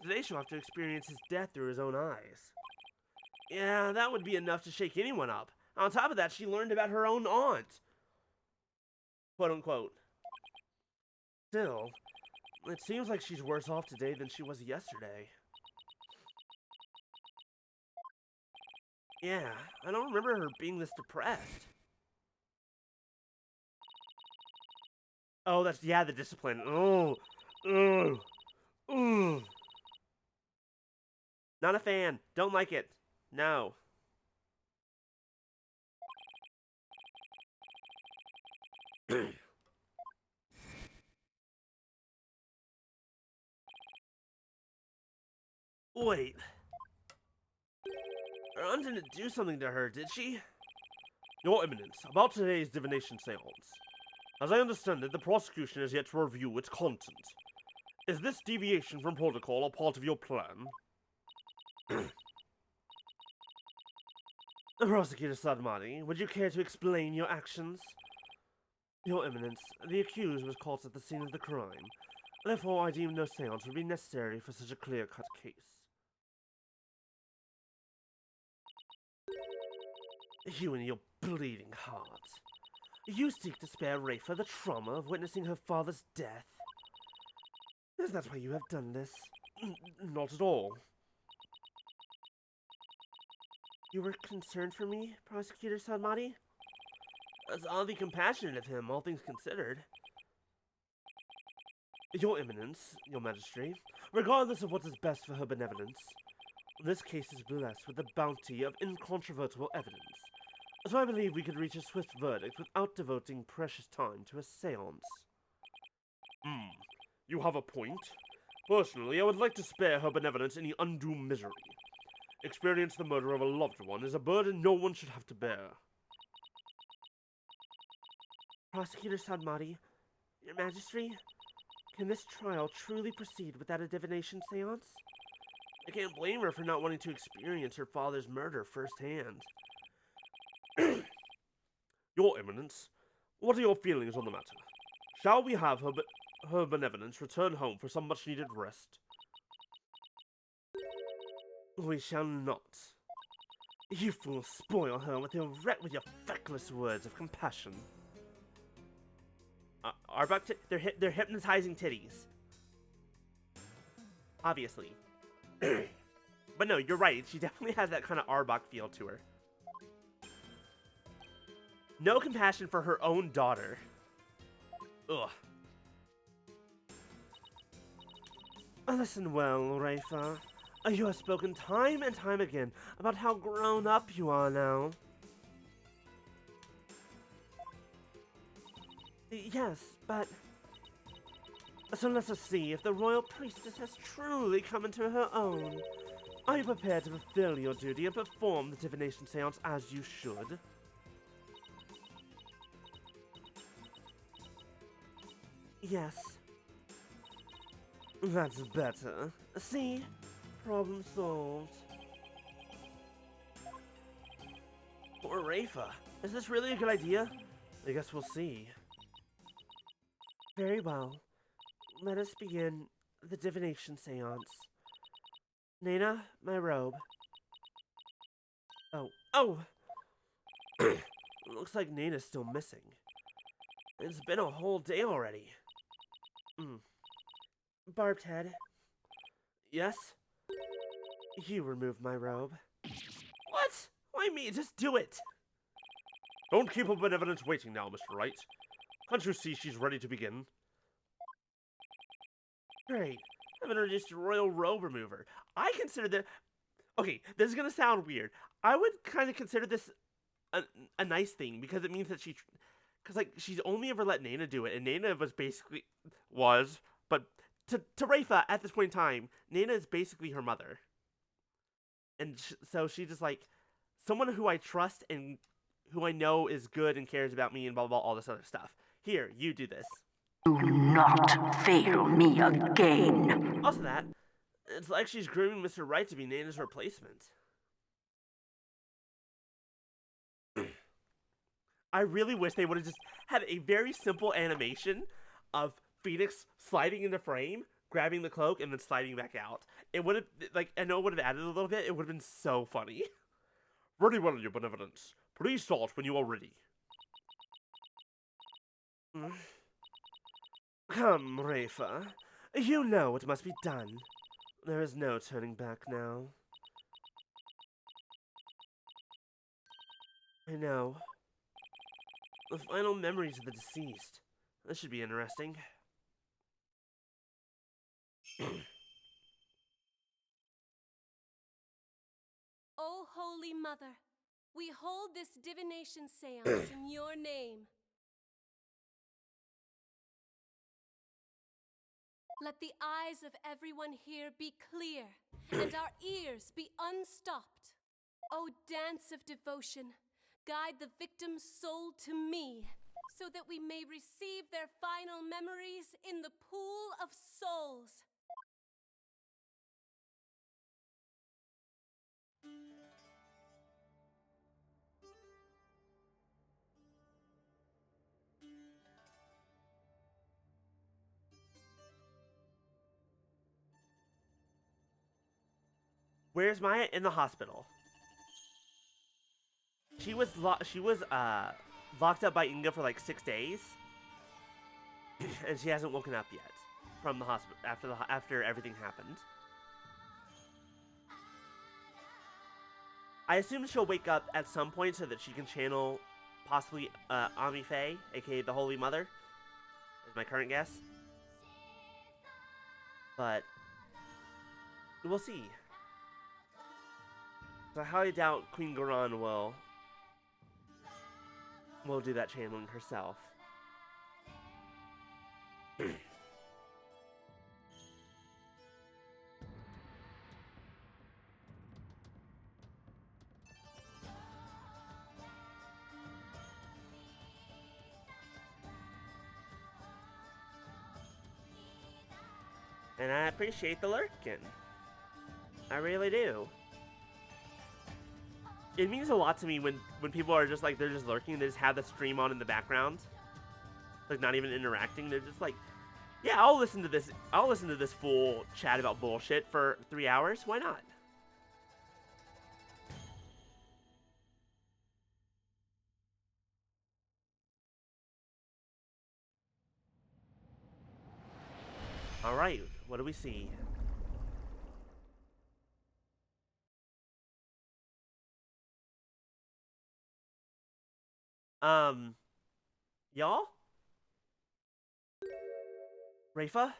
Speaker 1: Today she'll have to experience his death through his own eyes. Yeah, that would be enough to shake anyone up. On top of that, she learned about her own aunt. Quote unquote. Still, it seems like she's worse off today than she was yesterday. Yeah, I don't remember her being this depressed. Oh, that's, yeah, the discipline. Oh, ugh, ugh. Not a fan. Don't like it. No. Wait. Her aunt didn't do something to her, did she?
Speaker 2: Your Eminence, about today's divination seance. As I understand it, the prosecution has yet to review its content. Is this deviation from protocol a part of your plan?
Speaker 1: Prosecutor Sadmani, would you care to explain your actions? Your Eminence, the accused was caught at the scene of the crime. Therefore, I deem no seance would be necessary for such a clear-cut case. You and your bleeding heart. You seek to spare Rafa the trauma of witnessing her father's death. Is that why you have done this?
Speaker 2: Not at all.
Speaker 1: You were concerned for me, Prosecutor Sadmati? That's oddly compassionate of him, all things considered. Your Eminence, your Majesty, regardless of what is best for her benevolence, this case is blessed with the bounty of incontrovertible evidence. So I believe we could reach a swift verdict without devoting precious time to a seance.
Speaker 2: You have a point. Personally, I would like to spare her benevolence any undue misery. Experience the murder of a loved one is a burden no one should have to bear.
Speaker 1: Prosecutor Sadmati, your Majesty, can this trial truly proceed without a divination seance? I can't blame her for not wanting to experience her father's murder firsthand.
Speaker 2: Your Eminence, what are your feelings on the matter? Shall we have her benevolence return home for some much-needed rest?
Speaker 1: We shall not. You fools spoil her with your feckless words of compassion. Arbok, they're hypnotizing titties. Obviously. But no, you're right. She definitely has that kind of Arbok feel to her. No compassion for her own daughter. Ugh. Listen well, Rafa. You have spoken time and time again about how grown up you are now. Yes, but... So let us see if the royal priestess has truly come into her own. Are you prepared to fulfill your duty and perform the divination seance as you should? Yes. That's better. See? Problem solved. Poor Rafa. Is this really a good idea? I guess we'll see. Very well. Let us begin the divination seance. Nana, my robe. Oh! Looks like Nana's still missing. It's been a whole day already. Barbed head. Yes? You remove my robe. What? Why me? Just do it!
Speaker 2: Don't keep her benevolence waiting now, Mr. Wright. Can't you see she's ready to begin?
Speaker 1: Great. I've introduced a royal robe remover. I consider that... Okay, this is gonna sound weird. I would kind of consider this a nice thing, because it means that she... Because, like, she's only ever let Nana do it, and Nana but to Rafa, at this point in time, Nana is basically her mother. And so she just, like, someone who I trust and who I know is good and cares about me and blah, blah, blah, all this other stuff. Here, you do this.
Speaker 7: Do not fail me again.
Speaker 1: Also that, it's like she's grooming Mr. Wright to be Nana's replacement. I really wish they would have just had a very simple animation of Phoenix sliding into frame, grabbing the cloak, and then sliding back out. It would have, like, I know it would have added a little bit. It would have been so funny.
Speaker 2: Very well, your benevolence. Please start when you are ready.
Speaker 1: Come, Rafa. You know what must be done. There is no turning back now. I know. The final memories of the deceased. This should be interesting.
Speaker 8: O Holy Mother, we hold this divination seance in your name. Let the eyes of everyone here be clear, and our ears be unstopped. O dance of devotion, guide the victim's soul to me, so that we may receive their final memories in the pool of souls.
Speaker 1: Where's Maya? In the hospital. She was locked up by Inga for like 6 days, and she hasn't woken up yet from the hospital after everything happened. I assume she'll wake up at some point so that she can channel possibly Ami Faye, aka the Holy Mother, is my current guess. But we'll see. So I highly doubt Queen Garan will do that channeling herself. And I appreciate the lurkin'. I really do. It means a lot to me when people are just like, they're just lurking, they just have the stream on in the background. Like, not even interacting, they're just like, yeah, I'll listen to this full chat about bullshit for 3 hours, why not? Alright, what do we see? Y'all? Rafa?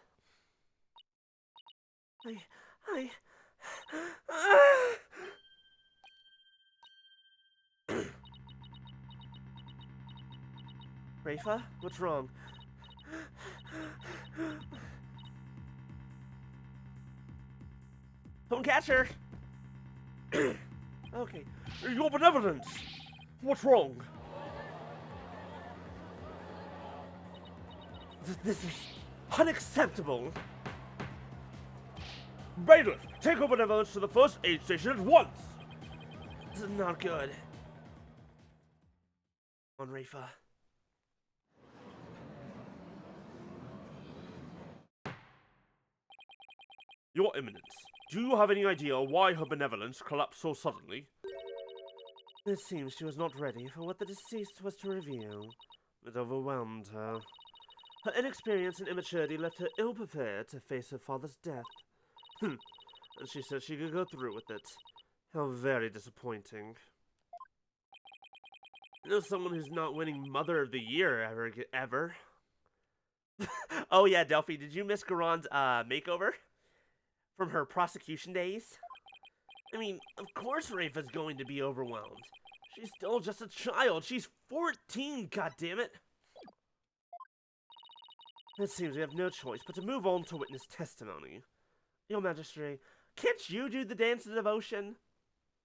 Speaker 1: Rafa? What's wrong? Don't catch her! Okay.
Speaker 2: Your benevolence! What's wrong?
Speaker 1: This is unacceptable!
Speaker 2: Bailiff, take your benevolence to the first aid station at once!
Speaker 1: This is not good. On Rafa.
Speaker 2: Your Eminence, do you have any idea why her benevolence collapsed so suddenly?
Speaker 1: It seems she was not ready for what the deceased was to reveal. It overwhelmed her. Her inexperience and immaturity left her ill-prepared to face her father's death. And she said she could go through with it. How very disappointing. You know, someone who's not winning Mother of the Year ever. Oh yeah, Delphi, did you miss Garon's makeover? From her prosecution days? I mean, of course Rafa's going to be overwhelmed. She's still just a child. She's 14, goddammit. It seems we have no choice but to move on to witness testimony. Your Majesty, can't you do the dance of devotion?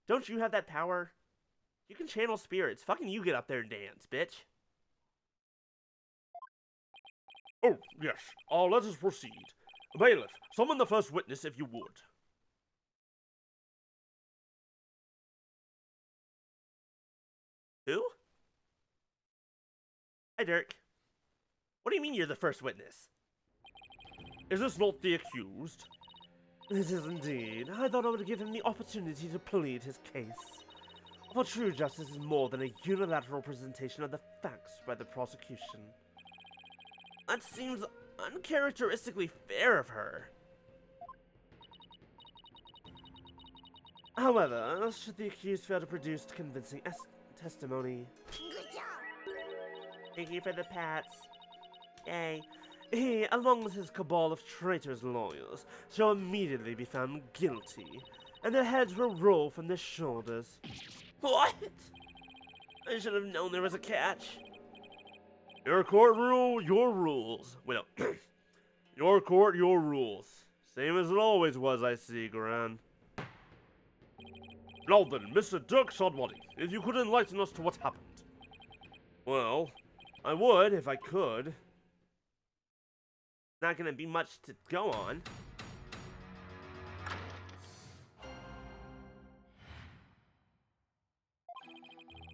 Speaker 1: Don't you have that power? You can channel spirits. Fucking you get up there and dance, bitch.
Speaker 2: Oh, yes. Let us proceed. Bailiff, summon the first witness if you would.
Speaker 1: Who? Hi, Dirk. What do you mean you're the first witness?
Speaker 2: Is this not the accused?
Speaker 1: It is indeed. I thought I would give him the opportunity to plead his case. For true justice is more than a unilateral presentation of the facts by the prosecution. That seems uncharacteristically fair of her. However, should the accused fail to produce convincing testimony...
Speaker 6: Good job.
Speaker 1: Thank you for the pats. Yay. He, along with his cabal of traitors lawyers, shall immediately be found guilty, and their heads will roll from their shoulders. What? I should have known there was a catch.
Speaker 2: Your court rule, your rules. Wait, no. Your court, your rules. Same as it always was, I see, Gran. Now then, Mr. Dirk Shodwadi, if you could enlighten us to what happened.
Speaker 1: Well, I would if I could. Not gonna be much to go on.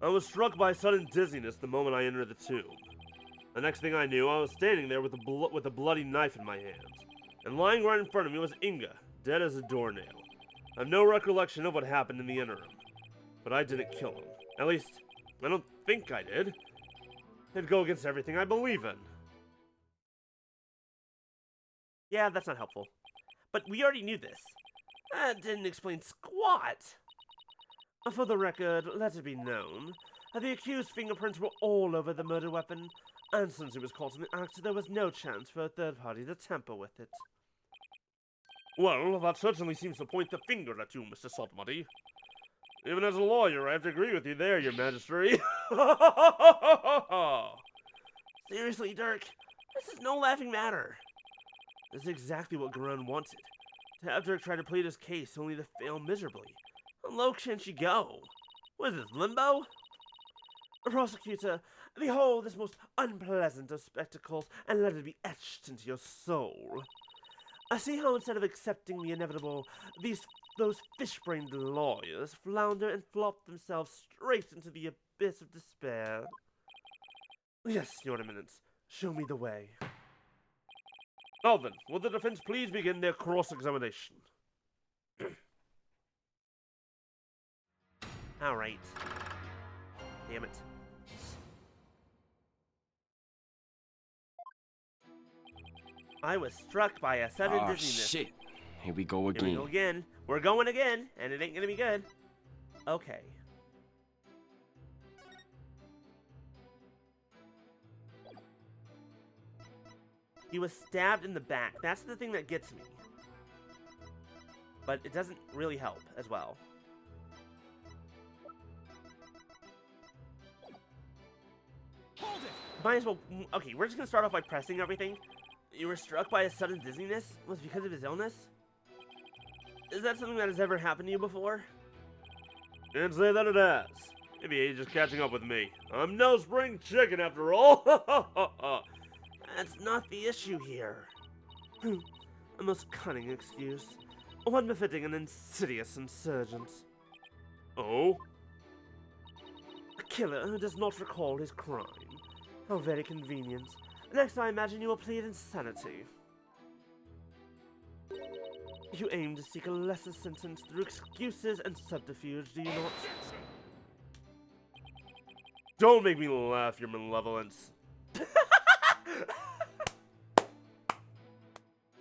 Speaker 2: I was struck by sudden dizziness the moment I entered the tomb. The next thing I knew, I was standing there with a bloody knife in my hand. And lying right in front of me was Inga, dead as a doornail. I have no recollection of what happened in the interim. But I didn't kill him. At least, I don't think I did. It'd go against everything I believe in.
Speaker 1: Yeah, that's not helpful. But we already knew this. That didn't explain squat. For the record, let it be known, the accused fingerprints were all over the murder weapon, and since it was caught in the act, there was no chance for a third party to tamper with it.
Speaker 2: Well, that certainly seems to point the finger at you, Mr. Saltmuddy. Even as a lawyer, I have to agree with you there, your majesty.
Speaker 1: Seriously, Dirk, this is no laughing matter. This is exactly what Garun wanted. To have Dirk try to plead his case, only to fail miserably. How low can she go? What is this, limbo? Prosecutor, behold this most unpleasant of spectacles, and let it be etched into your soul. I see how instead of accepting the inevitable, those fish-brained lawyers flounder and flop themselves straight into the abyss of despair. Yes, Your Eminence, show me the way.
Speaker 2: Now then, will the defense please begin their cross-examination?
Speaker 1: Alright. Damn it. I was struck by a sudden
Speaker 9: Oh
Speaker 1: dizziness.
Speaker 9: shit. Here we go
Speaker 1: Here we
Speaker 9: again.
Speaker 1: go again. We're going again, and it ain't gonna be good. Okay. He was stabbed in the back. That's the thing that gets me. But it doesn't really help as well.
Speaker 3: Hold it!
Speaker 1: Might as well... Okay, we're just gonna start off by pressing everything. You were struck by a sudden dizziness? Was it because of his illness? Is that something that has ever happened to you before?
Speaker 2: Can't say that it has. Maybe he's just catching up with me. I'm no spring chicken after all.
Speaker 1: That's not the issue here. A most cunning excuse. One befitting an insidious insurgent.
Speaker 2: Oh?
Speaker 1: A killer who does not recall his crime. How very convenient. Next, I imagine you will plead insanity. You aim to seek a lesser sentence through excuses and subterfuge, do you not?
Speaker 2: Don't make me laugh, your malevolence.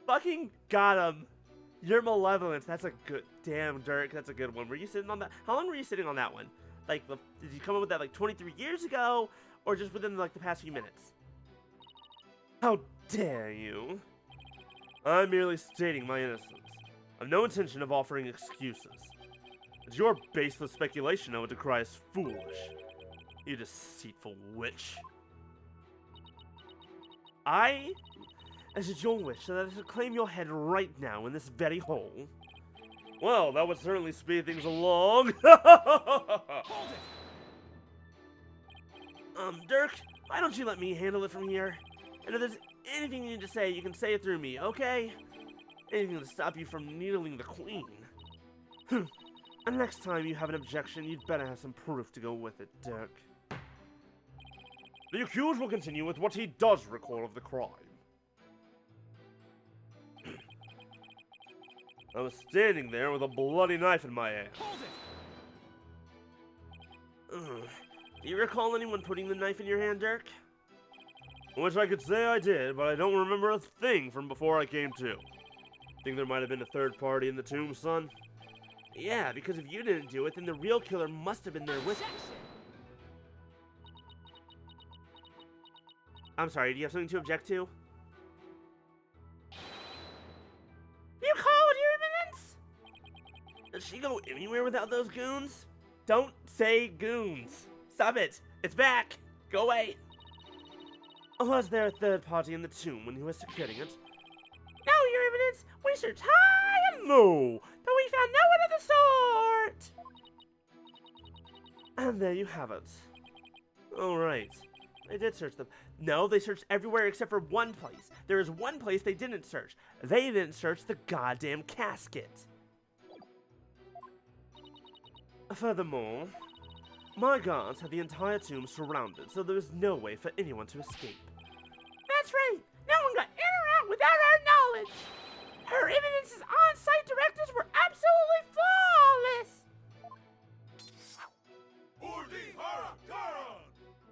Speaker 1: Fucking got him. Your malevolence. That's a good... Damn, Dirk. That's a good one. Were you sitting on that? How long were you sitting on that one? Like, did you come up with that like 23 years ago? Or just within like the past few minutes? How dare you?
Speaker 2: I'm merely stating my innocence. I've no intention of offering excuses. It's your baseless speculation I would decry as foolish. You deceitful witch.
Speaker 1: Is it your wish that I should claim your head right now in this very hole?
Speaker 2: Well, that would certainly speed things along.
Speaker 1: Dirk, why don't you let me handle it from here? And if there's anything you need to say, you can say it through me, okay? Anything to stop you from needling the queen. And next time you have an objection, you'd better have some proof to go with it, Dirk.
Speaker 2: The accused will continue with what he does recall of the crime. I was standing there with a bloody knife in my hand.
Speaker 3: Hold it!
Speaker 1: Ugh. Do you recall anyone putting the knife in your hand, Dirk?
Speaker 2: I wish I could say I did, but I don't remember a thing from before I came to. Think there might have been a third party in the tomb, son?
Speaker 1: Yeah, because if you didn't do it, then the real killer must have been there with you. I'm sorry, do you have something to object to? You called, Your Eminence? Does she go anywhere without those goons? Don't say goons. Stop it. It's back. Go away.
Speaker 2: Was there a third party in the tomb when he was securing it?
Speaker 1: No, Your Eminence. We searched high and low, but we found no one of the sort.
Speaker 2: And there you have it. Alright.
Speaker 1: They did search them. No, they searched everywhere except for one place. There is one place they didn't search. They didn't search the goddamn casket.
Speaker 2: Furthermore, my guards had the entire tomb surrounded, so there was no way for anyone to escape.
Speaker 1: That's right. No one got in or out without our knowledge. Her Eminence's on-site directives were absolutely flawless.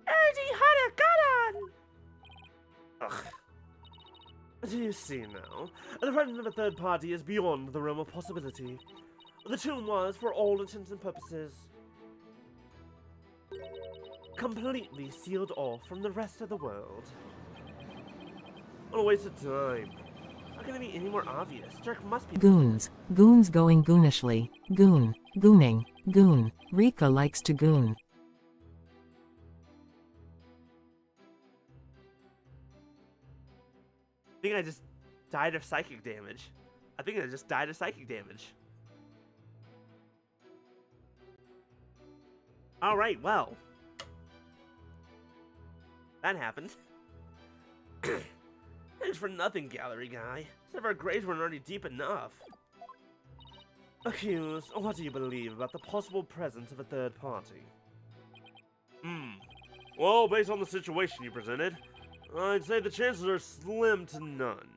Speaker 1: Urdi Harakaran!
Speaker 2: Ugh. Do you see now? The presence of a third party is beyond the realm of possibility. The tomb was, for all intents and purposes, completely sealed off from the rest of the world. What a waste of time.
Speaker 1: How can it be any more obvious? Dirk must be...
Speaker 4: Goons. Goons going goonishly. Goon. Gooning. Goon. Rika likes to goon.
Speaker 1: I think I just died of psychic damage. Alright, well. That happened. Thanks for nothing, gallery guy. Except our graves weren't already deep enough.
Speaker 2: Accused, what do you believe about the possible presence of a third party? Well, based on the situation you presented, I'd say the chances are slim to none.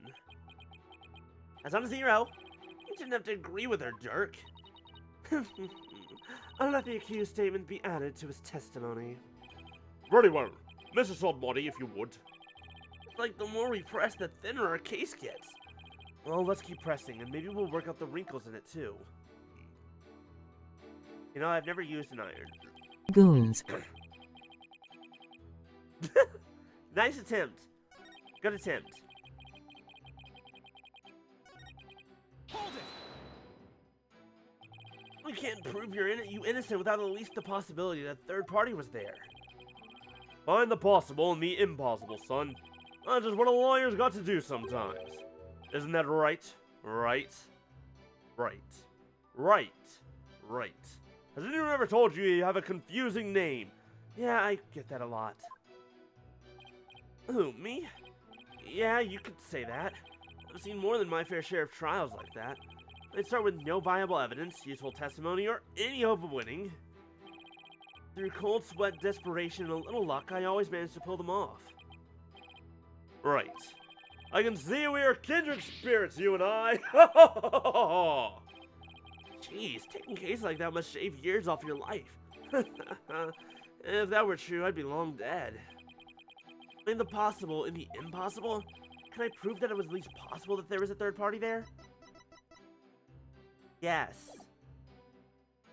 Speaker 1: That's on 0. You didn't have to agree with her, Dirk.
Speaker 2: I'll let the accused statement be added to his testimony. Very well. Mrs. Oddbody, if you would.
Speaker 1: It's like the more we press, the thinner our case gets.
Speaker 2: Well, let's keep pressing, and maybe we'll work out the wrinkles in it, too.
Speaker 1: You know, I've never used an iron.
Speaker 4: Goons.
Speaker 1: Nice attempt. Good attempt.
Speaker 3: Hold it!
Speaker 1: We can't prove you innocent without at least the possibility that a third party was there.
Speaker 2: Find the possible and the impossible, son. That's just what a lawyer's got to do sometimes. Isn't that right? Right? Right. Right. Right. Has anyone ever told you you have a confusing name?
Speaker 1: Yeah, I get that a lot. Who, me? Yeah, you could say that. I've seen more than my fair share of trials like that. They start with no viable evidence, useful testimony, or any hope of winning. Through cold sweat, desperation, and a little luck, I always manage to pull them off.
Speaker 2: Right. I can see we are kindred spirits, you and I.
Speaker 1: Jeez, taking cases like that must shave years off your life. If that were true, I'd be long dead. In the possible, in the impossible, can I prove that it was at least possible that there was a third party there? Yes.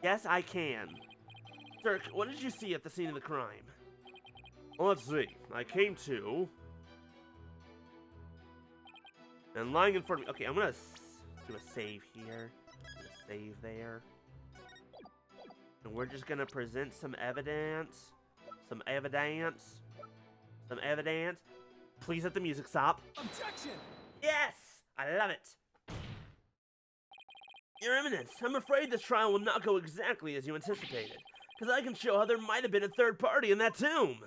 Speaker 1: Yes, I can. Dirk, what did you see at the scene of the crime?
Speaker 2: Well, let's see. I came to...
Speaker 1: And lying in front of me... Okay, I'm gonna do a save here. Save there. And we're just gonna present some evidence. Some evidence. Some evidence. Please let the music stop.
Speaker 3: Objection!
Speaker 1: Yes! I love it. Your Eminence, I'm afraid this trial will not go exactly as you anticipated. Because I can show how there might have been a third party in that tomb.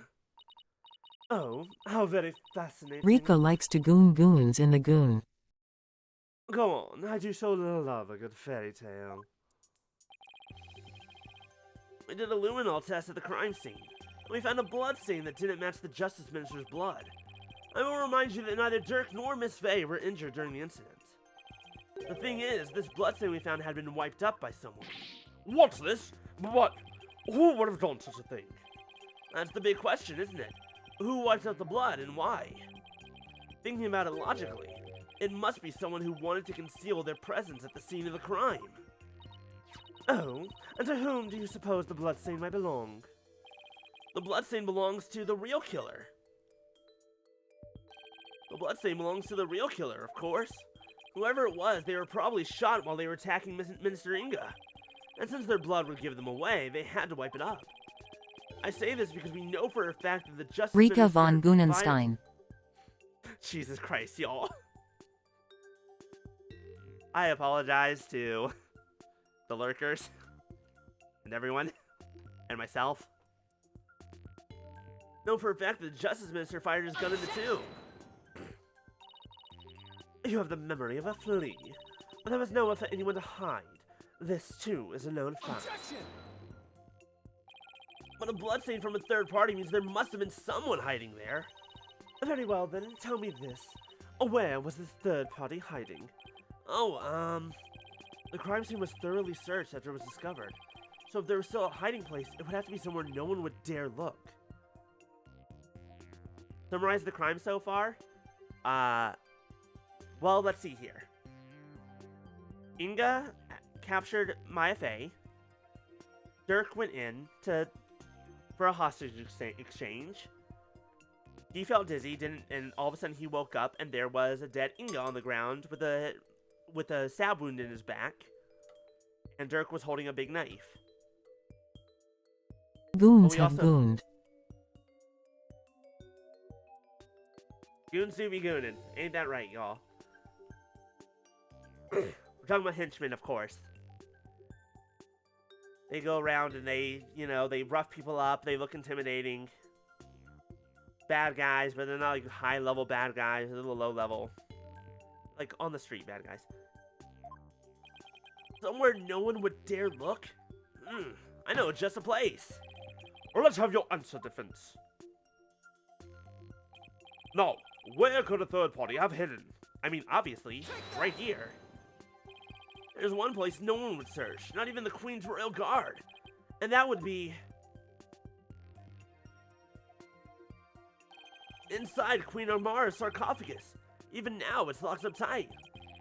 Speaker 2: Oh, how very fascinating.
Speaker 4: Rika likes to goon goons in the goon.
Speaker 2: Go on, I do so love a good fairy tale.
Speaker 1: We did a luminol test at the crime scene. And we found a blood stain that didn't match the Justice Minister's blood. I will remind you that neither Dirk nor Miss Faye were injured during the incident. The thing is, this blood stain we found had been wiped up by someone.
Speaker 2: What's this? What? Who would have done such a thing?
Speaker 1: That's the big question, isn't it? Who wiped out the blood and why? Thinking about it logically, it must be someone who wanted to conceal their presence at the scene of the crime.
Speaker 2: Oh, and to whom do you suppose the bloodstain might belong?
Speaker 1: The bloodstain belongs to the real killer. The bloodstain belongs to the real killer, of course. Whoever it was, they were probably shot while they were attacking Minister Inga. And since their blood would give them away, they had to wipe it up. I say this because we know for a fact that the Justice
Speaker 4: Rika
Speaker 1: Minister
Speaker 4: von Gunenstein.
Speaker 1: Jesus Christ, y'all. I apologize to the lurkers and everyone and myself. Know for a fact that the Justice Minister fired his gun in the tomb.
Speaker 2: You have the memory of a flea. But there was nowhere for anyone to hide. This, too, is a known fact.
Speaker 3: Objection!
Speaker 1: But a bloodstain from a third party means there must have been someone hiding there.
Speaker 2: Very well, then, tell me this. Where was this third party hiding?
Speaker 1: The crime scene was thoroughly searched after it was discovered. So if there was still a hiding place, it would have to be somewhere no one would dare look. Summarize the crime so far? Well, let's see here. Inga captured Maya Fey. Dirk went in for a hostage exchange. He felt dizzy, and all of a sudden he woke up, and there was a dead Inga on the ground with a stab wound in his back. And Dirk was holding a big knife.
Speaker 4: Goons
Speaker 1: we
Speaker 4: have
Speaker 1: also-
Speaker 4: gooned.
Speaker 1: Goons do be goonin'. Ain't that right, y'all? We're talking about henchmen, of course. They go around and they rough people up. They look intimidating. Bad guys, but they're not like high-level bad guys. They're a little low-level. Like, on the street bad guys. Somewhere no one would dare look? I know, just a place.
Speaker 2: Or let's have your answer, defense. Now, where could a third party have hidden?
Speaker 1: I mean, obviously, right here. There's one place no one would search, not even the Queen's Royal Guard. And that would be inside Queen Armara's sarcophagus. Even now, it's locked up tight.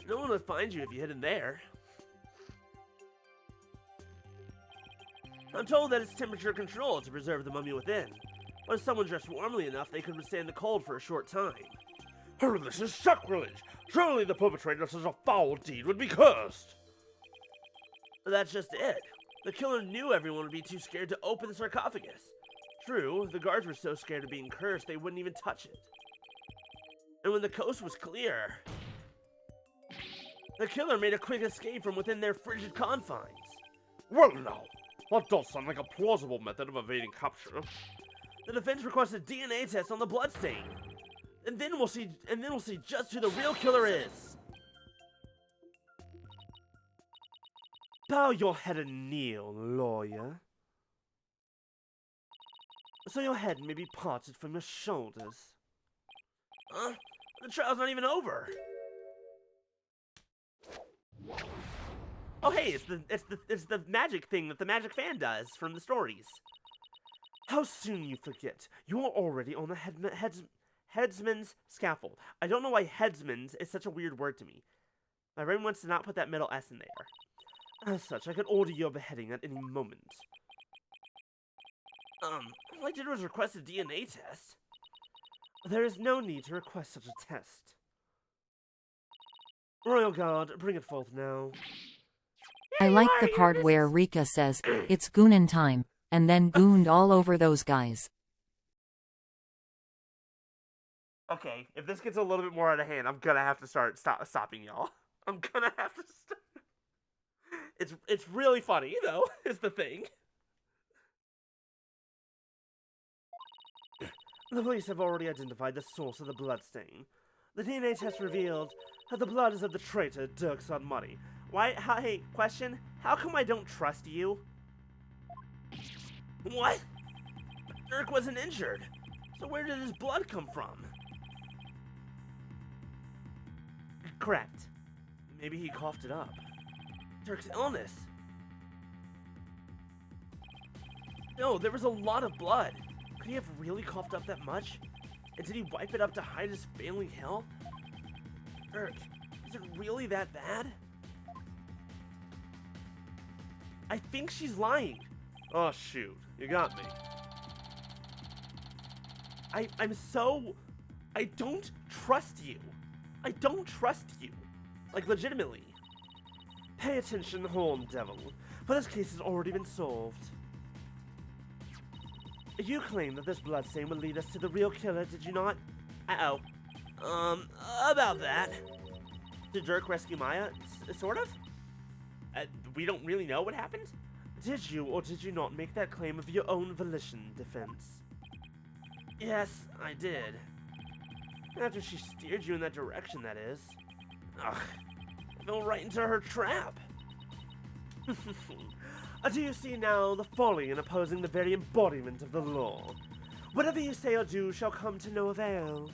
Speaker 1: No one would find you if you hid in there. I'm told that it's temperature controlled to preserve the mummy within. But if someone dressed warmly enough, they could withstand the cold for a short time.
Speaker 2: Oh, this is sacrilege! Surely the perpetrator of such a foul deed would be cursed!
Speaker 1: But that's just it. The killer knew everyone would be too scared to open the sarcophagus. True, the guards were so scared of being cursed they wouldn't even touch it. And when the coast was clear, the killer made a quick escape from within their frigid confines.
Speaker 2: Well now, that does sound like a plausible method of evading capture.
Speaker 1: The defense requested a DNA test on the bloodstain. And then we'll see just who the real killer is.
Speaker 2: Bow your head and kneel, lawyer. So your head may be parted from your shoulders.
Speaker 1: Huh? The trial's not even over. Oh hey, it's the magic thing that the magic fan does from the stories.
Speaker 2: How soon you forget. You are already on the headsman's scaffold.
Speaker 1: I don't know why headsman's is such a weird word to me. My brain wants to not put that middle S in there.
Speaker 2: As such, I could order your beheading at any moment.
Speaker 1: All I did was request a DNA test.
Speaker 2: There is no need to request such a test. Royal Guard, bring it forth now.
Speaker 4: I like the part where Rika says, it's goonin' time, and then gooned all over those guys.
Speaker 1: Okay, if this gets a little bit more out of hand, I'm gonna have to stopping y'all. I'm gonna have to stop. It's really funny, though, is the thing.
Speaker 2: The police have already identified the source of the bloodstain. The DNA test revealed that the blood is of the traitor Dirk Sodmuddy.
Speaker 1: Hey, question? How come I don't trust you? What? Dirk wasn't injured. So where did his blood come from?
Speaker 2: Correct. Maybe he coughed it up.
Speaker 1: Dirk's illness. No, there was a lot of blood. Could he have really coughed up that much? And did he wipe it up to hide his failing health? Dirk, is it really that bad? I think she's lying.
Speaker 2: Oh shoot, you got me.
Speaker 1: I'm so... I don't trust you. I don't trust you. Like, legitimately.
Speaker 2: Pay attention, Horn Devil, for this case has already been solved. You claim that this bloodstain will lead us to the real killer, did you not?
Speaker 1: Uh-oh. About that. Did Dirk rescue Maya? Sort of? We don't really know what happened?
Speaker 2: Did you or did you not make that claim of your own volition, Defense?
Speaker 1: Yes, I did.
Speaker 2: After she steered you in that direction, that is.
Speaker 1: Ugh. I fell right into her trap.
Speaker 2: Do you see now the folly in opposing the very embodiment of the law? Whatever you say or do shall come to no avail.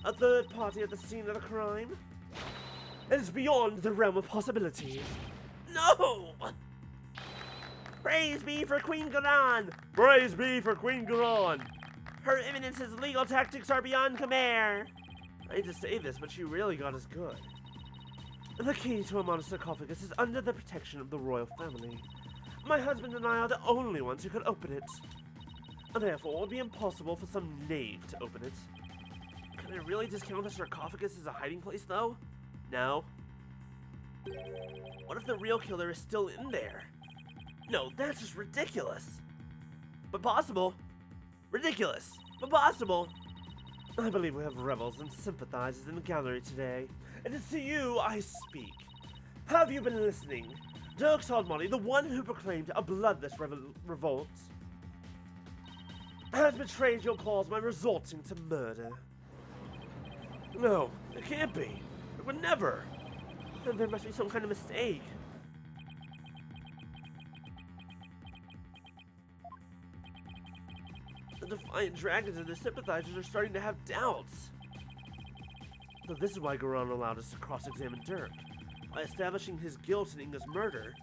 Speaker 2: A third party at the scene of the crime? It is beyond the realm of possibility.
Speaker 1: No! Praise be for Queen Garan!
Speaker 2: Praise be for Queen Garan!
Speaker 1: Her Eminence's legal tactics are beyond compare!
Speaker 2: I hate to say this, but she really got us good. The key to Amana's sarcophagus is under the protection of the royal family. My husband and I are the only ones who can open it. Therefore, it would be impossible for some knave to open it.
Speaker 1: Can I really discount the sarcophagus as a hiding place, though? No. What if the real killer is still in there? No, that's just ridiculous. But possible. Ridiculous, but possible.
Speaker 2: I believe we have rebels and sympathizers in the gallery today. It is to you I speak. Have you been listening? Dirk Saltmoney, the one who proclaimed a bloodless revolt, has betrayed your cause by resorting to murder.
Speaker 1: No, it can't be. It would never.
Speaker 2: There must be some kind of mistake.
Speaker 1: The Defiant Dragons and their sympathizers are starting to have doubts.
Speaker 2: So this is why Garan allowed us to cross-examine Dirk. By establishing his guilt in Inga's murder,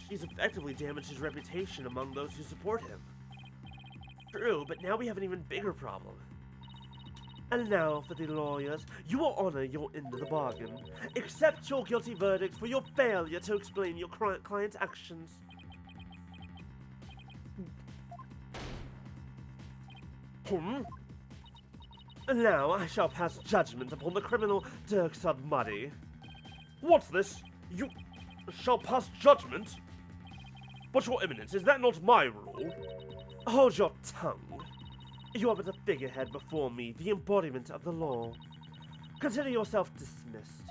Speaker 2: she's effectively damaged his reputation among those who support him.
Speaker 1: True, but now we have an even bigger problem.
Speaker 2: And now, for the lawyers, you will honor your end of the bargain. Accept your guilty verdict for your failure to explain your client's actions. And now I shall pass judgment upon the criminal Dirk Sudmuddy.
Speaker 1: What's this? You shall pass judgment? But your eminence, is that not my rule?
Speaker 2: Hold your tongue. You are but a figurehead before me, the embodiment of the law. Consider yourself dismissed.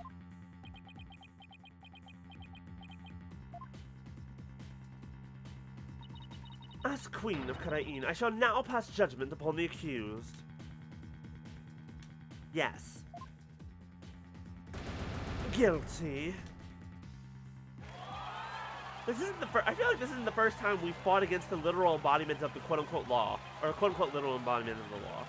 Speaker 2: As Queen of Karain, I shall now pass judgment upon the accused. Yes. Guilty.
Speaker 1: This isn't the first. I feel like this isn't the first time we fought against the literal embodiment of the quote-unquote law, or quote-unquote literal embodiment of the law.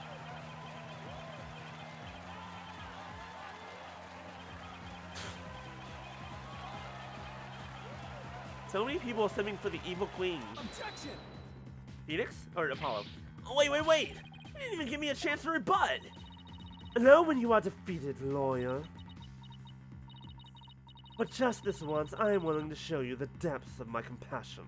Speaker 1: So many people swimming for the evil queen.
Speaker 3: Objection!
Speaker 1: Phoenix or Apollo? Oh, wait! You didn't even give me a chance to rebut.
Speaker 2: Know when you are defeated, lawyer. But just this once, I am willing to show you the depths of my compassion.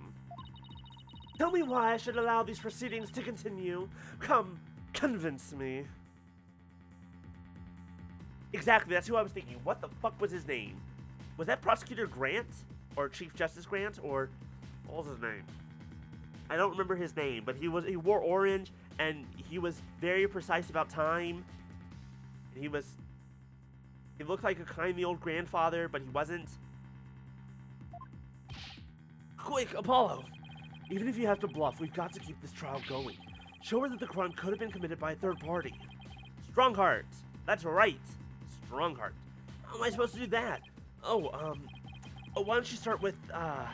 Speaker 2: Tell me why I should allow these proceedings to continue. Come, convince me.
Speaker 1: Exactly, that's who I was thinking. What the fuck was his name? Was that Prosecutor Grant? Or Chief Justice Grant? Or what was his name? I don't remember his name, but he wore orange and he was very precise about time. He looked like a kindly old grandfather, but he wasn't.
Speaker 2: Quick, Apollo! Even if you have to bluff, we've got to keep this trial going. Show her that the crime could have been committed by a third party.
Speaker 1: Strongheart. That's right. Strongheart. How am I supposed to do that?
Speaker 2: Oh, why don't you start with, how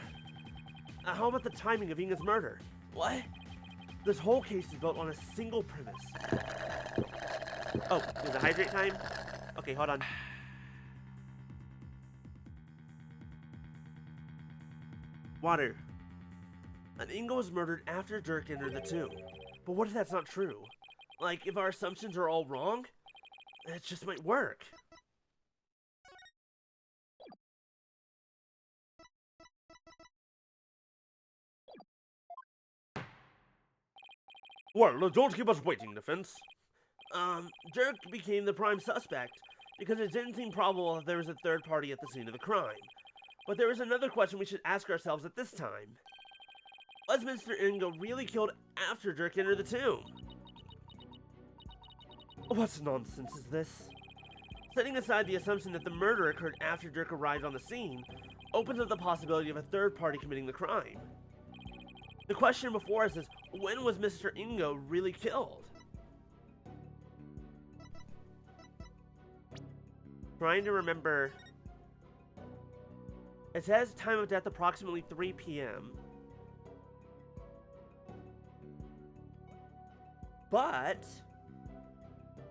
Speaker 2: about the timing of Inga's murder?
Speaker 1: What?
Speaker 2: This whole case is built on a single premise.
Speaker 1: Oh, is it hydrate time? Okay, hold on. Water. And Ingo was murdered after Dirk entered the tomb. But what if that's not true? Like, if our assumptions are all wrong, it just might work.
Speaker 2: Well, don't keep us waiting, Defense.
Speaker 1: Dirk became the prime suspect because it didn't seem probable that there was a third party at the scene of the crime. But there is another question we should ask ourselves at this time. Was Mr. Ingo really killed after Dirk entered the tomb?
Speaker 2: What nonsense is this?
Speaker 1: Setting aside the assumption that the murder occurred after Dirk arrived on the scene, opens up the possibility of a third party committing the crime. The question before us is, when was Mr. Ingo really killed? Trying to remember. It says time of death approximately 3 p.m. But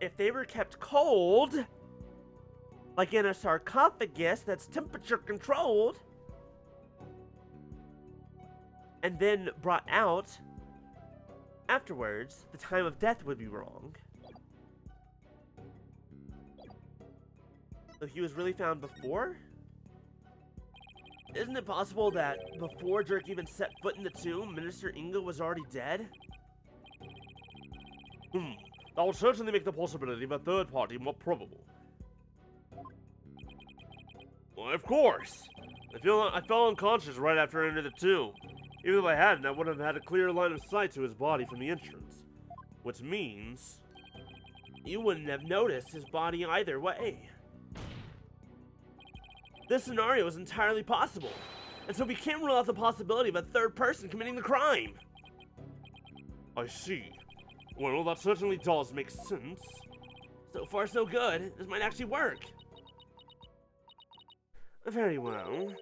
Speaker 1: if they were kept cold, like in a sarcophagus that's temperature controlled, and then brought out afterwards, the time of death would be wrong. So he was really found before? Isn't it possible that before Dirk even set foot in the tomb, Minister Ingo was already dead?
Speaker 2: That would certainly make the possibility of a third party more probable. Well, of course! I fell unconscious right after I entered the tomb. Even if I hadn't, I would have had a clear line of sight to his body from the entrance. Which means...
Speaker 1: You wouldn't have noticed his body either way. This scenario is entirely possible, and so we can't rule out the possibility of a third person committing the crime.
Speaker 2: I see. Well, that certainly does make sense.
Speaker 1: So far, so good. This might actually work.
Speaker 2: Very well.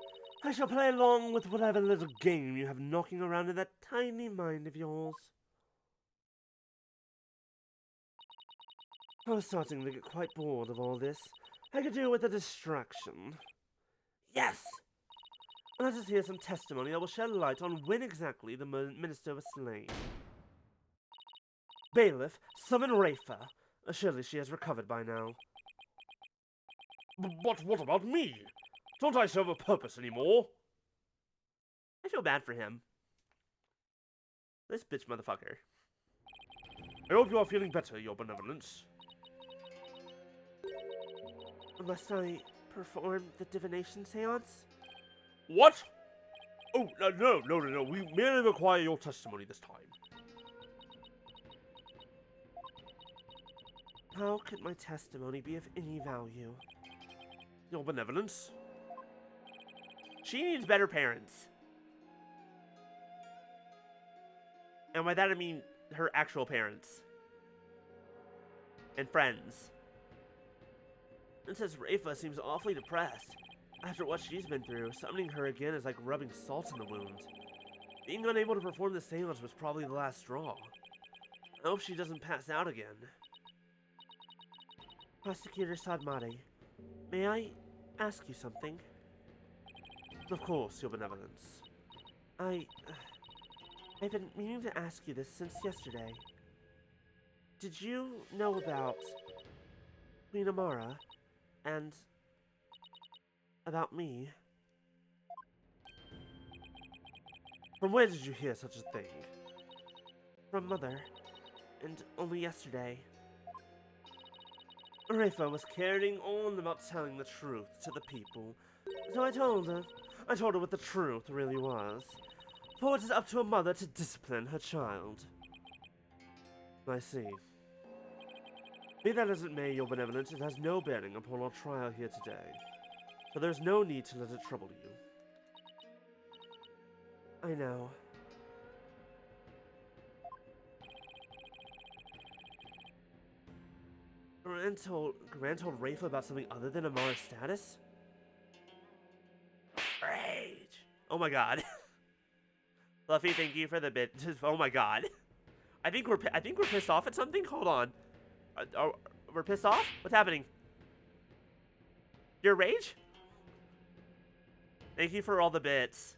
Speaker 2: I shall play along with whatever little game you have knocking around in that tiny mind of yours. I was starting to get quite bored of all this. I could do with a distraction.
Speaker 1: Yes!
Speaker 2: Let us hear some testimony that will shed light on when exactly the minister was slain. Bailiff, summon Rafa. Surely she has recovered by now. But what about me? Don't I serve a purpose anymore?
Speaker 1: I feel bad for him. This bitch motherfucker.
Speaker 2: I hope you are feeling better, your benevolence.
Speaker 1: Must I perform the divination seance?
Speaker 2: What? Oh, no. We merely require your testimony this time.
Speaker 1: How could my testimony be of any value?
Speaker 2: Your benevolence?
Speaker 1: She needs better parents. And by that I mean her actual parents. And friends. It says Rafa seems awfully depressed. After what she's been through, summoning her again is like rubbing salt in the wound. Being unable to perform the seance was probably the last straw. I hope she doesn't pass out again. Prosecutor Sadmari, may I ask you something?
Speaker 2: Of course, your benevolence.
Speaker 1: I've been meaning to ask you this since yesterday. Did you know about Queen Amara and about me?
Speaker 2: From where did you hear such a thing?
Speaker 1: From Mother, and only yesterday. Rafa was carrying on about telling the truth to the people, so I told her. I told her what the truth really was. For it is up to a mother to discipline her child.
Speaker 2: I see. Be that as it may, your benevolence, it has no bearing upon our trial here today. So there's no need to let it trouble you.
Speaker 1: I know. Gran told Rafa about something other than Amara's status? Rage! Oh my god. Fluffy, thank you for the bit. Oh my god. I think we're pissed off at something? Hold on. We're pissed off? What's happening? Your rage? Thank you for all the bits.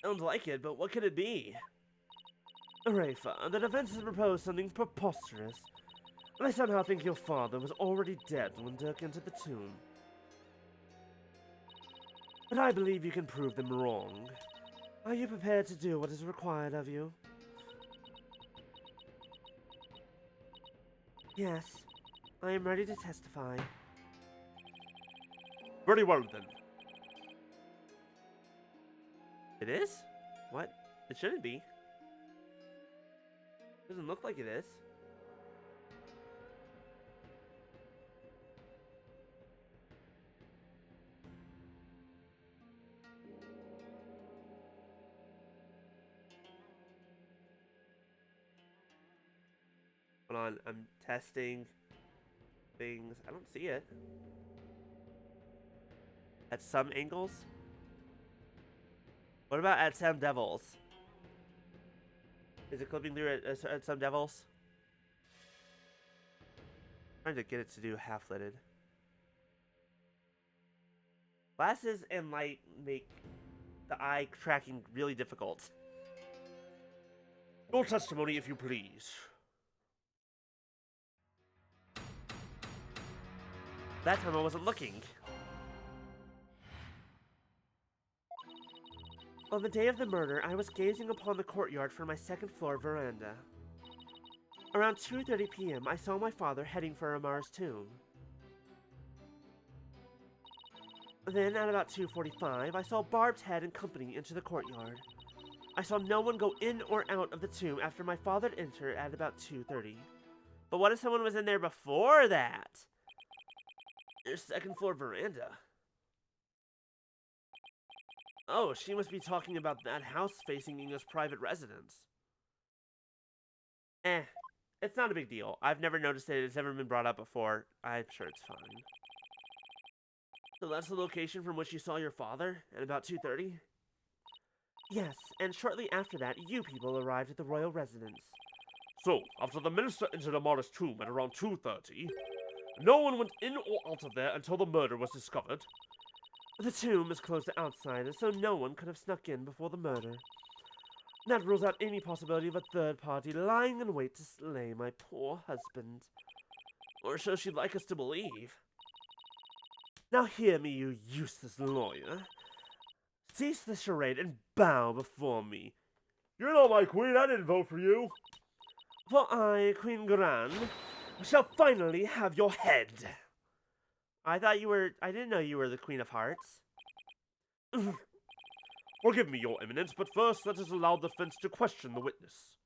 Speaker 1: Sounds like it, but what could it be? Rafa, the defense has proposed something preposterous. I somehow think your father was already dead when Dirk entered the tomb. But I believe you can prove them wrong. Are you prepared to do what is required of you? Yes, I am ready to testify.
Speaker 2: Very well then.
Speaker 1: It is? What? It shouldn't be. Doesn't look like it is. Hold on, I'm testing things. I don't see it. At some angles? What about at some devils? Is it clipping through at some devils? I'm trying to get it to do half-lidded. Glasses and light make the eye tracking really difficult.
Speaker 2: Your testimony, if you please.
Speaker 1: That time I wasn't looking. On the day of the murder, I was gazing upon the courtyard from my second-floor veranda. Around 2:30 p.m., I saw my father heading for Amar's tomb. Then, at about 2:45, I saw Barb's head and company into the courtyard. I saw no one go in or out of the tomb after my father entered at about 2:30. But what if someone was in there before that? There's second-floor veranda. Oh, she must be talking about that house facing Inga's private residence. It's not a big deal. I've never noticed it. It's never been brought up before. I'm sure it's fine. So that's the location from which you saw your father at about 2:30? Yes, and shortly after that, you people arrived at the royal residence.
Speaker 2: So, after the minister entered Amara's tomb at around 2:30, no one went in or out of there until the murder was discovered.
Speaker 1: The tomb is closed to outsiders, so no one could have snuck in before the murder. That rules out any possibility of a third party lying in wait to slay my poor husband. Or so she'd like us to believe. Now hear me, you useless lawyer. Cease the charade and bow before me.
Speaker 2: You're not my queen, I didn't vote for you.
Speaker 1: For I, Queen Gran, shall finally have your head. I didn't know you were the Queen of Hearts.
Speaker 2: Forgive me, your eminence, but first let us allow the defense to question the witness.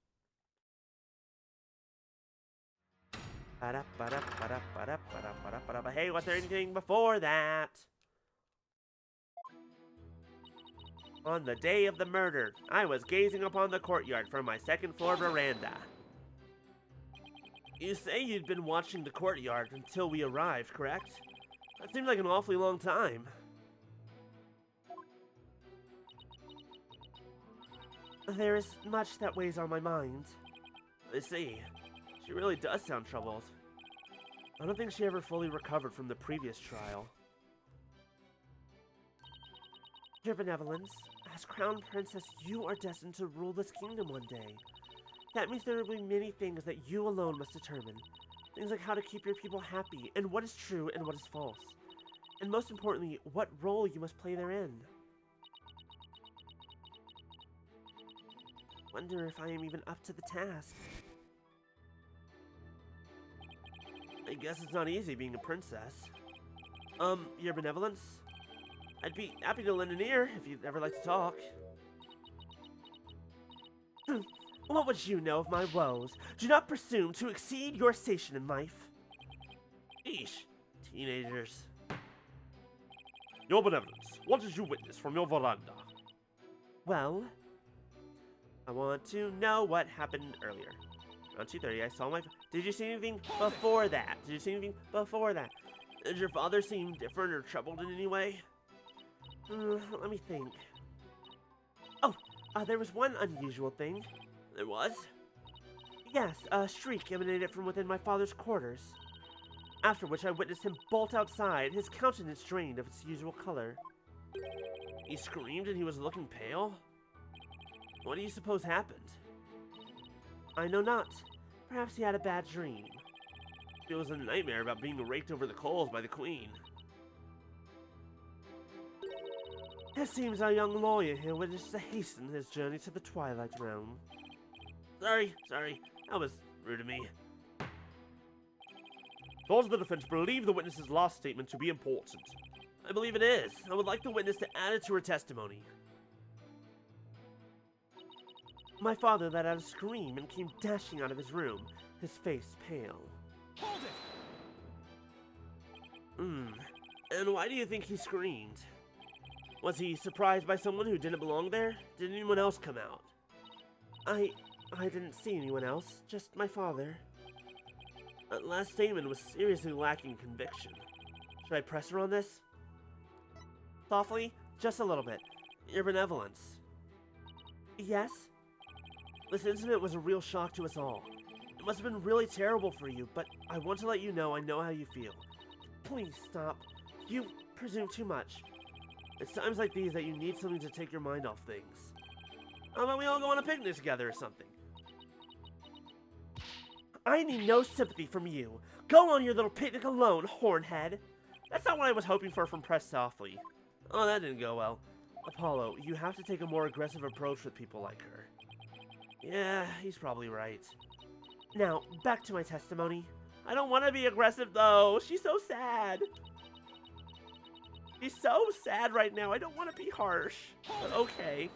Speaker 1: Hey, was there anything before that? On the day of the murder, I was gazing upon the courtyard from my second-floor veranda. You say you'd been watching the courtyard until we arrived, correct? That seemed like an awfully long time. There is much that weighs on my mind. I see. She really does sound troubled. I don't think she ever fully recovered from the previous trial. Your benevolence, as Crown Princess, you are destined to rule this kingdom one day. That means there will be many things that you alone must determine. Things like how to keep your people happy, and what is true and what is false. And most importantly, what role you must play therein. Wonder if I am even up to the task. I guess it's not easy being a princess. Your benevolence? I'd be happy to lend an ear if you'd ever like to talk. What would you know of my woes? Do not presume to exceed your station in life. Eesh, teenagers.
Speaker 2: Your benevolence, what did you witness from your veranda?
Speaker 1: Well, I want to know what happened earlier. Around 2:30, I saw my... Did you see anything before that? Did you see anything before that? Did your father seem different or troubled in any way? Let me think. Oh, there was one unusual thing. There was? Yes, a shriek emanated from within my father's quarters. After which I witnessed him bolt outside, his countenance drained of its usual color. He screamed and he was looking pale? What do you suppose happened? I know not. Perhaps he had a bad dream. It was a nightmare about being raked over the coals by the Queen. It seems our young lawyer here wishes to hasten his journey to the Twilight Realm. Sorry. That was rude of me.
Speaker 2: Does the defense believe the witness's last statement to be important?
Speaker 1: I believe it is. I would like the witness to add it to her testimony. My father let out a scream and came dashing out of his room, his face pale.
Speaker 3: Hold it!
Speaker 1: And why do you think he screamed? Was he surprised by someone who didn't belong there? Did anyone else come out? I didn't see anyone else, just my father. That last statement was seriously lacking conviction. Should I press her on this? Softly, just a little bit. Your benevolence. Yes? This incident was a real shock to us all. It must have been really terrible for you, but I want to let you know I know how you feel. Please stop. You presume too much. It's times like these that you need something to take your mind off things. How about we all go on a picnic together or something? I need no sympathy from you. Go on your little picnic alone, hornhead. That's not what I was hoping for from Press Softly. Oh, that didn't go well. Apollo, you have to take a more aggressive approach with people like her. Yeah, he's probably right. Now, back to my testimony. I don't want to be aggressive, though. She's so sad. She's so sad right now. I don't want to be harsh. But okay.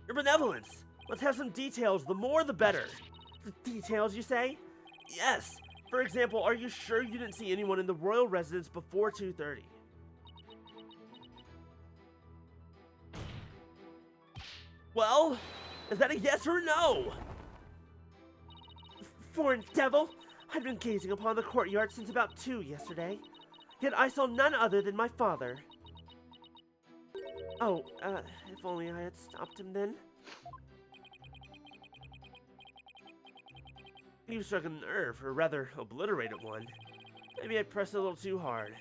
Speaker 1: Your benevolence. Let's have some details. The more, the better. The details, you say? Yes. For example, are you sure you didn't see anyone in the royal residence before 2:30? Well, is that a yes or a no? Foreign devil! I've been gazing upon the courtyard since about 2 yesterday, yet I saw none other than my father. Oh, if only I had stopped him then. You struck a nerve, or rather, obliterated one. Maybe I pressed a little too hard.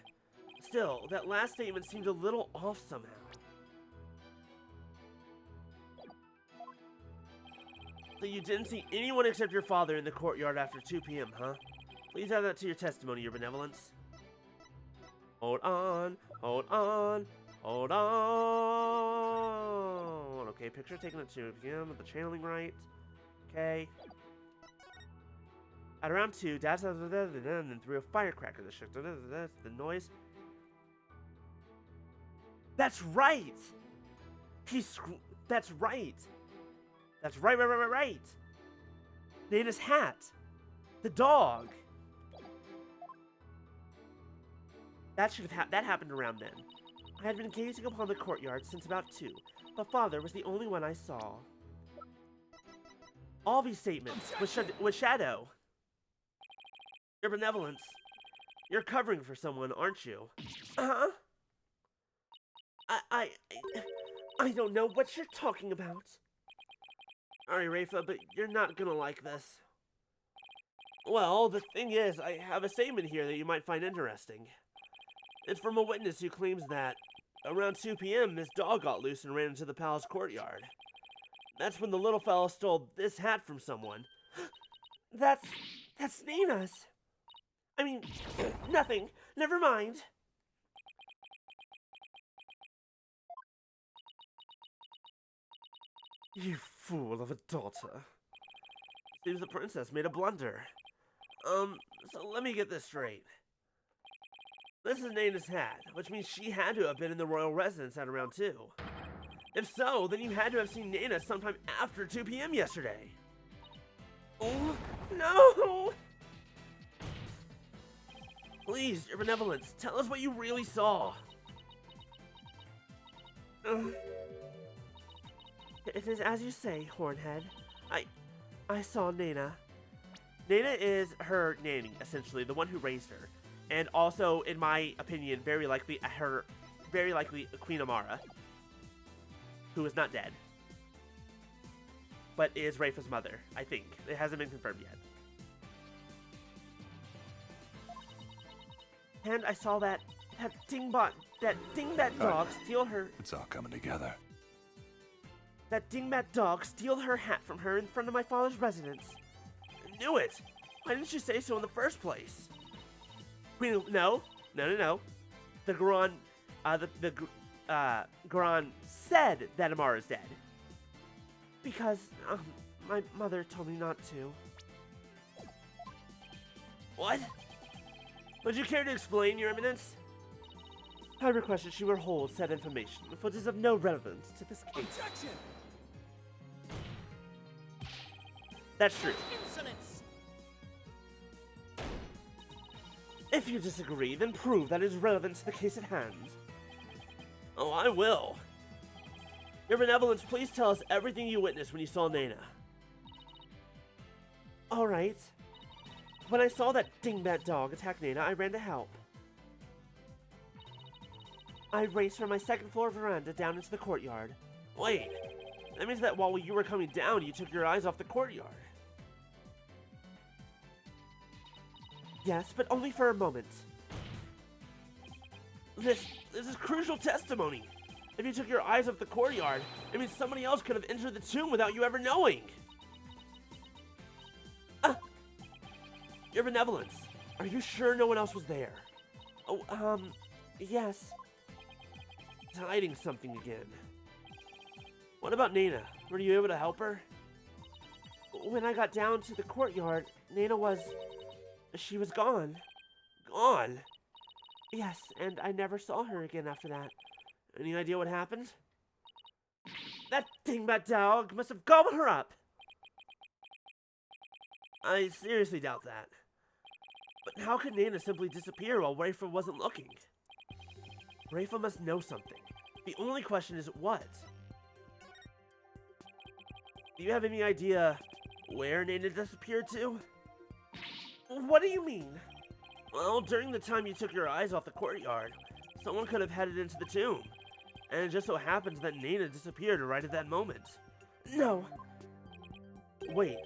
Speaker 1: Still, that last statement seemed a little off somehow. So you didn't see anyone except your father in the courtyard after 2 p.m., huh? Please add that to your testimony, your benevolence. Hold on. Okay, picture taken at 2 p.m. with the channeling right. Okay. At around 2, Dad says and then threw a firecracker that shook the noise. That's right! That's right! That's right! Nana's hat! The dog! That happened around then. I had been gazing upon the courtyard since about 2, but Father was the only one I saw. All these statements with shadow. Your benevolence. You're covering for someone, aren't you? Uh-huh. I don't know what you're talking about. Sorry, Rafa, but you're not gonna like this. Well, the thing is, I have a statement here that you might find interesting. It's from a witness who claims that around 2 p.m. this dog got loose and ran into the palace courtyard. That's when the little fella stole this hat from someone. That's Nina's. I mean, nothing. Never mind. You fool of a daughter. Seems the princess made a blunder. So let me get this straight. This is Nana's hat, which means she had to have been in the royal residence at around 2. If so, then you had to have seen Nana sometime after 2 p.m. yesterday. Oh, no! Please, your benevolence, tell us what you really saw. It is as you say, Hornhead. I saw Nana. Nana is her nanny, essentially, the one who raised her. And also, in my opinion, very likely Queen Amara, who is not dead, but is Rafa's mother, I think. It hasn't been confirmed yet. And I saw that dingbat dog steal her.
Speaker 3: It's all coming together.
Speaker 1: That dingbat dog steal her hat from her in front of my father's residence. I knew it. Why didn't you say so in the first place? No. The Garan said that Amara's dead. Because, my mother told me not to. What? Would you care to explain, Your Eminence? I requested she withhold said information, for it is of no relevance to this case.
Speaker 3: Objection!
Speaker 1: That's true.
Speaker 6: Insolence!
Speaker 1: If you disagree, then prove that it is relevant to the case at hand. Oh, I will. Your Benevolence, please tell us everything you witnessed when you saw Nana. Alright. When I saw that dingbat dog attack Nana, I ran to help. I raced from my second floor veranda down into the courtyard. Wait, that means that while you were coming down, you took your eyes off the courtyard. Yes, but only for a moment. This is crucial testimony. If you took your eyes off the courtyard, it means somebody else could have entered the tomb without you ever knowing. Your Benevolence, are you sure no one else was there? Oh, yes. It's hiding something again. What about Nana? Were you able to help her? When I got down to the courtyard, Nana was... She was gone. Gone? Yes, and I never saw her again after that. Any idea what happened? That dingbat dog must have gobbled her up! I seriously doubt that. But how could Nana simply disappear while Rafa wasn't looking? Rafa must know something. The only question is what? Do you have any idea where Nana disappeared to? What do you mean? Well, during the time you took your eyes off the courtyard, someone could have headed into the tomb. And it just so happens that Nana disappeared right at that moment. No. Wait,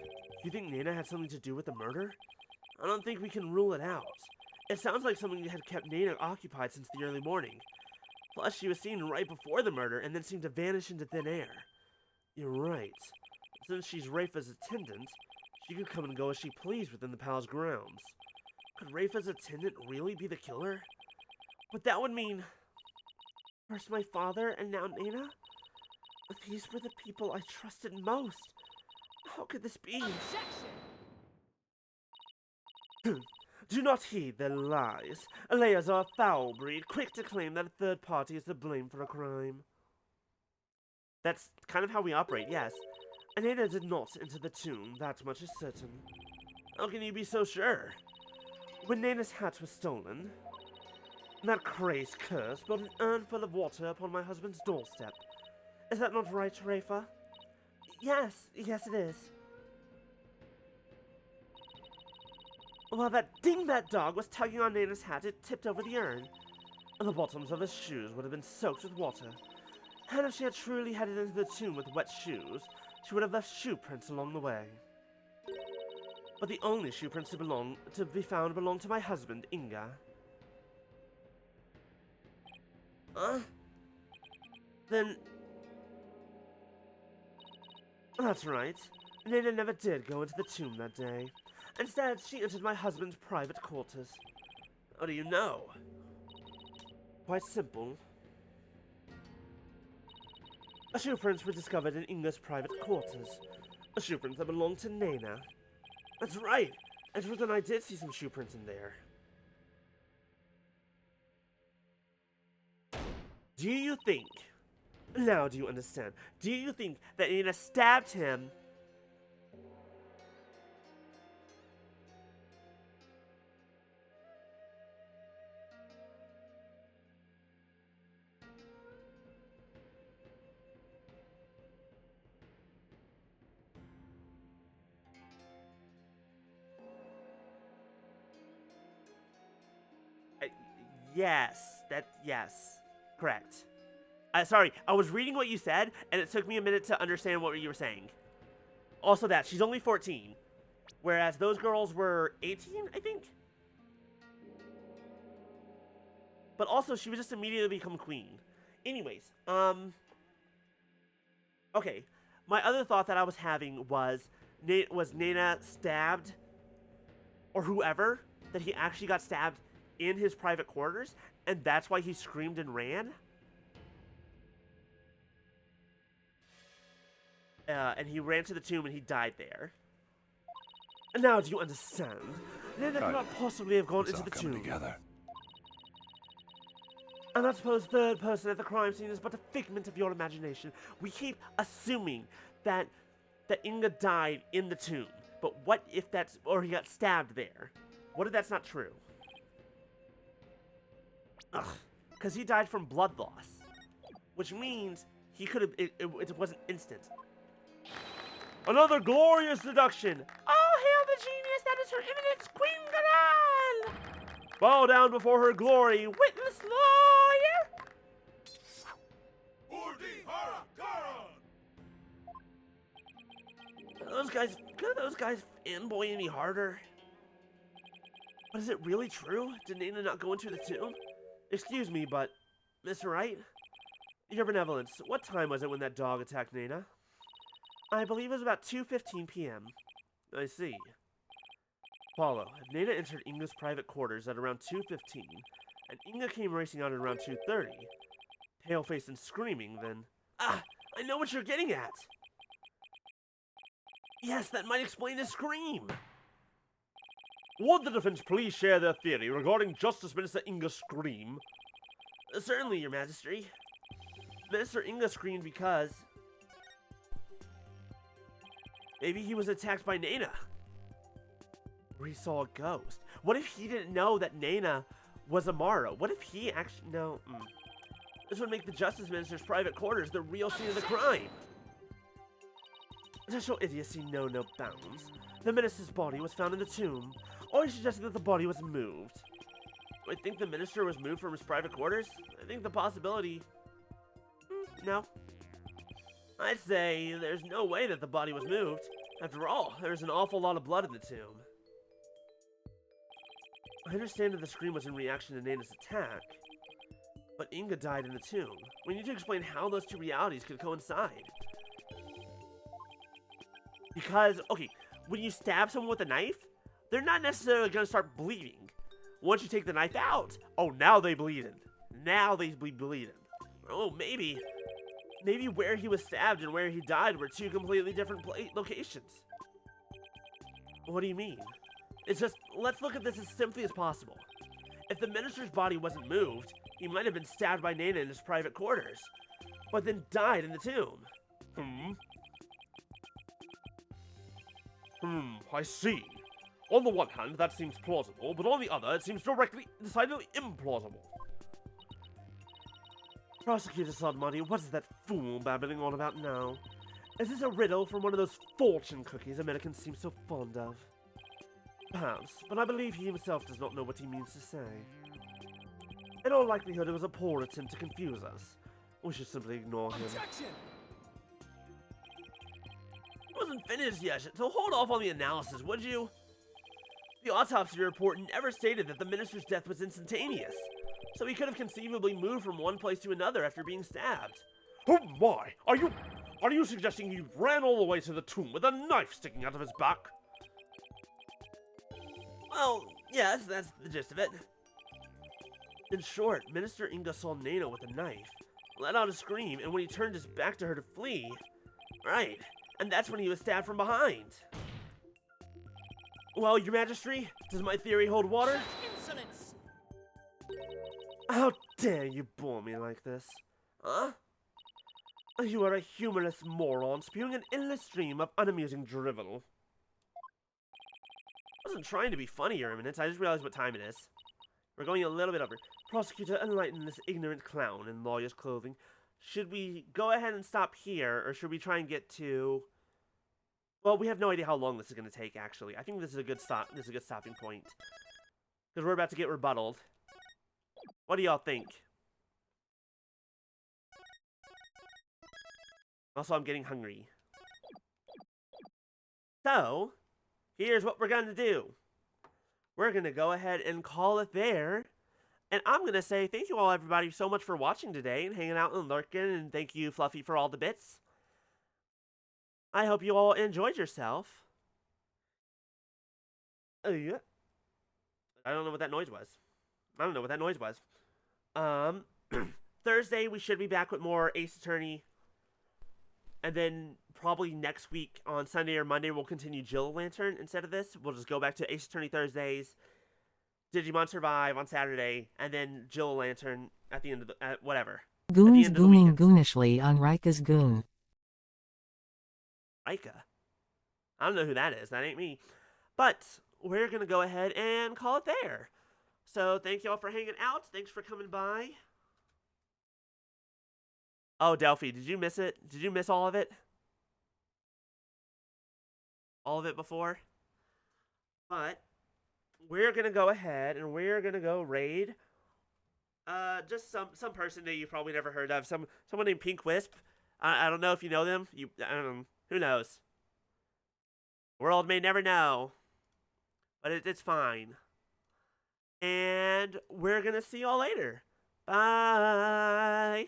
Speaker 1: you think Nana had something to do with the murder? I don't think we can rule it out. It sounds like something had kept Nana occupied since the early morning. Plus, she was seen right before the murder and then seemed to vanish into thin air. You're right. Since she's Rafa's attendant, she could come and go as she pleased within the palace grounds. Could Rafa's attendant really be the killer? But that would mean... First my father, and now Nana? These were the people I trusted most. How could this be? Do not heed their lies. Layers are a foul breed, quick to claim that a third party is to blame for a crime. That's kind of how we operate, yes. Nana did not enter the tomb, that much is certain. How can you be so sure? When Nana's hat was stolen, that crazed curse brought an urn full of water upon my husband's doorstep. Is that not right, Rafa? Yes, it is. While that dingbat dog was tugging on Nana's hat, it tipped over the urn. The bottoms of his shoes would have been soaked with water. And if she had truly headed into the tomb with wet shoes, she would have left shoe prints along the way. But the only shoe prints to be found belonged to my husband, Inga. Then... That's right. Nana never did go into the tomb that day. Instead, she entered my husband's private quarters. How do you know? Quite simple. Shoe prints were discovered in Inga's private quarters. Shoe prints that belonged to Nana. That's right! And I did see some shoe prints in there. Do you think... Now do you understand? Do you think that Nana stabbed him... Yes. Correct. Sorry, I was reading what you said, and it took me a minute to understand what you were saying. Also that, she's only 14. Whereas those girls were 18, I think? But also, she would just immediately become queen. Anyways, okay. My other thought that I was having was Nana stabbed, or whoever, that he actually got stabbed in his private quarters, and that's why he screamed and ran? And he ran to the tomb and he died there. And now do you understand? Nana could not possibly have gone into the tomb.
Speaker 3: Together.
Speaker 1: And I suppose third person at the crime scene is but a figment of your imagination. We keep assuming that Inga died in the tomb. But what if that's, or he got stabbed there? What if that's not true? Ugh, because he died from blood loss. Which means he could have, it wasn't instant. Another glorious deduction! Oh, hail the genius, that is her eminence, Queen Gadal! Bow down before her glory, witless lawyer! Could those guys fanboy any harder? But is it really true? Did Nana not go into the tomb? Excuse me, but, Mr. Wright? Your benevolence, what time was it when that dog attacked Nana? I believe it was about 2:15 p.m. I see. Paulo, if Nana entered Inga's private quarters at around 2:15, and Inga came racing out at around 2:30, pale-faced and screaming, then... Ah! I know what you're getting at! Yes, that might explain the scream!
Speaker 2: Would the defense please share their theory regarding Justice Minister Inga's scream?
Speaker 1: Certainly, Your Majesty. Minister Inga screamed because... maybe he was attacked by Nana. Or he saw a ghost. What if he didn't know that Nana was Amara? What if he actually... no. This would make the Justice Minister's private quarters the real scene of the crime. Potential idiocy know no bounds. The minister's body was found in the tomb. Or he suggested that the body was moved. Do I think the minister was moved from his private quarters? I think the possibility... no. I'd say there's no way that the body was moved. After all, there's an awful lot of blood in the tomb. I understand that the scream was in reaction to Nana's attack, but Inga died in the tomb. We need to explain how those two realities could coincide. Because, okay, when you stab someone with a knife, they're not necessarily going to start bleeding. Once you take the knife out, oh, now they bleeding. Now they be bleeding. Oh, maybe where he was stabbed and where he died were two completely different locations. What do you mean? It's just, let's look at this as simply as possible. If the minister's body wasn't moved, he might have been stabbed by Nana in his private quarters, but then died in the tomb.
Speaker 2: I see. On the one hand, that seems plausible, but on the other, it seems decidedly implausible.
Speaker 1: Prosecutor Sodmati, what is that fool babbling on about now? Is this a riddle from one of those fortune cookies Americans seem so fond of? Perhaps, but I believe he himself does not know what he means to say. In all likelihood, it was a poor attempt to confuse us. We should simply ignore him.
Speaker 3: Objection!
Speaker 1: It wasn't finished yet, so hold off on the analysis, would you? The autopsy report never stated that the minister's death was instantaneous, so he could have conceivably moved from one place to another after being stabbed.
Speaker 2: Oh my! Are you suggesting he ran all the way to the tomb with a knife sticking out of his back?
Speaker 1: Well, yes, that's the gist of it. In short, Minister Inga saw Nana with a knife, let out a scream, and when he turned his back to her to flee... right, and that's when he was stabbed from behind. Well, Your Majesty, does my theory hold water?
Speaker 6: Insolence!
Speaker 1: How dare you bore me like this? Huh? You are a humorless moron spewing an endless stream of unamusing drivel. I wasn't trying to be funny, Your Eminence. I just realized what time it is. We're going a little bit over. Prosecutor, enlighten this ignorant clown in lawyer's clothing. Should we go ahead and stop here, or should we try and get to... well, we have no idea how long this is going to take, actually. I think this is a good stop. This is a good stopping point. Because we're about to get rebutted. What do y'all think? Also, I'm getting hungry. So, here's what we're going to do. We're going to go ahead and call it there. And I'm going to say thank you all, everybody, so much for watching today and hanging out and lurking. And thank you, Fluffy, for all the bits. I hope you all enjoyed yourself. Yeah. I don't know what that noise was. I don't know what that noise was. Thursday, we should be back with more Ace Attorney. And then probably next week on Sunday or Monday, we'll continue Jill Lantern instead of this. We'll just go back to Ace Attorney Thursdays, Digimon Survive on Saturday, and then Jill Lantern at the end of the whatever.
Speaker 4: Goons
Speaker 1: end of the
Speaker 4: gooning
Speaker 1: weekend.
Speaker 4: goonishly on Rika's goon.
Speaker 1: Rika? I don't know who that is. That ain't me. But we're going to go ahead and call it there. So thank y'all for hanging out. Thanks for coming by. Oh, Delphi, did you miss it? Did you miss all of it? All of it before? But we're going to go ahead and we're going to go raid just some person that you probably never heard of. Someone named Pink Wisp. I don't know if you know them. I don't know. Who knows? World may never know. But it's fine. And we're going to see y'all later. Bye.